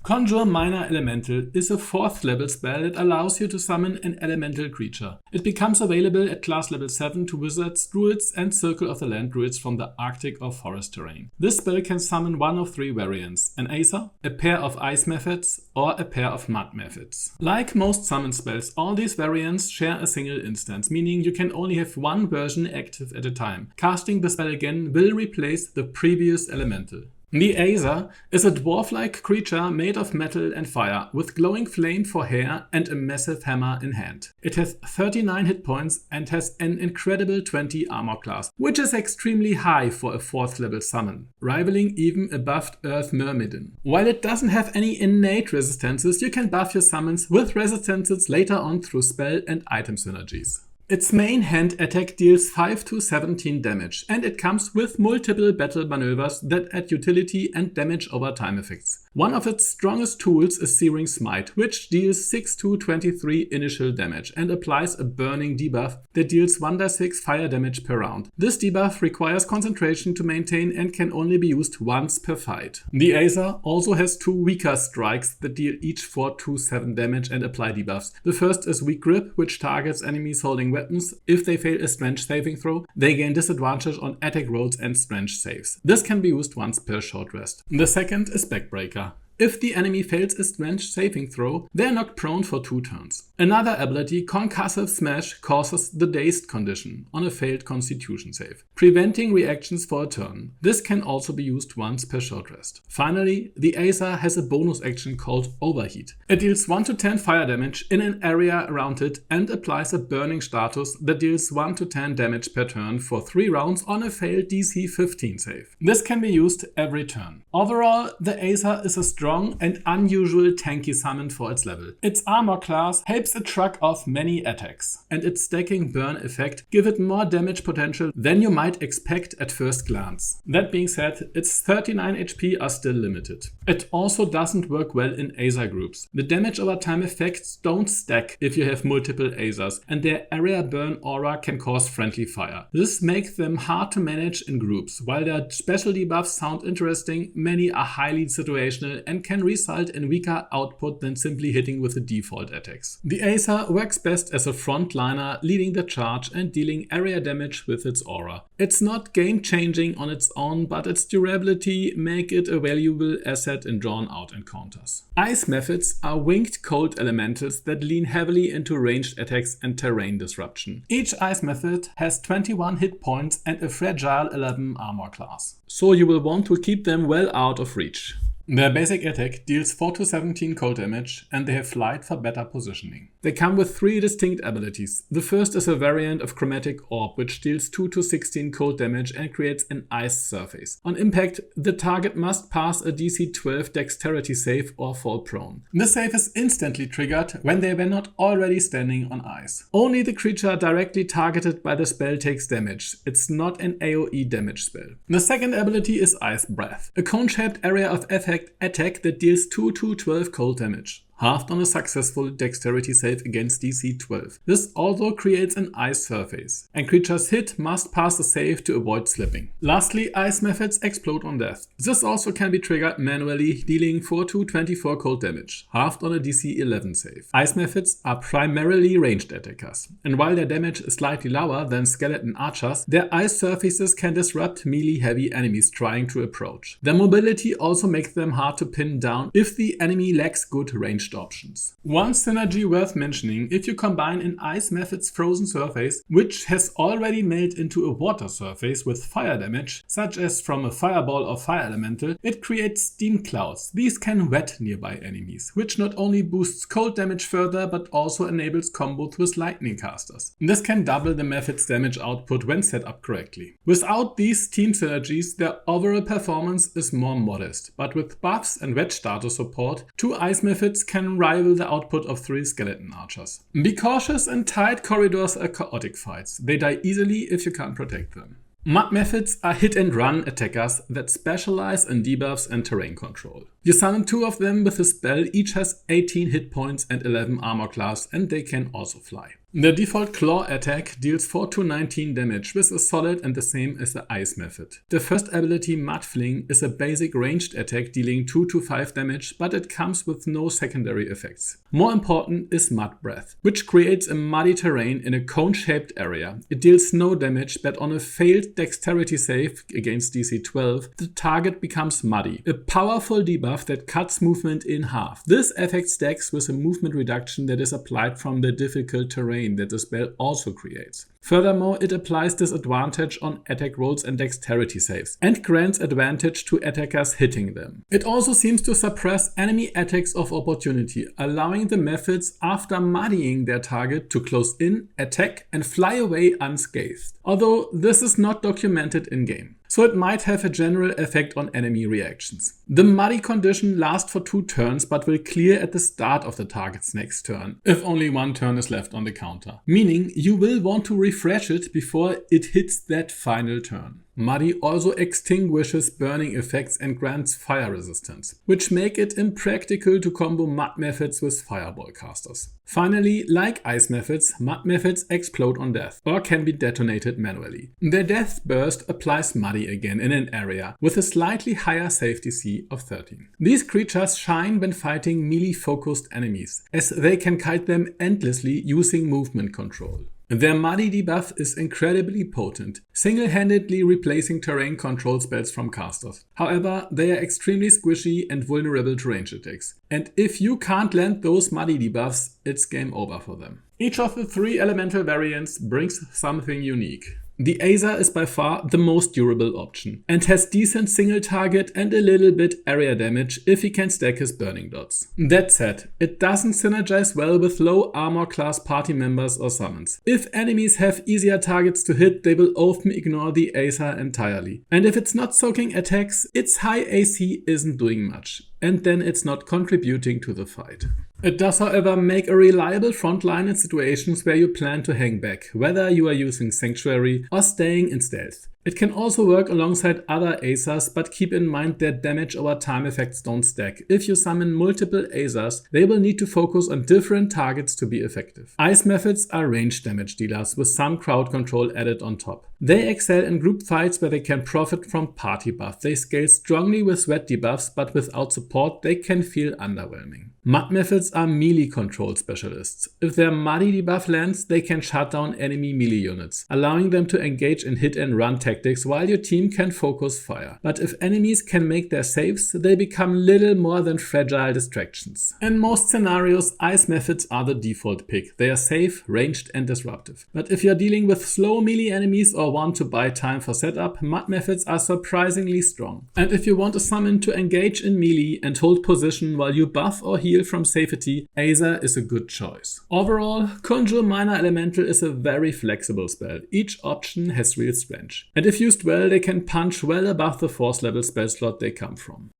Conjure Minor Elemental is a 4th level spell that allows you to summon an elemental creature. It becomes available at class level 7 to wizards, druids and Circle of the Land druids from the Arctic or forest terrain. This spell can summon one of 3 variants: an Aether, a pair of ice methods, or a pair of mud methods. Like most summon spells, all these variants share a single instance, meaning you can only have one version active at a time. Casting the spell again will replace the previous elemental. The Aether is a dwarf-like creature made of metal and fire, with glowing flame for hair and a massive hammer in hand. It has 39 hit points and has an incredible 20 armor class, which is extremely high for a 4th level summon, rivaling even a buffed Earth Myrmidon. While it doesn't have any innate resistances, you can buff your summons with resistances later on through spell and item synergies. Its main hand attack deals 5 to 17 damage, and it comes with multiple battle maneuvers that add utility and damage over time effects. One of its strongest tools is Searing Smite, which deals 6 to 23 initial damage and applies a burning debuff that deals 1d6 fire damage per round. This debuff requires concentration to maintain and can only be used once per fight. The Aether also has 2 weaker strikes that deal each 4 to 7 damage and apply debuffs. The first is Weak Grip, which targets enemies holding weapons. If they fail a strength saving throw, they gain disadvantage on attack rolls and strength saves. This can be used once per short rest. The second is Backbreaker. If the enemy fails a strength saving throw, they are knocked prone for 2 turns. Another ability, Concussive Smash, causes the dazed condition on a failed constitution save, preventing reactions for a turn. This can also be used once per short rest. Finally, the Aether has a bonus action called Overheat. It deals 1 to 10 fire damage in an area around it and applies a burning status that deals 1 to 10 damage per turn for 3 rounds on a failed DC 15 save. This can be used every turn. Overall, the Aether is a strong and unusual tanky summon for its level. Its armor class helps it shrug off many attacks, and its stacking burn effect give it more damage potential than you might expect at first glance. That being said, its 39 HP are still limited. It also doesn't work well in Aether groups. The damage over time effects don't stack if you have multiple Aethers, and their area burn aura can cause friendly fire. This makes them hard to manage in groups. While their special debuffs sound interesting, many are highly situational and and can result in weaker output than simply hitting with the default attacks. The Acer works best as a frontliner, leading the charge and dealing area damage with its aura. It's not game-changing on its own, but its durability make it a valuable asset in drawn-out encounters. Ice methods are winged cold elementals that lean heavily into ranged attacks and terrain disruption. Each ice method has 21 hit points and a fragile 11 armor class, so you will want to keep them well out of reach. Their basic attack deals 4 to 17 cold damage, and they have flight for better positioning. They come with 3 distinct abilities. The first is a variant of Chromatic Orb, which deals 2 to 16 cold damage and creates an ice surface. On impact, the target must pass a DC 12 dexterity save or fall prone. The save is instantly triggered when they were not already standing on ice. Only the creature directly targeted by the spell takes damage. It's not an AoE damage spell. The second ability is Ice Breath, a cone-shaped area of effect attack that deals 2 to 12 cold damage, halved on a successful dexterity save against DC 12. This also creates an ice surface, and creatures hit must pass a save to avoid slipping. Lastly, ice methods explode on death. This also can be triggered manually, dealing 4 to 24 cold damage, halved on a DC 11 save. Ice methods are primarily ranged attackers, and while their damage is slightly lower than skeleton archers, their ice surfaces can disrupt melee-heavy enemies trying to approach. Their mobility also makes them hard to pin down if the enemy lacks good ranged options. One synergy worth mentioning: if you combine an ice method's frozen surface, which has already made into a water surface with fire damage, such as from a fireball or fire elemental, it creates steam clouds. These can wet nearby enemies, which not only boosts cold damage further, but also enables combos with lightning casters. This can double the method's damage output when set up correctly. Without these team synergies, their overall performance is more modest, but with buffs and wedge starter support, 2 ice methods can rival the output of 3 skeleton archers. Be cautious, and tight corridors are chaotic fights. They die easily if you can't protect them. Mud methods are hit and run attackers that specialize in debuffs and terrain control. You summon 2 of them with a spell, each has 18 hit points and 11 armor class, and they can also fly. The default claw attack deals 4 to 19 damage, which is solid and the same as the ice method. The first ability, Mud Fling, is a basic ranged attack dealing 2 to 5 damage, but it comes with no secondary effects. More important is Mud Breath, which creates a muddy terrain in a cone-shaped area. It deals no damage, but on a failed dexterity save against DC 12, the target becomes muddy, a powerful debuff that cuts movement in half. This effect stacks with a movement reduction that is applied from the difficult terrain that the spell also creates. Furthermore, it applies disadvantage on attack rolls and dexterity saves, and grants advantage to attackers hitting them. It also seems to suppress enemy attacks of opportunity, allowing the methods, after muddying their target, to close in, attack, and fly away unscathed. Although this is not documented in-game, so it might have a general effect on enemy reactions. The muddy condition lasts for 2 turns, but will clear at the start of the target's next turn, if only 1 turn is left on the counter, meaning you will want to refresh it before it hits that final turn. Muddy also extinguishes burning effects and grants fire resistance, which make it impractical to combo mud methods with fireball casters. Finally, like ice methods, mud methods explode on death, or can be detonated manually. Their death burst applies muddy again in an area, with a slightly higher save DC of 13. These creatures shine when fighting melee-focused enemies, as they can kite them endlessly using movement control. Their muddy debuff is incredibly potent, single-handedly replacing terrain control spells from casters. However, they are extremely squishy and vulnerable to range attacks, and if you can't land those muddy debuffs, it's game over for them. Each of the 3 elemental variants brings something unique. The Acer is by far the most durable option, and has decent single target and a little bit area damage if he can stack his burning dots. That said, it doesn't synergize well with low armor class party members or summons. If enemies have easier targets to hit, they will often ignore the Acer entirely. And if it's not soaking attacks, its high AC isn't doing much, and then it's not contributing to the fight. It does, however, make a reliable frontline in situations where you plan to hang back, whether you are using Sanctuary or staying in stealth. It can also work alongside other Aesars, but keep in mind that damage over time effects don't stack. If you summon multiple Aesars, they will need to focus on different targets to be effective. Ice methods are range damage dealers with some crowd control added on top. They excel in group fights where they can profit from party buff. They scale strongly with sweat debuffs, but without support they can feel underwhelming. Mud methods are melee control specialists. If their muddy debuff lands, they can shut down enemy melee units, allowing them to engage in hit and run tactics while your team can focus fire. But if enemies can make their saves, they become little more than fragile distractions. In most scenarios, ice methods are the default pick. They are safe, ranged and disruptive. But if you're dealing with slow melee enemies or want to buy time for setup, mud methods are surprisingly strong. And if you want a summon to engage in melee and hold position while you buff or heal from safety, Aesar is a good choice. Overall, Conjure Minor Elemental is a very flexible spell. Each option has real strength. And if used well, they can punch well above the 4th level spell slot they come from.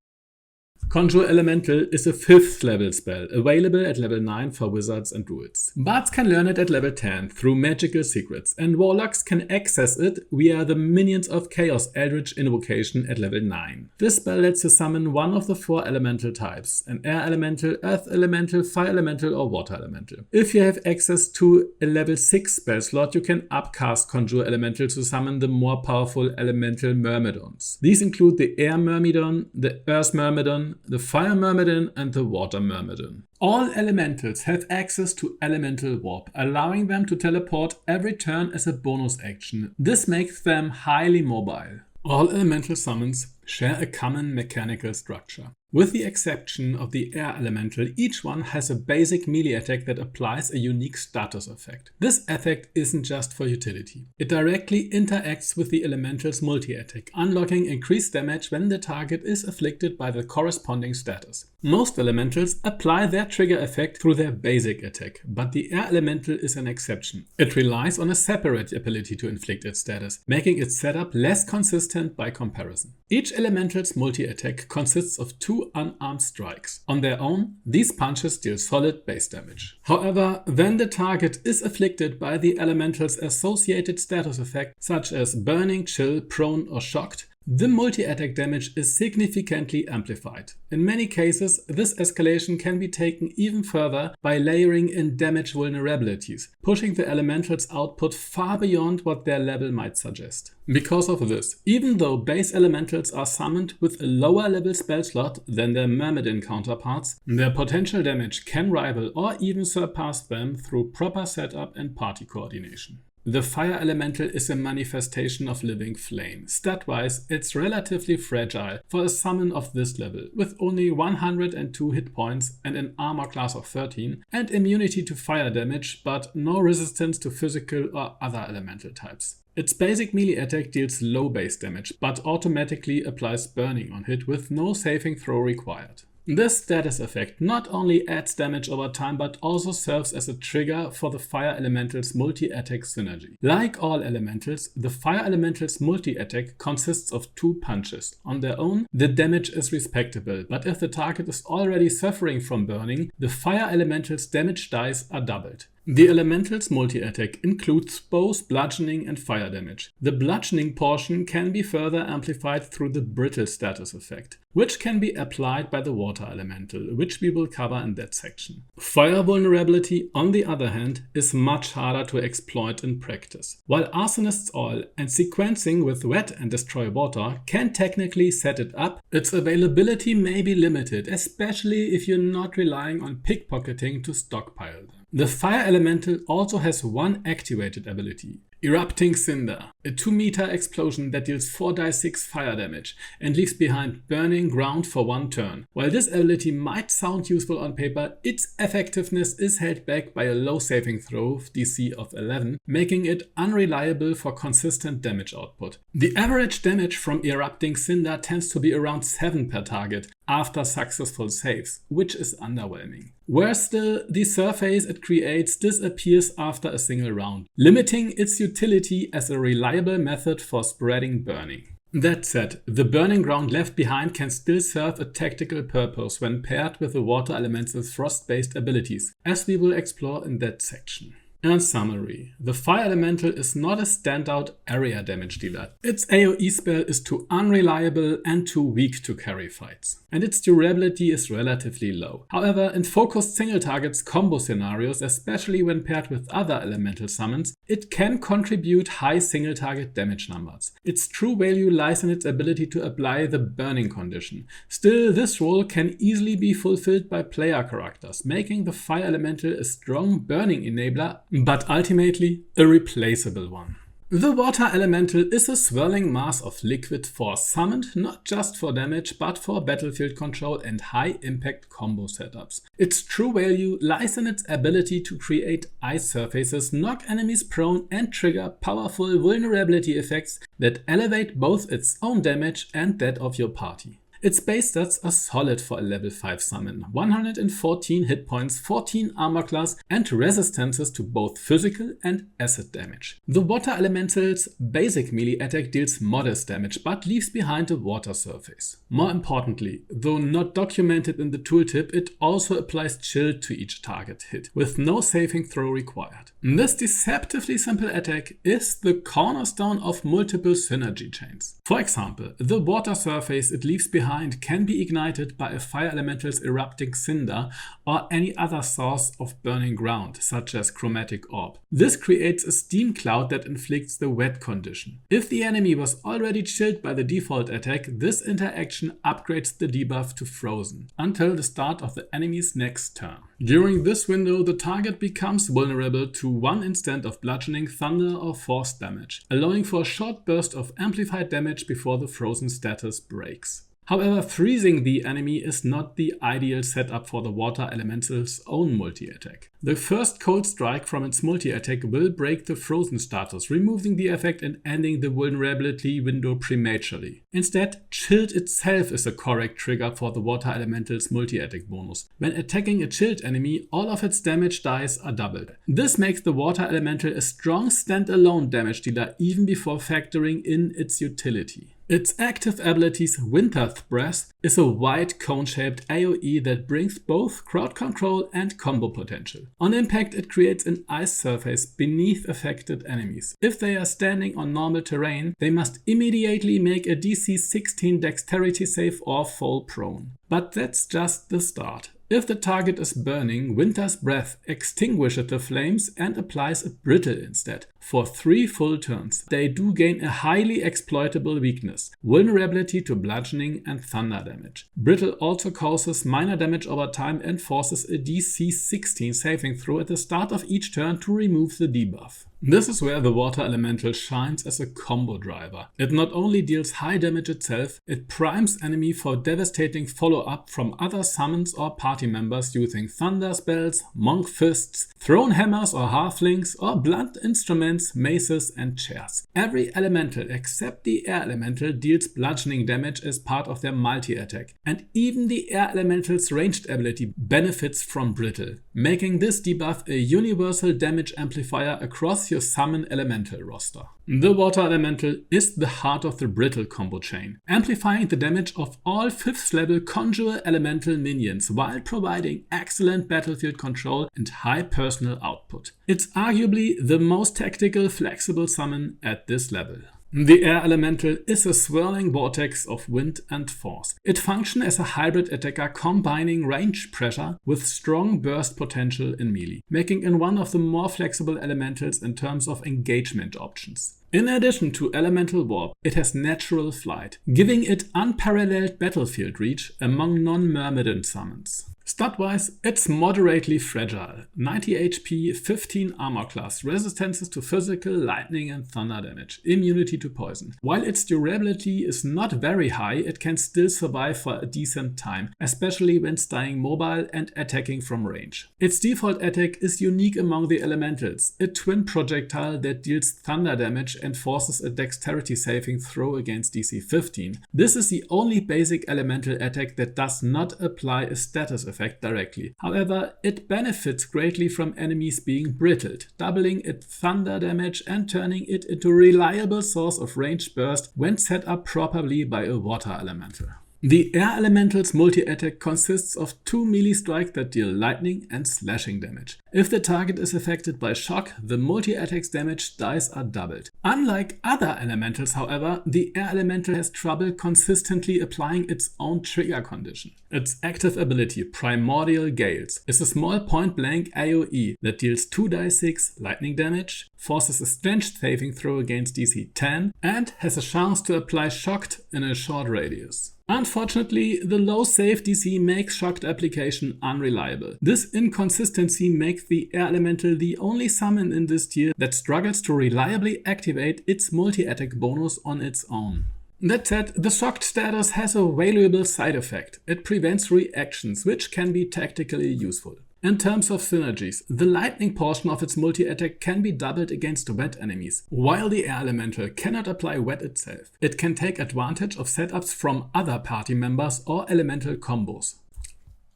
Conjure Elemental is a 5th level spell, available at level 9 for wizards and druids. Bards can learn it at level 10 through magical secrets, and warlocks can access it via the Minions of Chaos Eldritch invocation at level 9. This spell lets you summon one of the 4 elemental types, an air elemental, earth elemental, fire elemental or water elemental. If you have access to a level 6 spell slot, you can upcast Conjure Elemental to summon the more powerful elemental myrmidons. These include the air myrmidon, the earth myrmidon, the fire myrmidon and the water myrmidon. All elementals have access to elemental warp, allowing them to teleport every turn as a bonus action. This makes them highly mobile. All elemental summons share a common mechanical structure. With the exception of the air elemental, each one has a basic melee attack that applies a unique status effect. This effect isn't just for utility. It directly interacts with the elemental's multi-attack, unlocking increased damage when the target is afflicted by the corresponding status. Most elementals apply their trigger effect through their basic attack, but the air elemental is an exception. It relies on a separate ability to inflict its status, making its setup less consistent by comparison. Each elemental's multi-attack consists of 2 unarmed strikes. On their own, these punches deal solid base damage. However, when the target is afflicted by the elemental's associated status effect, such as burning, chill, prone or shocked, the multi-attack damage is significantly amplified. In many cases, this escalation can be taken even further by layering in damage vulnerabilities, pushing the elemental's output far beyond what their level might suggest. Because of this, even though base elementals are summoned with a lower level spell slot than their Myrmidon counterparts, their potential damage can rival or even surpass them through proper setup and party coordination. The fire elemental is a manifestation of living flame. Stat-wise, it's relatively fragile for a summon of this level, with only 102 hit points and an armor class of 13, and immunity to fire damage, but no resistance to physical or other elemental types. Its basic melee attack deals low base damage, but automatically applies burning on hit with no saving throw required. This status effect not only adds damage over time, but also serves as a trigger for the fire elemental's multi-attack synergy. Like all elementals, the fire elemental's multi-attack consists of 2 punches. On their own, the damage is respectable, but if the target is already suffering from burning, the fire elemental's damage dice are doubled. The elemental's multi-attack includes both bludgeoning and fire damage. The bludgeoning portion can be further amplified through the brittle status effect, which can be applied by the water elemental, which we will cover in that section. Fire vulnerability, on the other hand, is much harder to exploit in practice. While Arsonist's Oil and sequencing with Wet and Destroy Water can technically set it up, its availability may be limited, especially if you're not relying on pickpocketing to stockpile them. The fire elemental also has one activated ability, Erupting Cinder, a 2-meter explosion that deals 4d6 fire damage and leaves behind burning ground for 1 turn. While this ability might sound useful on paper, its effectiveness is held back by a low saving throw DC of 11, making it unreliable for consistent damage output. The average damage from Erupting Cinder tends to be around 7 per target after successful saves, which is underwhelming. Worse still, the surface it creates disappears after a single round, limiting its utility as a reliable method for spreading burning. That said, the burning ground left behind can still serve a tactical purpose when paired with the water elemental's frost-based abilities, as we will explore in that section. In summary, the Fire Elemental is not a standout area damage dealer. Its AoE spell is too unreliable and too weak to carry fights, and its durability is relatively low. However, in focused single targets combo scenarios, especially when paired with other elemental summons, it can contribute high single target damage numbers. Its true value lies in its ability to apply the burning condition. Still, this role can easily be fulfilled by player characters, making the Fire Elemental a strong burning enabler, but ultimately a replaceable one. The Water Elemental is a swirling mass of liquid force summoned not just for damage but for battlefield control and high impact combo setups. Its true value lies in its ability to create ice surfaces, knock enemies prone and trigger powerful vulnerability effects that elevate both its own damage and that of your party. Its base stats are solid for a level 5 summon: 114 hit points, 14 armor class and resistances to both physical and acid damage. The Water Elemental's basic melee attack deals modest damage but leaves behind a water surface. More importantly, though not documented in the tooltip, it also applies chill to each target hit, with no saving throw required. This deceptively simple attack is the cornerstone of multiple synergy chains. For example, the water surface it leaves behind can be ignited by a Fire Elemental's erupting cinder or any other source of burning ground, such as chromatic orb. This creates a steam cloud that inflicts the wet condition. If the enemy was already chilled by the default attack, this interaction upgrades the debuff to frozen until the start of the enemy's next turn. During this window, the target becomes vulnerable to one instant of bludgeoning, thunder or force damage, allowing for a short burst of amplified damage before the frozen status breaks. However, freezing the enemy is not the ideal setup for the Water Elemental's own multi-attack. The first cold strike from its multi-attack will break the frozen status, removing the effect and ending the vulnerability window prematurely. Instead, chilled itself is a correct trigger for the Water Elemental's multi-attack bonus. When attacking a chilled enemy, all of its damage dice are doubled. This makes the Water Elemental a strong standalone damage dealer even before factoring in its utility. Its active abilities Winter's Breath is a wide cone-shaped AoE that brings both crowd control and combo potential. On impact, it creates an ice surface beneath affected enemies. If they are standing on normal terrain, they must immediately make a DC 16 dexterity save or fall prone. But that's just the start. If the target is burning, Winter's Breath extinguishes the flames and applies a brittle instead. For 3 full turns, they do gain a highly exploitable weakness: vulnerability to bludgeoning and thunder damage. Brittle also causes minor damage over time and forces a DC 16 saving throw at the start of each turn to remove the debuff. This is where the Water Elemental shines as a combo driver. It not only deals high damage itself, it primes enemy for devastating follow-up from other summons or party members using thunder spells, monk fists, thrown hammers or halflings, or blunt instruments, maces and chairs. Every elemental except the Air Elemental deals bludgeoning damage as part of their multi-attack, and even the Air Elemental's ranged ability benefits from Brittle, making this debuff a universal damage amplifier across your summon elemental roster. The Water Elemental is the heart of the Brittle combo chain, amplifying the damage of all 5th level Conjure Elemental minions while providing excellent battlefield control and high personal output. It's arguably the most tactical, flexible summon at this level. The Air Elemental is a swirling vortex of wind and force. It functions as a hybrid attacker combining range pressure with strong burst potential in melee, making it one of the more flexible elementals in terms of engagement options. In addition to elemental warp, it has natural flight, giving it unparalleled battlefield reach among non-Myrmidon summons. Stat-wise, it's moderately fragile: 90 HP, 15 armor class, resistances to physical, lightning and thunder damage, immunity to poison. While its durability is not very high, it can still survive for a decent time, especially when staying mobile and attacking from range. Its default attack is unique among the elementals, a twin projectile that deals thunder damage and forces a dexterity saving throw against DC 15. This is the only basic elemental attack that does not apply a status effect directly. However, it benefits greatly from enemies being brittled, doubling its thunder damage and turning it into a reliable source of ranged burst when set up properly by a Water Elemental. The Air Elemental's multi-attack consists of 2 melee strikes that deal lightning and slashing damage. If the target is affected by shock, the multi-attack's damage dice are doubled. Unlike other elementals, however, the air elemental has trouble consistently applying its own trigger condition. Its active ability, Primordial Gales, is a small point-blank AoE that deals 2d6 lightning damage, forces a strength saving throw against DC 10, and has a chance to apply Shocked in a short radius. Unfortunately, the low save DC makes Shocked application unreliable. This inconsistency makes the air elemental the only summon in this tier that struggles to reliably activate its multi-attack bonus on its own. That said, the Shocked status has a valuable side effect. It prevents reactions, which can be tactically useful. In terms of synergies, the lightning portion of its multi-attack can be doubled against wet enemies, while the air elemental cannot apply wet itself. It can take advantage of setups from other party members or elemental combos.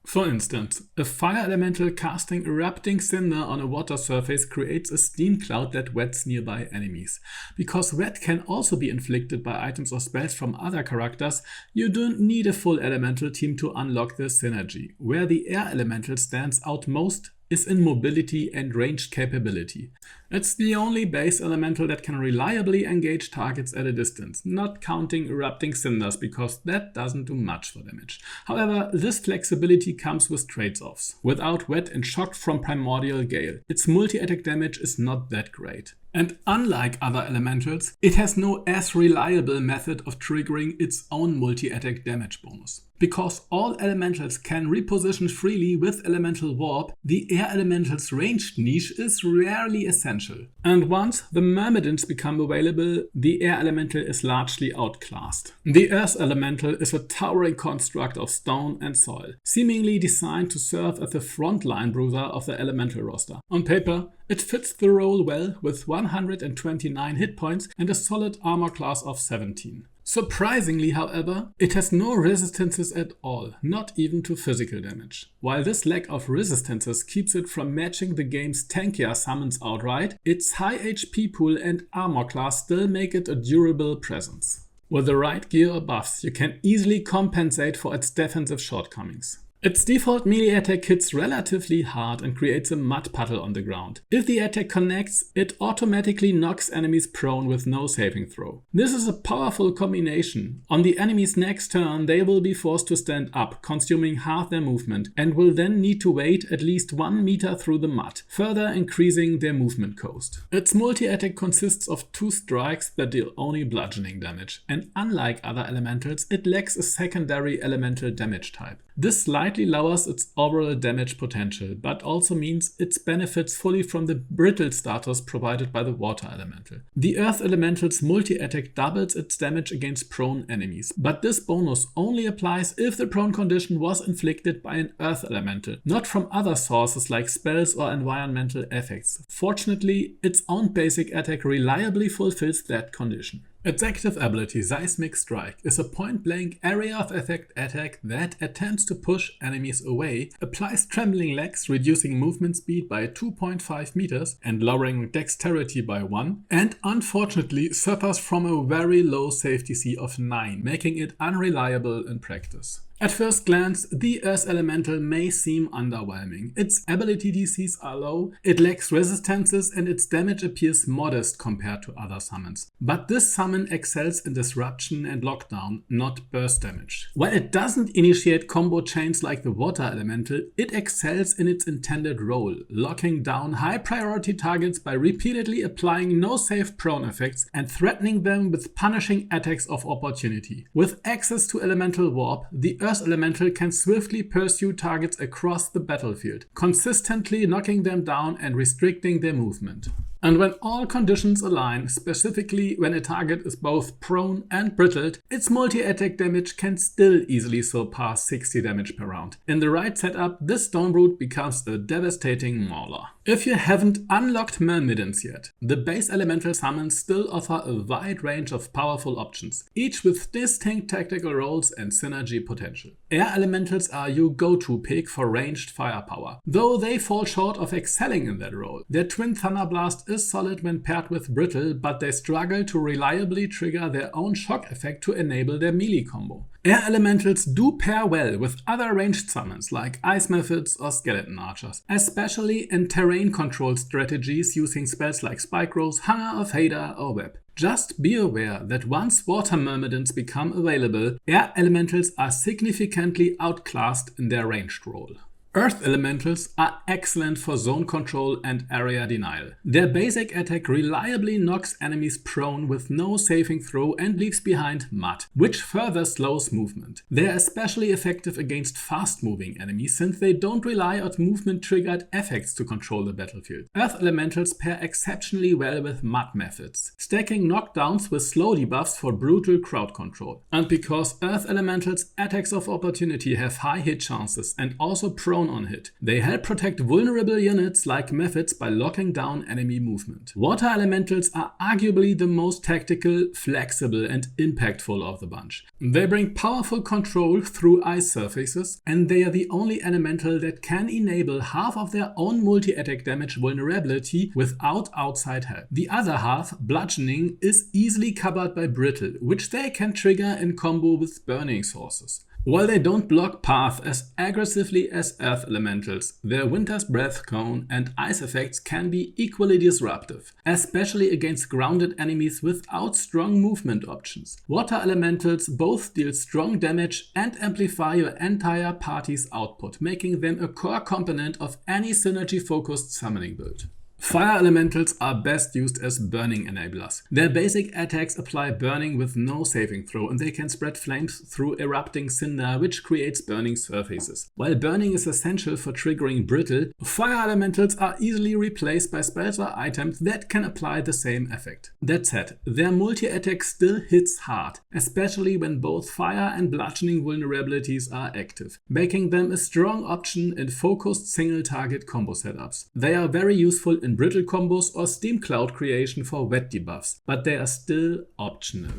For instance, a fire elemental casting Erupting Cinder on a water surface creates a steam cloud that wets nearby enemies. Because wet can also be inflicted by items or spells from other characters, you don't need a full elemental team to unlock this synergy. Where the air elemental stands out most is in mobility and ranged capability. It's the only base elemental that can reliably engage targets at a distance, not counting Erupting Cinders because that doesn't do much for damage. However, this flexibility comes with trade-offs. Without Wet and Shocked from Primordial Gale, its multi-attack damage is not that great. And unlike other elementals, it has no as reliable method of triggering its own multi-attack damage bonus. Because all elementals can reposition freely with elemental warp, the air elemental's ranged niche is rarely essential. And once the myrmidons become available, the air elemental is largely outclassed. The earth elemental is a towering construct of stone and soil, seemingly designed to serve as the frontline bruiser of the elemental roster. On paper, it fits the role well with 129 hit points and a solid armor class of 17. Surprisingly, however, it has no resistances at all, not even to physical damage. While this lack of resistances keeps it from matching the game's tankier summons outright, its high HP pool and armor class still make it a durable presence. With the right gear or buffs, you can easily compensate for its defensive shortcomings. Its default melee attack hits relatively hard and creates a mud puddle on the ground. If the attack connects, it automatically knocks enemies prone with no saving throw. This is a powerful combination. On the enemy's next turn, they will be forced to stand up, consuming half their movement, and will then need to wade at least 1 meter through the mud, further increasing their movement cost. Its multi-attack consists of 2 strikes that deal only bludgeoning damage, and unlike other elementals, it lacks a secondary elemental damage type. This slightly lowers its overall damage potential, but also means it benefits fully from the brittle status provided by the water elemental. The earth elemental's multi-attack doubles its damage against prone enemies, but this bonus only applies if the prone condition was inflicted by an earth elemental, not from other sources like spells or environmental effects. Fortunately, its own basic attack reliably fulfills that condition. Its active ability, Seismic Strike, is a point-blank area of effect attack that attempts to push enemies away, applies Trembling Legs, reducing movement speed by 2.5 meters and lowering dexterity by 1, and unfortunately suffers from a very low save DC of 9, making it unreliable in practice. At first glance, the Earth Elemental may seem underwhelming. Its ability DCs are low, it lacks resistances, and its damage appears modest compared to other summons. But this summon excels in disruption and lockdown, not burst damage. While it doesn't initiate combo chains like the Water Elemental, it excels in its intended role, locking down high priority targets by repeatedly applying no-save prone effects and threatening them with punishing attacks of opportunity. With access to Elemental Warp, the Earth Elemental can swiftly pursue targets across the battlefield, consistently knocking them down and restricting their movement. And when all conditions align, specifically when a target is both prone and brittled, its multi-attack damage can still easily surpass 60 damage per round. In the right setup, this Stonebrute becomes a devastating mauler. If you haven't unlocked Myrmidons yet, the base elemental summons still offer a wide range of powerful options, each with distinct tactical roles and synergy potential. Air elementals are your go-to pick for ranged firepower, though they fall short of excelling in that role. Their Twin Thunderblast is solid when paired with Brittle, but they struggle to reliably trigger their own shock effect to enable their melee combo. Air Elementals do pair well with other ranged summons like Ice Methods or Skeleton Archers, especially in terrain control strategies using spells like Spike Rose, Hunger of Hadar or Web. Just be aware that once Water Myrmidons become available, Air Elementals are significantly outclassed in their ranged role. Earth Elementals are excellent for zone control and area denial. Their basic attack reliably knocks enemies prone with no saving throw and leaves behind mud, which further slows movement. They are especially effective against fast-moving enemies since they don't rely on movement-triggered effects to control the battlefield. Earth Elementals pair exceptionally well with mud methods, stacking knockdowns with slow debuffs for brutal crowd control. And because Earth Elementals' attacks of opportunity have high hit chances and also prone on hit, they help protect vulnerable units like Methods by locking down enemy movement. Water Elementals are arguably the most tactical, flexible and impactful of the bunch. They bring powerful control through ice surfaces, and they are the only elemental that can enable half of their own multi-attack damage vulnerability without outside help. The other half, bludgeoning, is easily covered by Brittle, which they can trigger in combo with burning sources. While they don't block path as aggressively as Earth Elementals, their Winter's Breath, Cone and Ice effects can be equally disruptive, especially against grounded enemies without strong movement options. Water Elementals both deal strong damage and amplify your entire party's output, making them a core component of any synergy-focused summoning build. Fire Elementals are best used as burning enablers. Their basic attacks apply burning with no saving throw, and they can spread flames through erupting cinder, which creates burning surfaces. While burning is essential for triggering Brittle, Fire Elementals are easily replaced by spells or items that can apply the same effect. That said, their multi-attack still hits hard, especially when both fire and bludgeoning vulnerabilities are active, making them a strong option in focused single-target combo setups. They are very useful in Brittle combos or Steam Cloud creation for wet debuffs, but they are still optional.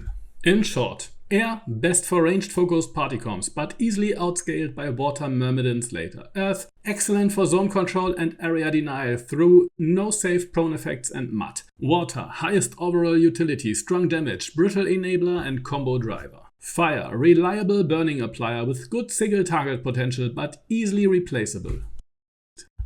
In short, Air, best for ranged focused party comps, but easily outscaled by Water Myrmidons later. Earth, excellent for zone control and area denial through no save prone effects and mud. Water, highest overall utility, strong damage, Brittle enabler and combo driver. Fire, reliable burning applier with good single target potential but easily replaceable.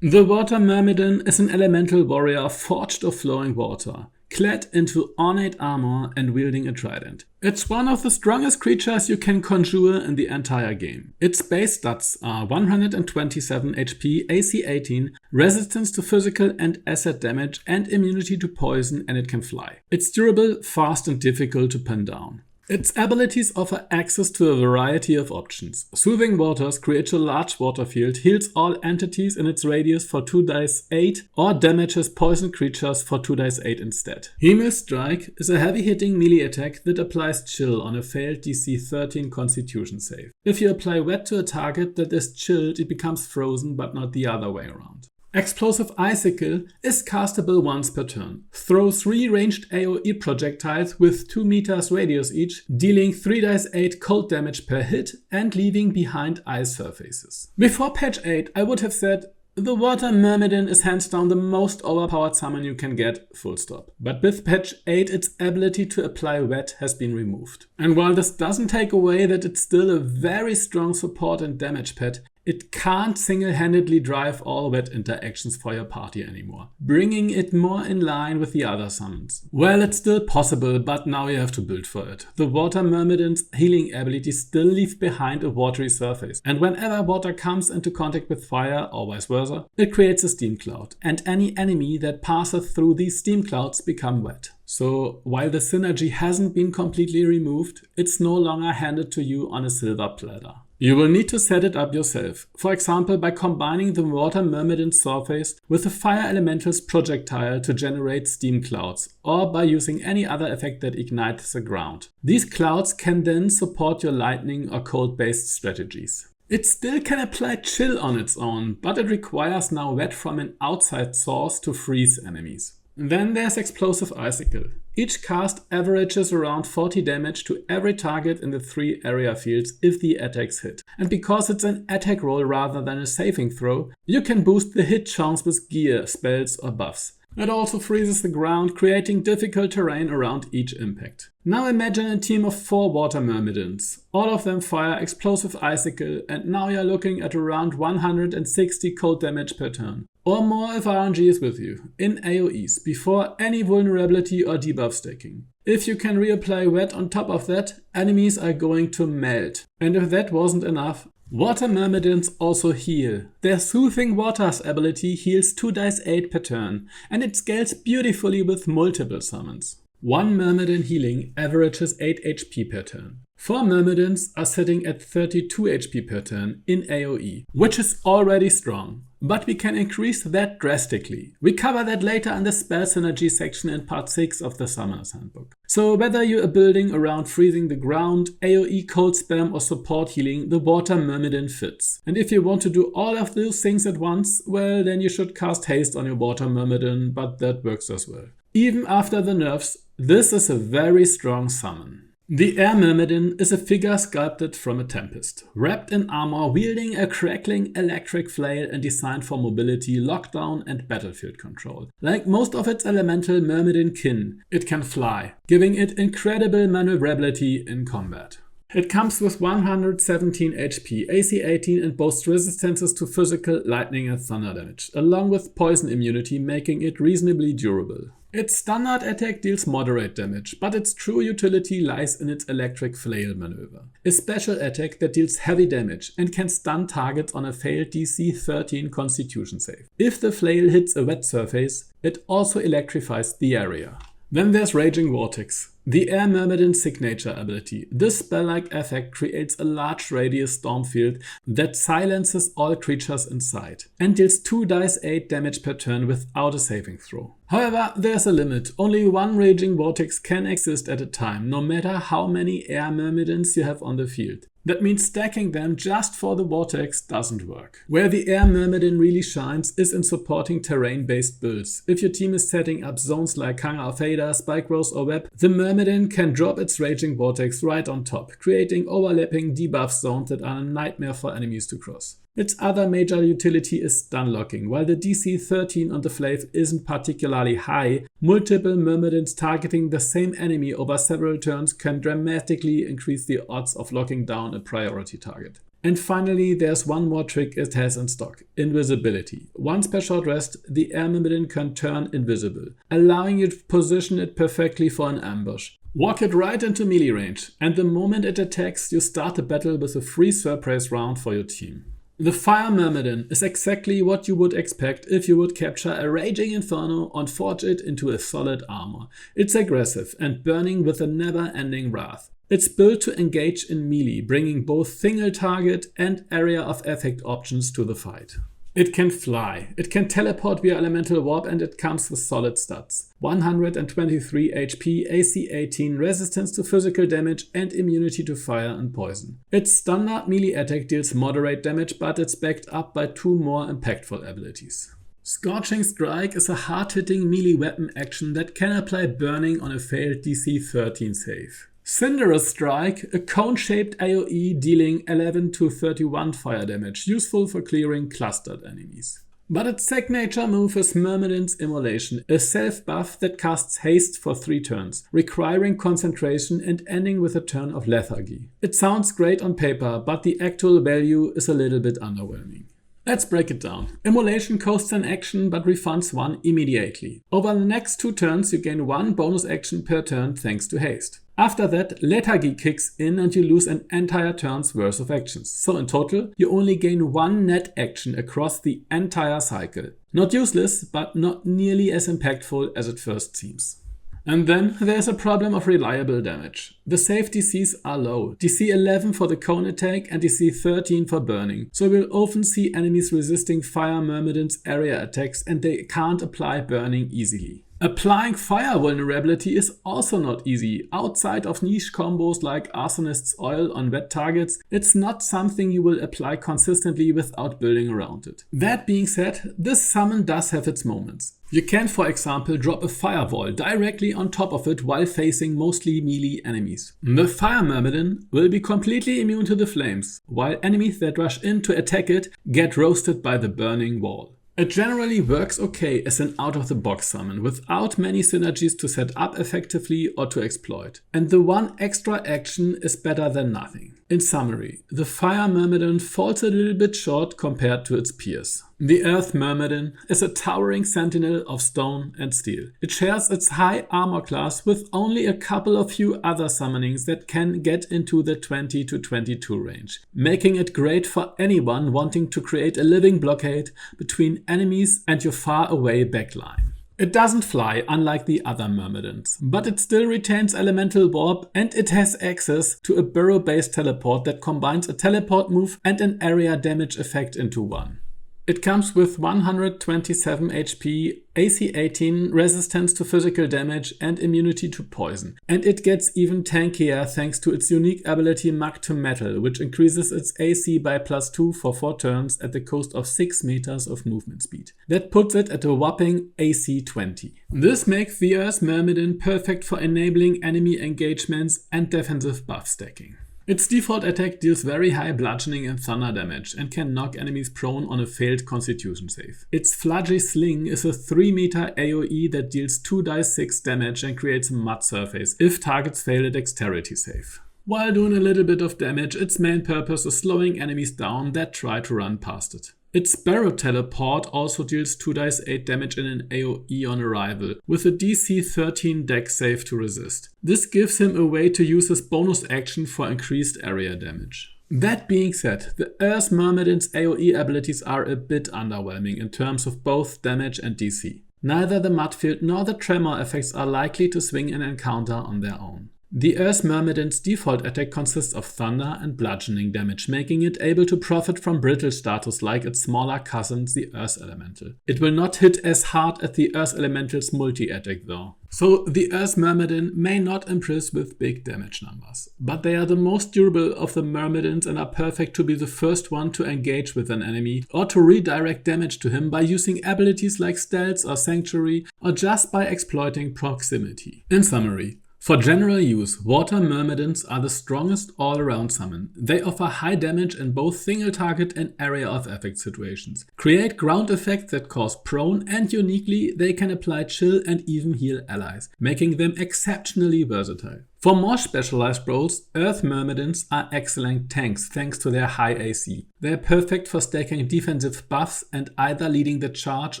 The Water Myrmidon is an elemental warrior forged of flowing water, clad into ornate armor and wielding a trident. It's one of the strongest creatures you can conjure in the entire game. Its base stats are 127 HP, AC 18, resistance to physical and asset damage, and immunity to poison, and it can fly. It's durable, fast, and difficult to pin down. Its abilities offer access to a variety of options. Soothing Waters creates a large water field, heals all entities in its radius for 2 dice 8, or damages poison creatures for 2 dice 8 instead. Hemel Strike is a heavy-hitting melee attack that applies chill on a failed DC 13 Constitution save. If you apply wet to a target that is chilled, it becomes frozen, but not the other way around. Explosive Icicle is castable once per turn. Throw 3 ranged AoE projectiles with 2 meters radius each, dealing 3 dice 8 cold damage per hit and leaving behind ice surfaces. Before patch 8, I would have said the Water Myrmidon is hands down the most overpowered summon you can get, full stop. But with patch 8, its ability to apply wet has been removed. And while this doesn't take away that it's still a very strong support and damage pet, it can't single-handedly drive all wet interactions for your party anymore, bringing it more in line with the other summons. Well, it's still possible, but now you have to build for it. The Water Myrmidon's healing ability still leaves behind a watery surface, and whenever water comes into contact with fire, or vice versa, it creates a steam cloud, and any enemy that passes through these steam clouds become wet. So while the synergy hasn't been completely removed, it's no longer handed to you on a silver platter. You will need to set it up yourself, for example by combining the Water Myrmidon surface with the Fire Elemental's projectile to generate steam clouds, or by using any other effect that ignites the ground. These clouds can then support your lightning or cold-based strategies. It still can apply chill on its own, but it requires now wet from an outside source to freeze enemies. Then there's Explosive Icicle. Each cast averages around 40 damage to every target in the 3 area fields if the attacks hit. And because it's an attack roll rather than a saving throw, you can boost the hit chance with gear, spells or buffs. It also freezes the ground, creating difficult terrain around each impact. Now imagine a team of 4 water myrmidons. All of them fire explosive icicle, and now you're looking at around 160 cold damage per turn. Or more if RNG is with you, in AoEs, before any vulnerability or debuff stacking. If you can reapply wet on top of that, enemies are going to melt. And if that wasn't enough, water myrmidons also heal. Their Soothing Waters ability heals 2 dice 8 per turn, and it scales beautifully with multiple summons. 1 myrmidon healing averages 8 HP per turn. 4 myrmidons are sitting at 32 HP per turn in AoE, which is already strong. But we can increase that drastically. We cover that later in the spell synergy section in part 6 of the Summoner's Handbook. So whether you are building around freezing the ground, AoE cold spam or support healing, the water myrmidon fits. And if you want to do all of those things at once, well then you should cast haste on your water myrmidon, but that works as well. Even after the nerfs, this is a very strong summon. The Air Myrmidon is a figure sculpted from a tempest, wrapped in armor, wielding a crackling electric flail and designed for mobility, lockdown and battlefield control. Like most of its elemental Myrmidon kin, it can fly, giving it incredible maneuverability in combat. It comes with 117 HP, AC 18 and boasts resistances to physical, lightning and thunder damage, along with poison immunity, making it reasonably durable. Its standard attack deals moderate damage, but its true utility lies in its electric flail maneuver. A special attack that deals heavy damage and can stun targets on a failed DC 13 Constitution save. If the flail hits a wet surface, it also electrifies the area. Then there's Raging Vortex, the Air Myrmidon's signature ability. This spell-like effect creates a large radius storm field that silences all creatures inside and deals 2 dice 8 damage per turn without a saving throw. However, there's a limit. Only 1 Raging Vortex can exist at a time, no matter how many Air Myrmidons you have on the field. That means stacking them just for the vortex doesn't work. Where the Air Myrmidon really shines is in supporting terrain-based builds. If your team is setting up zones like Hangar Fader, Spike Rose or Web, the Myrmidon can drop its Raging Vortex right on top, creating overlapping debuff zones that are a nightmare for enemies to cross. Its other major utility is stun locking. While the DC 13 on the Flave isn't particularly high, multiple Myrmidons targeting the same enemy over several turns can dramatically increase the odds of locking down a priority target. And finally, there's one more trick it has in stock: invisibility. Once per short rest, the Air Myrmidon can turn invisible, allowing you to position it perfectly for an ambush. Walk it right into melee range, and the moment it attacks, you start the battle with a free surprise round for your team. The Fire Myrmidon is exactly what you would expect if you would capture a Raging Inferno and forge it into a solid armor. It's aggressive and burning with a never-ending wrath. It's built to engage in melee, bringing both single target and area of effect options to the fight. It can fly, it can teleport via elemental warp, and it comes with solid stats. 123 HP, AC 18, resistance to physical damage and immunity to fire and poison. Its standard melee attack deals moderate damage, but it's backed up by 2 more impactful abilities. Scorching Strike is a hard-hitting melee weapon action that can apply burning on a failed DC 13 save. Cinderous Strike, a cone-shaped AoE dealing 11 to 31 fire damage, useful for clearing clustered enemies. But its signature move is Myrmidon's Immolation, a self-buff that casts haste for 3 turns, requiring concentration and ending with a turn of lethargy. It sounds great on paper, but the actual value is a little bit underwhelming. Let's break it down. Immolation costs an action but refunds 1 immediately. Over the next 2 turns you gain 1 bonus action per turn thanks to haste. After that, lethargy kicks in and you lose an entire turn's worth of actions. So in total, you only gain 1 net action across the entire cycle. Not useless, but not nearly as impactful as it first seems. And then there's a problem of reliable damage. The save DCs are low. DC 11 for the cone attack and DC 13 for burning. So we'll often see enemies resisting Fire Myrmidon's area attacks and they can't apply burning easily. Applying fire vulnerability is also not easy. Outside of niche combos like Arsonist's Oil on wet targets, it's not something you will apply consistently without building around it. That being said, this summon does have its moments. You can, for example, drop a firewall directly on top of it while facing mostly melee enemies. The Fire Myrmidon will be completely immune to the flames, while enemies that rush in to attack it get roasted by the burning wall. It generally works okay as an out-of-the-box summon, without many synergies to set up effectively or to exploit. And the one extra action is better than nothing. In summary, the Fire Myrmidon falls a little bit short compared to its peers. The Earth Myrmidon is a towering sentinel of stone and steel. It shares its high armor class with only a couple of few other summonings that can get into the 20 to 22 range, making it great for anyone wanting to create a living blockade between enemies and your far away backline. It doesn't fly, unlike the other Myrmidons, but it still retains elemental warp, and it has access to a burrow-based teleport that combines a teleport move and an area damage effect into one. It comes with 127 HP, AC 18, resistance to physical damage and immunity to poison. And it gets even tankier thanks to its unique ability Mug to Metal, which increases its AC by +2 for 4 turns at the cost of 6 meters of movement speed. That puts it at a whopping AC 20. This makes the Earth Myrmidon perfect for enabling enemy engagements and defensive buff stacking. Its default attack deals very high bludgeoning and thunder damage and can knock enemies prone on a failed constitution save. Its Fludgy Sling is a 3 meter AoE that deals 2d6 damage and creates a mud surface if targets fail a dexterity save. While doing a little bit of damage, its main purpose is slowing enemies down that try to run past it. Its Barrow Teleport also deals 2d8 damage in an AoE on arrival, with a DC 13 dex save to resist. This gives him a way to use his bonus action for increased area damage. That being said, the Earth Myrmidon's AoE abilities are a bit underwhelming in terms of both damage and DC. Neither the Mudfield nor the Tremor effects are likely to swing an encounter on their own. The Earth Myrmidon's default attack consists of thunder and bludgeoning damage, making it able to profit from brittle status like its smaller cousin, the Earth Elemental. It will not hit as hard as the Earth Elemental's multi-attack though. So the Earth Myrmidon may not impress with big damage numbers, but they are the most durable of the Myrmidons and are perfect to be the first one to engage with an enemy or to redirect damage to him by using abilities like Stealth or Sanctuary or just by exploiting proximity. In summary, for general use, Water Myrmidons are the strongest all-around summon. They offer high damage in both single target and area of effect situations, create ground effects that cause prone, and uniquely they can apply chill and even heal allies, making them exceptionally versatile. For more specialized roles, Earth Myrmidons are excellent tanks thanks to their high AC. They are perfect for stacking defensive buffs and either leading the charge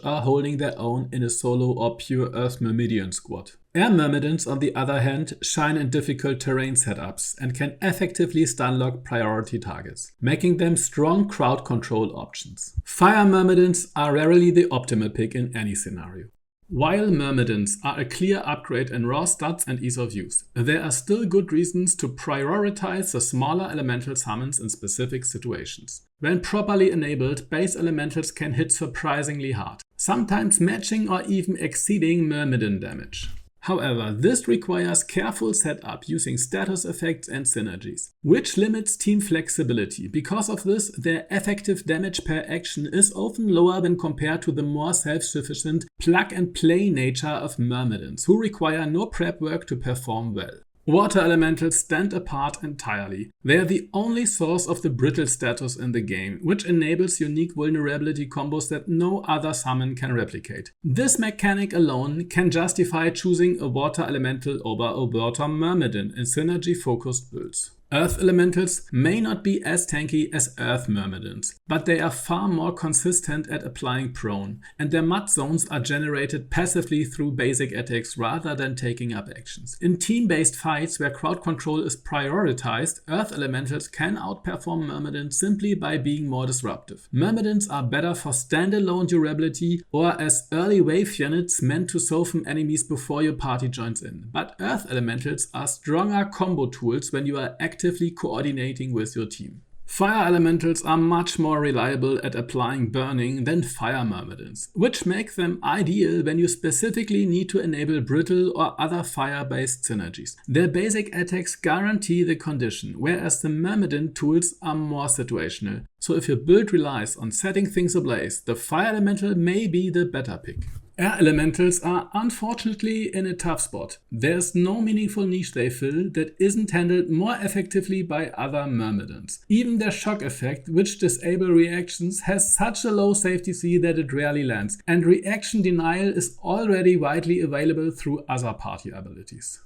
or holding their own in a solo or pure Earth Myrmidon squad. Air Myrmidons, on the other hand, shine in difficult terrain setups and can effectively stunlock priority targets, making them strong crowd control options. Fire Myrmidons are rarely the optimal pick in any scenario. While Myrmidons are a clear upgrade in raw stats and ease of use, there are still good reasons to prioritize the smaller elemental summons in specific situations. When properly enabled, base elementals can hit surprisingly hard, sometimes matching or even exceeding Myrmidon damage. However, this requires careful setup using status effects and synergies, which limits team flexibility. Because of this, their effective damage per action is often lower when compared to the more self-sufficient plug-and-play nature of Myrmidons, who require no prep work to perform well. Water elementals stand apart entirely. They are the only source of the brittle status in the game, which enables unique vulnerability combos that no other summon can replicate. This mechanic alone can justify choosing a water elemental over a water myrmidon in synergy-focused builds. Earth elementals may not be as tanky as Earth Myrmidons, but they are far more consistent at applying prone, and their mud zones are generated passively through basic attacks rather than taking up actions. In team-based fights where crowd control is prioritized, Earth elementals can outperform Myrmidons simply by being more disruptive. Myrmidons are better for standalone durability or as early wave units meant to soften enemies before your party joins in, but Earth elementals are stronger combo tools when you are actively coordinating with your team. Fire elementals are much more reliable at applying burning than fire myrmidons, which makes them ideal when you specifically need to enable brittle or other fire-based synergies. Their basic attacks guarantee the condition, whereas the myrmidon tools are more situational. So if your build relies on setting things ablaze, the fire elemental may be the better pick. Air elementals are unfortunately in a tough spot. There's no meaningful niche they fill that isn't handled more effectively by other myrmidons. Even their shock effect, which disable reactions, has such a low safety C that it rarely lands, and reaction denial is already widely available through other party abilities.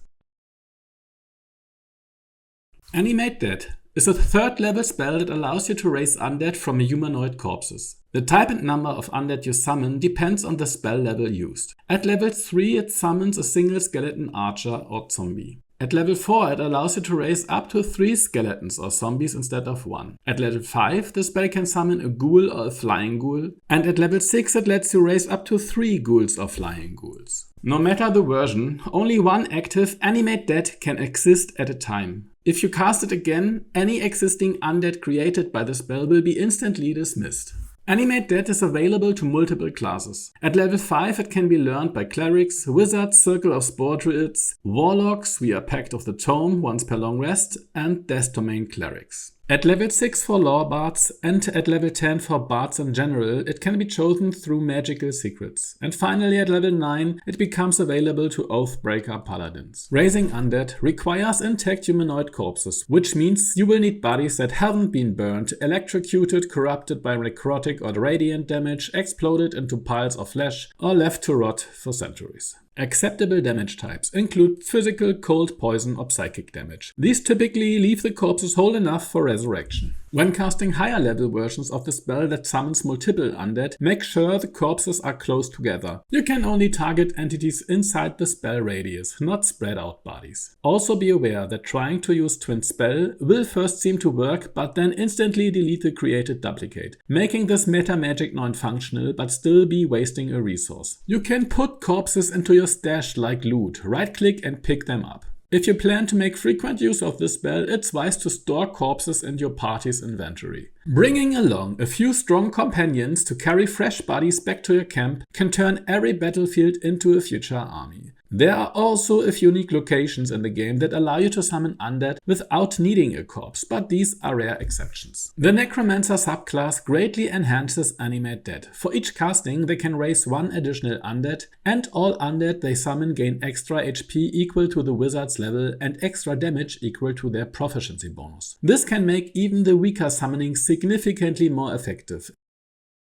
Animate Dead is a 3rd level spell that allows you to raise undead from humanoid corpses. The type and number of undead you summon depends on the spell level used. At level 3 it summons a single skeleton archer or zombie. At level 4 it allows you to raise up to 3 skeletons or zombies instead of 1. At level 5 the spell can summon a ghoul or a flying ghoul, and at level 6 it lets you raise up to 3 ghouls or flying ghouls. No matter the version, only one active Animate Dead can exist at a time. If you cast it again, any existing undead created by the spell will be instantly dismissed. Animate Dead is available to multiple classes. At level 5 it can be learned by clerics, wizards, circle of spore druids, warlocks via Pact of the Tome once per long rest, and Death Domain clerics. At level 6 for lore bards and at level 10 for bards in general, it can be chosen through magical secrets. And finally at level 9 it becomes available to Oathbreaker paladins. Raising undead requires intact humanoid corpses, which means you will need bodies that haven't been burned, electrocuted, corrupted by necrotic or radiant damage, exploded into piles of flesh, or left to rot for centuries. Acceptable damage types include physical, cold, poison, or psychic damage. These typically leave the corpses whole enough for resurrection. When casting higher level versions of the spell that summons multiple undead, make sure the corpses are close together. You can only target entities inside the spell radius, not spread out bodies. Also be aware that trying to use Twin Spell will first seem to work, but then instantly delete the created duplicate, making this meta magic non-functional but still be wasting a resource. You can put corpses into your stash like loot, right click and pick them up. If you plan to make frequent use of this spell, it's wise to store corpses in your party's inventory. Bringing along a few strong companions to carry fresh bodies back to your camp can turn every battlefield into a future army. There are also a few unique locations in the game that allow you to summon undead without needing a corpse, but these are rare exceptions. The Necromancer subclass greatly enhances Animate Dead. For each casting, they can raise 1 additional undead, and all undead they summon gain extra HP equal to the wizard's level and extra damage equal to their proficiency bonus. This can make even the weaker summoning significantly more effective.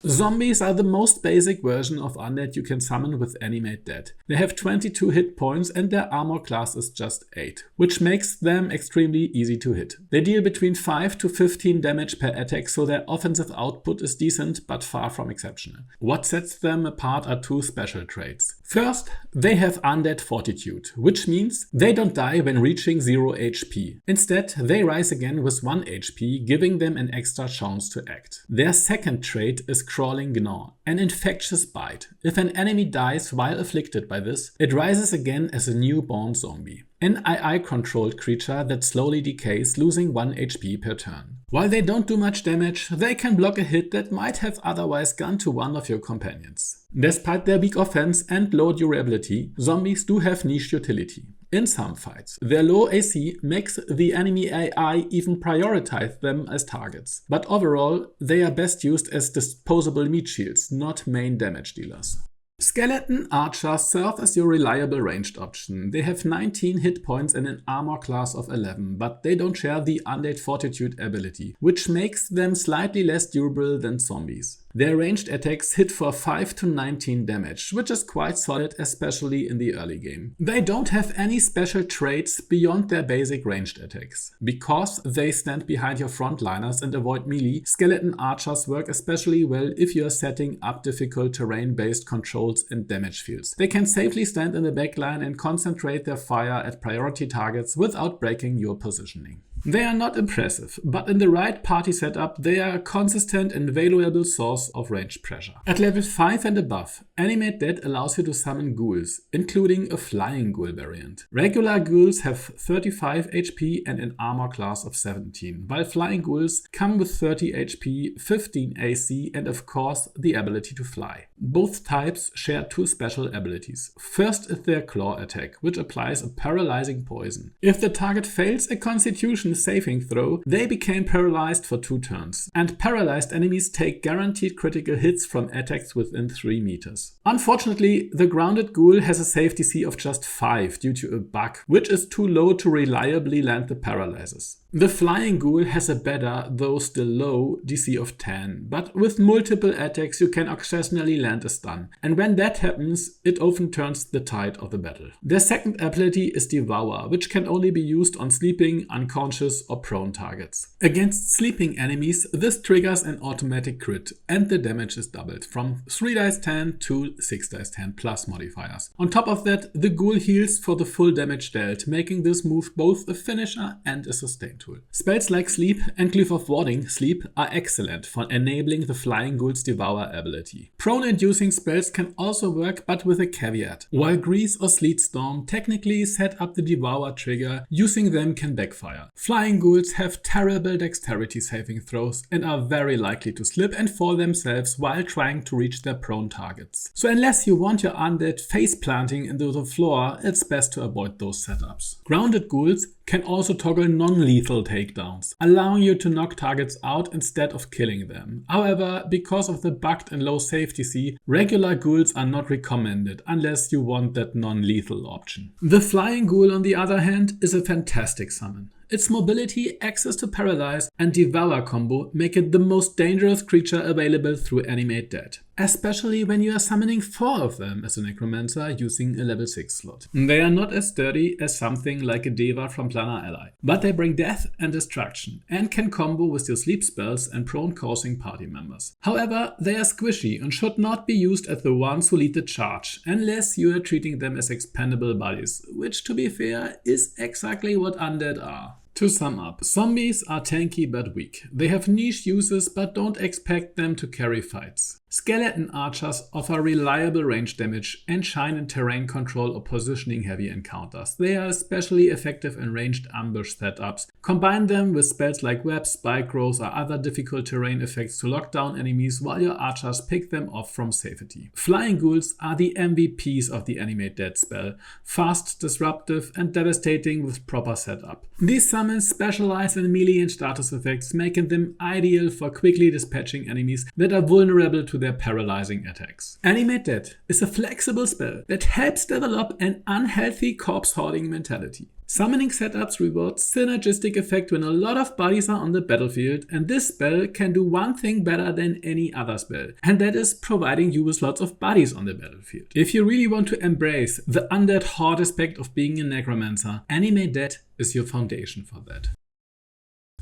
Zombies are the most basic version of undead you can summon with Animate Dead. They have 22 hit points and their armor class is just 8, which makes them extremely easy to hit. They deal between 5 to 15 damage per attack, so their offensive output is decent but far from exceptional. What sets them apart are 2 special traits. First, they have Undead Fortitude, which means they don't die when reaching 0 HP. Instead, they rise again with 1 HP, giving them an extra chance to act. Their second trait is Crawling Gnaw, an infectious bite. If an enemy dies while afflicted by this, it rises again as a newborn zombie. An AI-controlled creature that slowly decays, losing 1 HP per turn. While they don't do much damage, they can block a hit that might have otherwise gone to one of your companions. Despite their weak offense and low durability, zombies do have niche utility. In some fights, their low AC makes the enemy AI even prioritize them as targets. But overall, they are best used as disposable meat shields, not main damage dealers. Skeleton archers serve as your reliable ranged option. They have 19 hit points and an armor class of 11, but they don't share the Undead Fortitude ability, which makes them slightly less durable than zombies. Their ranged attacks hit for 5 to 19 damage, which is quite solid, especially in the early game. They don't have any special traits beyond their basic ranged attacks. Because they stand behind your frontliners and avoid melee, skeleton archers work especially well if you are setting up difficult terrain-based controls and damage fields. They can safely stand in the backline and concentrate their fire at priority targets without breaking your positioning. They are not impressive, but in the right party setup, they are a consistent and valuable source of range pressure. At level 5 and above, Animate Dead allows you to summon ghouls, including a flying ghoul variant. Regular ghouls have 35 HP and an armor class of 17, while flying ghouls come with 30 HP, 15 AC, and of course the ability to fly. Both types share 2 special abilities. First is their claw attack, which applies a paralyzing poison. If the target fails a constitution Constitution saving throw, they became paralyzed for 2 turns. And paralyzed enemies take guaranteed critical hits from attacks within 3 meters. Unfortunately, the grounded ghoul has a save DC of just 5 due to a bug, which is too low to reliably land the paralyzers. The flying ghoul has a better, though still low, DC of 10, but with multiple attacks you can occasionally land a stun, and when that happens, it often turns the tide of the battle. Their second ability is Devour, which can only be used on sleeping, unconscious or prone targets. Against sleeping enemies, this triggers an automatic crit, and the damage is doubled, from 3 dice 10 to 6 dice 10 plus modifiers. On top of that, the ghoul heals for the full damage dealt, making this move both a finisher and a sustain tool. Spells like Sleep and Glyph of Warding Sleep are excellent for enabling the Flying Ghoul's Devour ability. Prone-inducing spells can also work, but with a caveat. While Grease or Sleet Storm technically set up the Devour trigger, using them can backfire. Flying Ghouls have terrible dexterity saving throws and are very likely to slip and fall themselves while trying to reach their prone targets. So unless you want your undead face planting into the floor, it's best to avoid those setups. Grounded Ghouls can also toggle non-lethal takedowns, allowing you to knock targets out instead of killing them. However, because of the bugged and low save DC, regular ghouls are not recommended unless you want that non-lethal option. The Flying Ghoul, on the other hand, is a fantastic summon. Its mobility, access to Paralyze, and Devour combo make it the most dangerous creature available through Animate Dead, especially when you are summoning 4 of them as a Necromancer using a level 6 slot. They are not as sturdy as something like a Deva from Planar Ally, but they bring death and destruction, and can combo with your sleep spells and prone-causing party members. However, they are squishy and should not be used as the ones who lead the charge, unless you are treating them as expendable bodies, which, to be fair, is exactly what Undead are. To sum up, zombies are tanky but weak. They have niche uses but don't expect them to carry fights. Skeleton archers offer reliable range damage and shine in terrain control or positioning heavy encounters. They are especially effective in ranged ambush setups. Combine them with spells like web, spike growth or other difficult terrain effects to lock down enemies while your archers pick them off from safety. Flying ghouls are the MVPs of the Animate Dead spell. Fast, disruptive and devastating with proper setup. These summons specialize in melee and status effects, making them ideal for quickly dispatching enemies that are vulnerable to their paralyzing attacks. Animate Dead is a flexible spell that helps develop an unhealthy corpse hoarding mentality. Summoning setups reward synergistic effect when a lot of bodies are on the battlefield, and this spell can do one thing better than any other spell, and that is providing you with lots of bodies on the battlefield. If you really want to embrace the undead horde aspect of being a necromancer, Animate Dead is your foundation for that.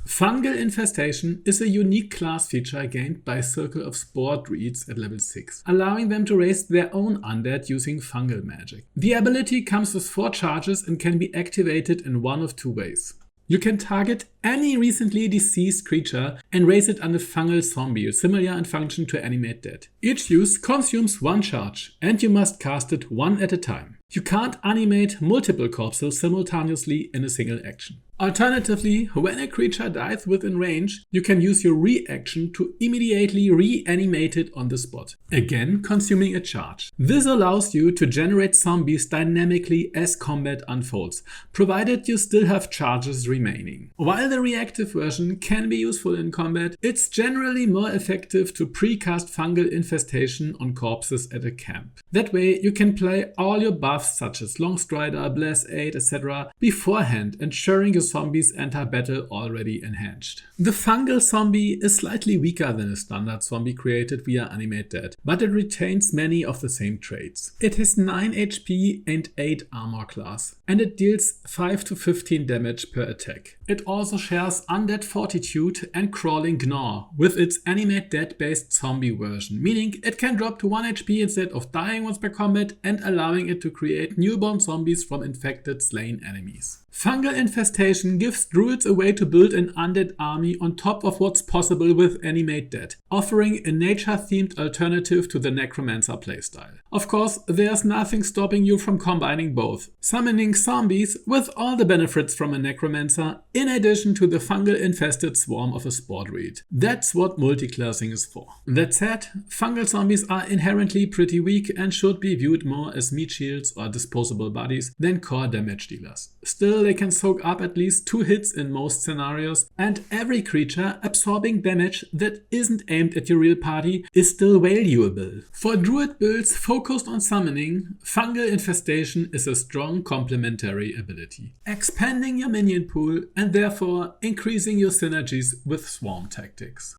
Fungal Infestation is a unique class feature gained by Circle of Spore Druids at level 6, allowing them to raise their own undead using fungal magic. The ability comes with 4 charges and can be activated in one of 2 ways. You can target any recently deceased creature and raise it on a fungal zombie, similar in function to Animate Dead. Each use consumes 1 charge, and you must cast it 1 at a time. You can't animate multiple corpses simultaneously in a single action. Alternatively, when a creature dies within range, you can use your reaction to immediately reanimate it on the spot, again consuming a charge. This allows you to generate zombies dynamically as combat unfolds, provided you still have charges remaining. While the reactive version can be useful in combat, it's generally more effective to precast Fungal Infestation on corpses at a camp. That way you can play all your buffs such as Longstrider, Bless 8, etc. beforehand, ensuring your zombies enter battle already enhanced. The fungal zombie is slightly weaker than a standard zombie created via Animate Dead, but it retains many of the same traits. It has 9 HP and 8 armor class, and it deals 5 to 15 damage per attack. It also shares Undead Fortitude and Crawling Gnaw with its Animate Dead based zombie version, meaning it can drop to 1 HP instead of dying once per combat and allowing it to create newborn zombies from infected slain enemies. Fungal Infestation gives druids a way to build an undead army on top of what's possible with Animate Dead, offering a nature-themed alternative to the Necromancer playstyle. Of course, there's nothing stopping you from combining both, summoning zombies with all the benefits from a Necromancer, in addition to the fungal-infested swarm of a Spore Druid. That's what multiclassing is for. That said, fungal zombies are inherently pretty weak and should be viewed more as meat shields or disposable bodies than core damage dealers. Still, they can soak up at least 2 hits in most scenarios, and every creature absorbing damage that isn't aimed at your real party is still valuable. For druid builds focused on summoning, Fungal Infestation is a strong complementary ability, expanding your minion pool and therefore increasing your synergies with swarm tactics.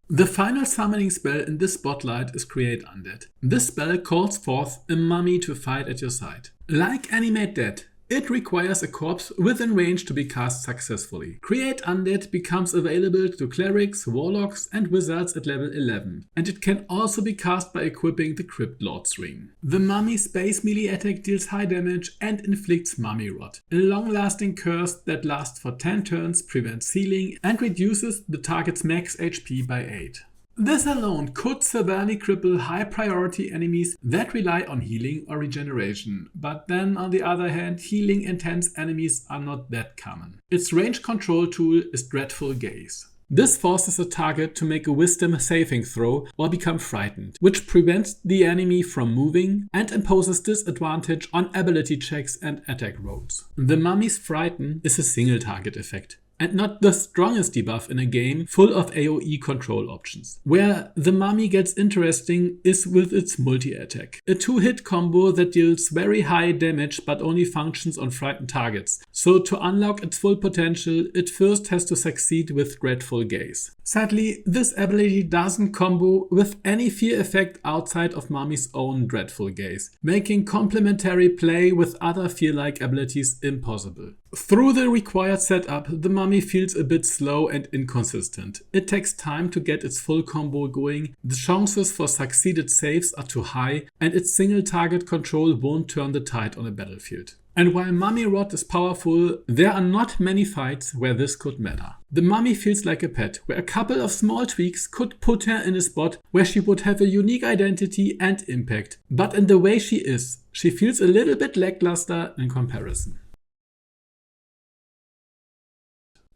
The final summoning spell in this spotlight is Create Undead. This spell calls forth a mummy to fight at your side. Like Animate Dead, it requires a corpse within range to be cast successfully. Create Undead becomes available to clerics, warlocks and wizards at level 11, and it can also be cast by equipping the Crypt Lord's Ring. The mummy's base melee attack deals high damage and inflicts Mummy Rot, a long-lasting curse that lasts for 10 turns, prevents healing and reduces the target's max HP by 8. This alone could severely cripple high-priority enemies that rely on healing or regeneration, but then on the other hand, healing-intense enemies are not that common. Its range control tool is Dreadful Gaze. This forces a target to make a wisdom saving throw or become frightened, which prevents the enemy from moving and imposes disadvantage on ability checks and attack rolls. The mummy's Frighten is a single target effect, and not the strongest debuff in a game full of AoE control options. Where the mummy gets interesting is with its multi-attack, a 2-hit combo that deals very high damage but only functions on frightened targets. So to unlock its full potential, it first has to succeed with Dreadful Gaze. Sadly, this ability doesn't combo with any fear effect outside of Mummy's own Dreadful Gaze, making complementary play with other fear-like abilities impossible. Through the required setup, the Mummy feels a bit slow and inconsistent. It takes time to get its full combo going, the chances for succeeded saves are too high, and its single target control won't turn the tide on a battlefield. And while Mummy Rot is powerful, there are not many fights where this could matter. The mummy feels like a pet, where a couple of small tweaks could put her in a spot where she would have a unique identity and impact. But in the way she is, she feels a little bit lackluster in comparison.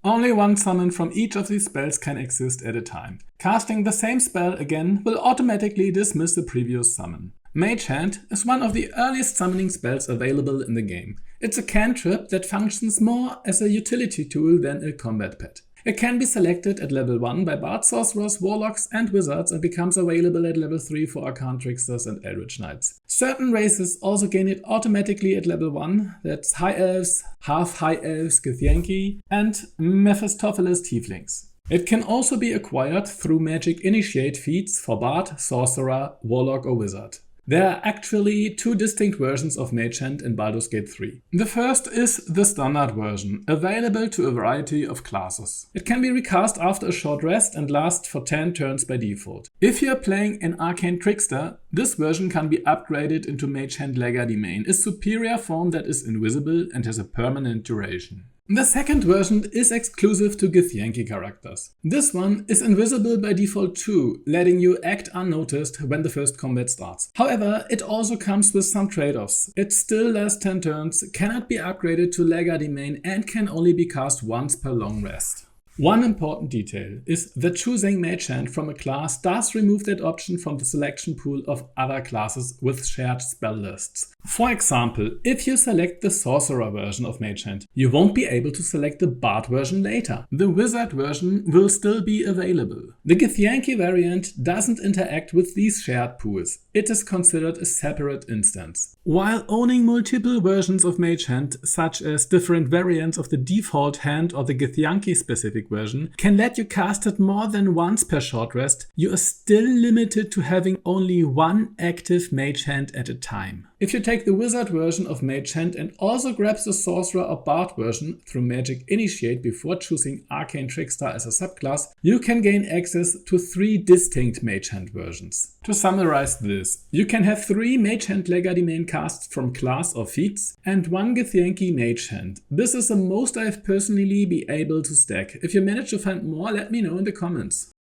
Only one summon from each of these spells can exist at a time. Casting the same spell again will automatically dismiss the previous summon. Mage Hand is one of the earliest summoning spells available in the game. It's a cantrip that functions more as a utility tool than a combat pet. It can be selected at level 1 by Bard Sorcerers, Warlocks and Wizards and becomes available at level 3 for Arcane Tricksters and Eldritch Knights. Certain races also gain it automatically at level 1, that's High Elves, Half-High Elves, Githyanki and Mephistopheles Tieflings. It can also be acquired through Magic Initiate feats for Bard, Sorcerer, Warlock or Wizard. There are actually two distinct versions of Mage Hand in Baldur's Gate 3. The first is the standard version, available to a variety of classes. It can be recast after a short rest and lasts for 10 turns by default. If you are playing an Arcane Trickster, this version can be upgraded into Mage Hand Legerdemain, a superior form that is invisible and has a permanent duration. The second version is exclusive to Githyanki characters. This one is invisible by default too, letting you act unnoticed when the first combat starts. However, it also comes with some trade-offs. It still lasts 10 turns, cannot be upgraded to Legerdemain and can only be cast once per long rest. One important detail is that choosing Mage Hand from a class does remove that option from the selection pool of other classes with shared spell lists. For example, if you select the Sorcerer version of Mage Hand, you won't be able to select the Bard version later. The Wizard version will still be available. The Githyanki variant doesn't interact with these shared pools. It is considered a separate instance. While owning multiple versions of Mage Hand, such as different variants of the default hand or the Githyanki specific version, can let you cast it more than once per short rest, you are still limited to having only one active Mage Hand at a time. If you take the Wizard version of Mage Hand and also grab the Sorcerer or Bard version through Magic Initiate before choosing Arcane Trickster as a subclass, you can gain access to 3 distinct Mage Hand versions. To summarize this, you can have 3 Mage Hand Legerdemain casts from class or feats and 1 Githyanki Mage Hand. This is the most I've personally been able to stack. If you manage to find more, let me know in the comments.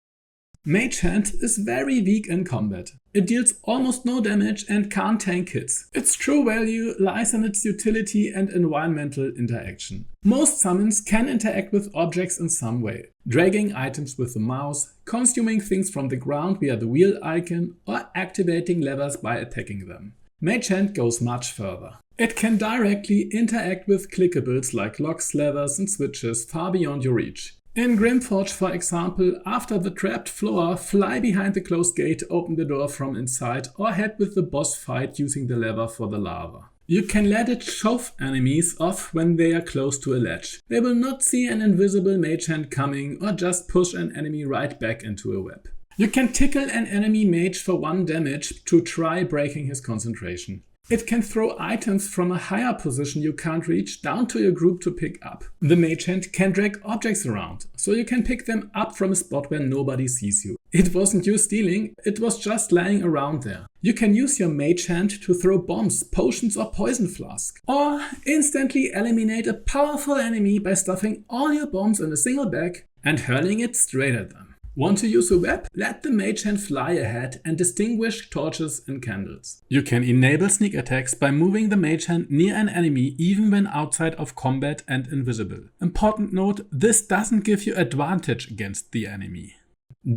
Mage Hand is very weak in combat. It deals almost no damage and can't tank hits. Its true value lies in its utility and environmental interaction. Most summons can interact with objects in some way, dragging items with the mouse, consuming things from the ground via the wheel icon, or activating levers by attacking them. Mage Hand goes much further. It can directly interact with clickables like locks, levers and switches far beyond your reach. In Grimforge, for example, after the trapped floor, fly behind the closed gate, open the door from inside, or head with the boss fight using the lever for the lava. You can let it shove enemies off when they are close to a ledge. They will not see an invisible mage hand coming or just push an enemy right back into a web. You can tickle an enemy mage for 1 damage to try breaking his concentration. It can throw items from a higher position you can't reach down to your group to pick up. The mage hand can drag objects around, so you can pick them up from a spot where nobody sees you. It wasn't you stealing, it was just lying around there. You can use your mage hand to throw bombs, potions or poison flask. Or instantly eliminate a powerful enemy by stuffing all your bombs in a single bag and hurling it straight at them. Want to use a web? Let the mage hand fly ahead and distinguish torches and candles. You can enable sneak attacks by moving the mage hand near an enemy even when outside of combat and invisible. Important note, this doesn't give you advantage against the enemy.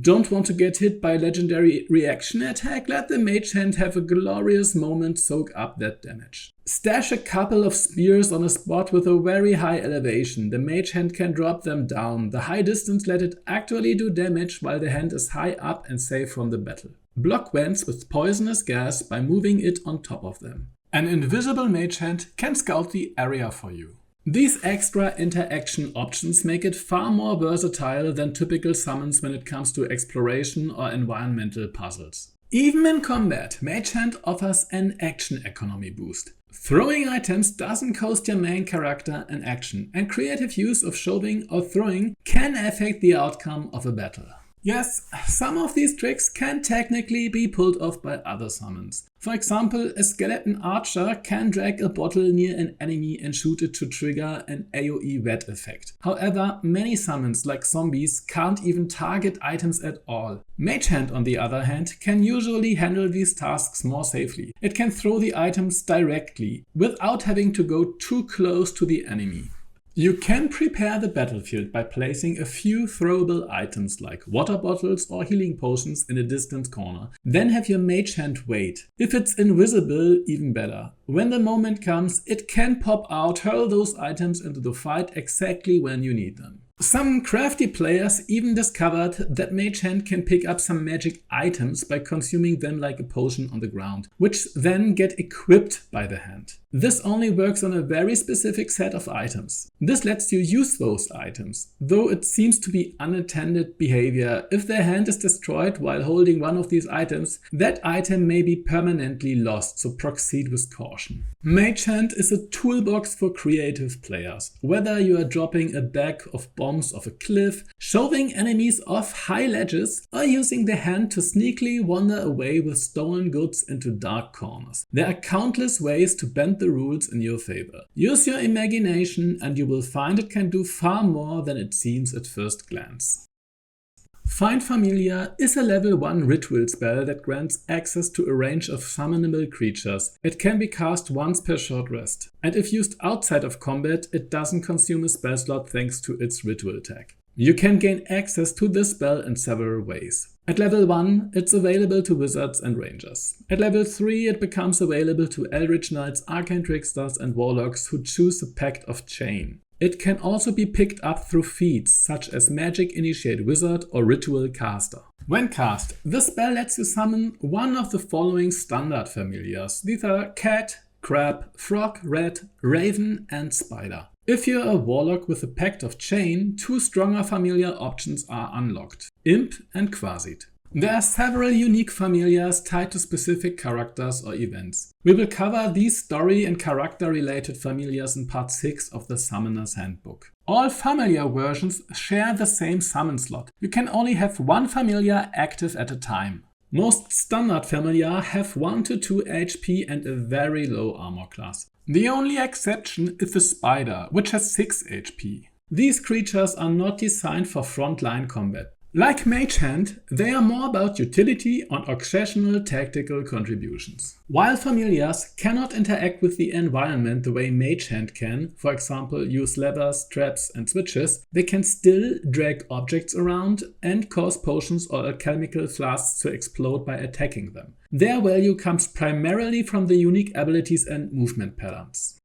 Don't want to get hit by a legendary reaction attack? Let the mage hand have a glorious moment soak up that damage. Stash a couple of spears on a spot with a very high elevation. The mage hand can drop them down. The high distance let it actually do damage while the hand is high up and safe from the battle. Block vents with poisonous gas by moving it on top of them. An invisible mage hand can scout the area for you. These extra interaction options make it far more versatile than typical summons when it comes to exploration or environmental puzzles. Even in combat, Mage Hand offers an action economy boost. Throwing items doesn't cost your main character an action, and creative use of shoving or throwing can affect the outcome of a battle. Yes, some of these tricks can technically be pulled off by other summons. For example, a skeleton archer can drag a bottle near an enemy and shoot it to trigger an AoE wet effect. However, many summons like zombies can't even target items at all. Mage Hand, on the other hand, can usually handle these tasks more safely. It can throw the items directly, without having to go too close to the enemy. You can prepare the battlefield by placing a few throwable items like water bottles or healing potions in a distant corner. Then have your mage hand wait. If it's invisible, even better. When the moment comes, it can pop out, hurl those items into the fight exactly when you need them. Some crafty players even discovered that Mage Hand can pick up some magic items by consuming them like a potion on the ground, which then get equipped by the hand. This only works on a very specific set of items. This lets you use those items, though it seems to be unintended behavior. If their hand is destroyed while holding one of these items, that item may be permanently lost, so proceed with caution. Mage Hand is a toolbox for creative players. Whether you are dropping a bag of bombs off a cliff, shoving enemies off high ledges, or using the hand to sneakily wander away with stolen goods into dark corners. There are countless ways to bend the rules in your favor. Use your imagination and you will find it can do far more than it seems at first glance. Find Familiar is a level 1 ritual spell that grants access to a range of summonable creatures. It can be cast once per short rest, and if used outside of combat, it doesn't consume a spell slot thanks to its ritual tag. You can gain access to this spell in several ways. At level 1, it's available to wizards and rangers. At level 3, it becomes available to Eldritch Knights, Arcane Tricksters and Warlocks who choose the Pact of Chain. It can also be picked up through feats such as Magic Initiate Wizard or Ritual Caster. When cast, this spell lets you summon one of the following standard familiars. These are Cat, Crab, Frog, Rat, Raven and Spider. If you're a Warlock with the Pact of Chain, 2 stronger familiar options are unlocked: Imp and Quasit. There are several unique familiars tied to specific characters or events. We will cover these story and character related familiars in part 6 of the Summoner's Handbook. All familiar versions share the same summon slot. You can only have one familiar active at a time. Most standard familiar have 1 to 2 HP and a very low armor class. The only exception is the Spider, which has 6 HP. These creatures are not designed for frontline combat. Like Mage Hand, they are more about utility and occasional tactical contributions. While familiars cannot interact with the environment the way Mage Hand can, for example use levers, traps and switches, they can still drag objects around and cause potions or alchemical flasks to explode by attacking them. Their value comes primarily from the unique abilities and movement patterns.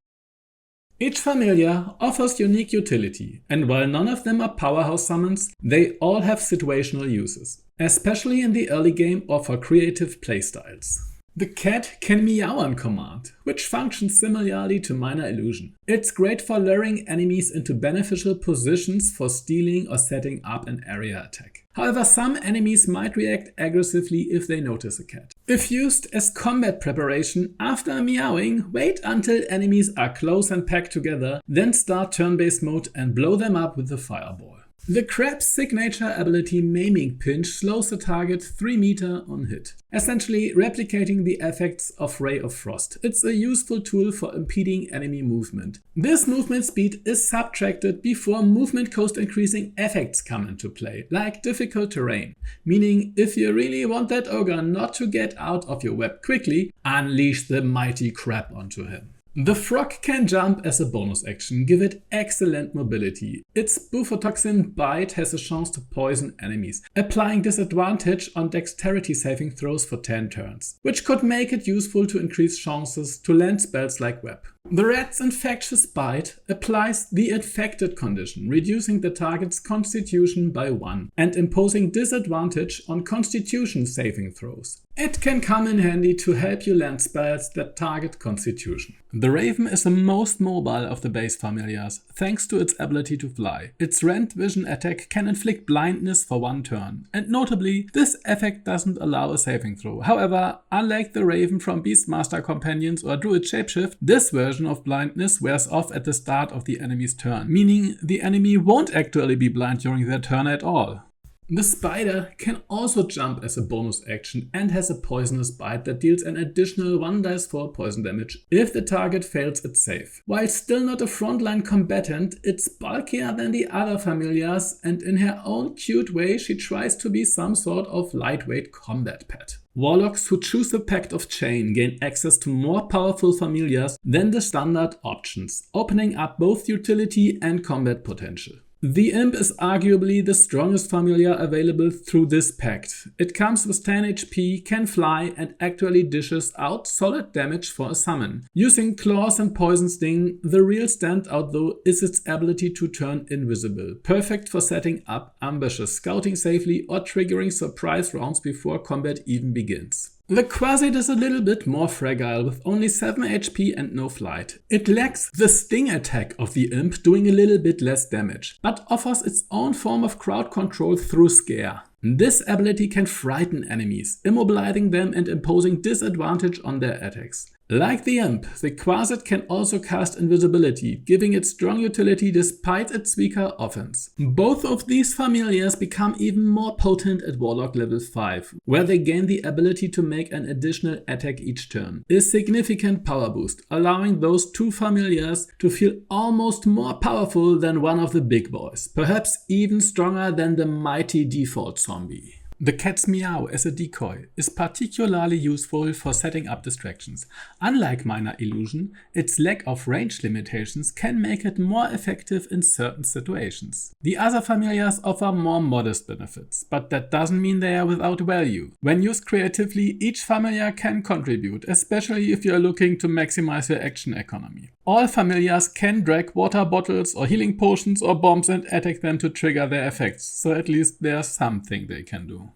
Each familiar offers unique utility, and while none of them are powerhouse summons, they all have situational uses, especially in the early game or for creative playstyles. The cat can meow on command, which functions similarly to Minor Illusion. It's great for luring enemies into beneficial positions for stealing or setting up an area attack. However, some enemies might react aggressively if they notice a cat. If used as combat preparation, after meowing, wait until enemies are close and packed together, then start turn-based mode and blow them up with a fireball. The crab's signature ability Maiming Pinch slows the target 3 meters on hit, essentially replicating the effects of Ray of Frost. It's a useful tool for impeding enemy movement. This movement speed is subtracted before movement cost increasing effects come into play, like difficult terrain, meaning if you really want that ogre not to get out of your web quickly, unleash the mighty crab onto him. The frog can jump as a bonus action, give it excellent mobility. Its Bufotoxin bite has a chance to poison enemies, applying disadvantage on dexterity saving throws for 10 turns, which could make it useful to increase chances to land spells like Web. The rat's infectious bite applies the infected condition, reducing the target's constitution by 1 and imposing disadvantage on constitution saving throws. It can come in handy to help you land spells that target constitution. The Raven is the most mobile of the base familiars, thanks to its ability to fly. Its rend vision attack can inflict blindness for 1 turn, and notably, this effect doesn't allow a saving throw. However, unlike the Raven from Beastmaster Companions or Druid Shapeshift, this version of blindness wears off at the start of the enemy's turn, meaning the enemy won't actually be blind during their turn at all. The spider can also jump as a bonus action and has a poisonous bite that deals an additional 1d4 poison damage if the target fails its save. While still not a frontline combatant, it's bulkier than the other familiars, and in her own cute way she tries to be some sort of lightweight combat pet. Warlocks who choose the Pact of Chain gain access to more powerful familiars than the standard options, opening up both utility and combat potential. The Imp is arguably the strongest familiar available through this pact. It comes with 10 HP, can fly, and actually dishes out solid damage for a summon. Using Claws and Poison Sting, the real standout though is its ability to turn invisible, perfect for setting up ambushes, scouting safely, or triggering surprise rounds before combat even begins. The Quasit is a little bit more fragile with only 7 HP and no flight. It lacks the sting attack of the Imp, doing a little bit less damage, but offers its own form of crowd control through Scare. This ability can frighten enemies, immobilizing them and imposing disadvantage on their attacks. Like the Imp, the Quasit can also cast invisibility, giving it strong utility despite its weaker offense. Both of these familiars become even more potent at Warlock level 5, where they gain the ability to make an additional attack each turn. A significant power boost, allowing those two familiars to feel almost more powerful than one of the big boys, perhaps even stronger than the mighty default zombie. The cat's meow as a decoy is particularly useful for setting up distractions. Unlike Minor Illusion, its lack of range limitations can make it more effective in certain situations. The other familiars offer more modest benefits, but that doesn't mean they are without value. When used creatively, each familiar can contribute, especially if you are looking to maximize your action economy. All familiars can drag water bottles or healing potions or bombs and attack them to trigger their effects, so at least there's something they can do.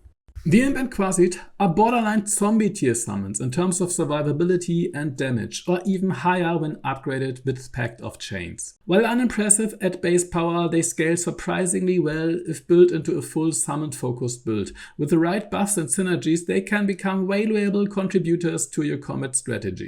The Imp and Quasit are borderline zombie tier summons in terms of survivability and damage, or even higher when upgraded with Pact of Chains. While unimpressive at base power, they scale surprisingly well if built into a full summon focused build. With the right buffs and synergies, they can become valuable contributors to your combat strategy.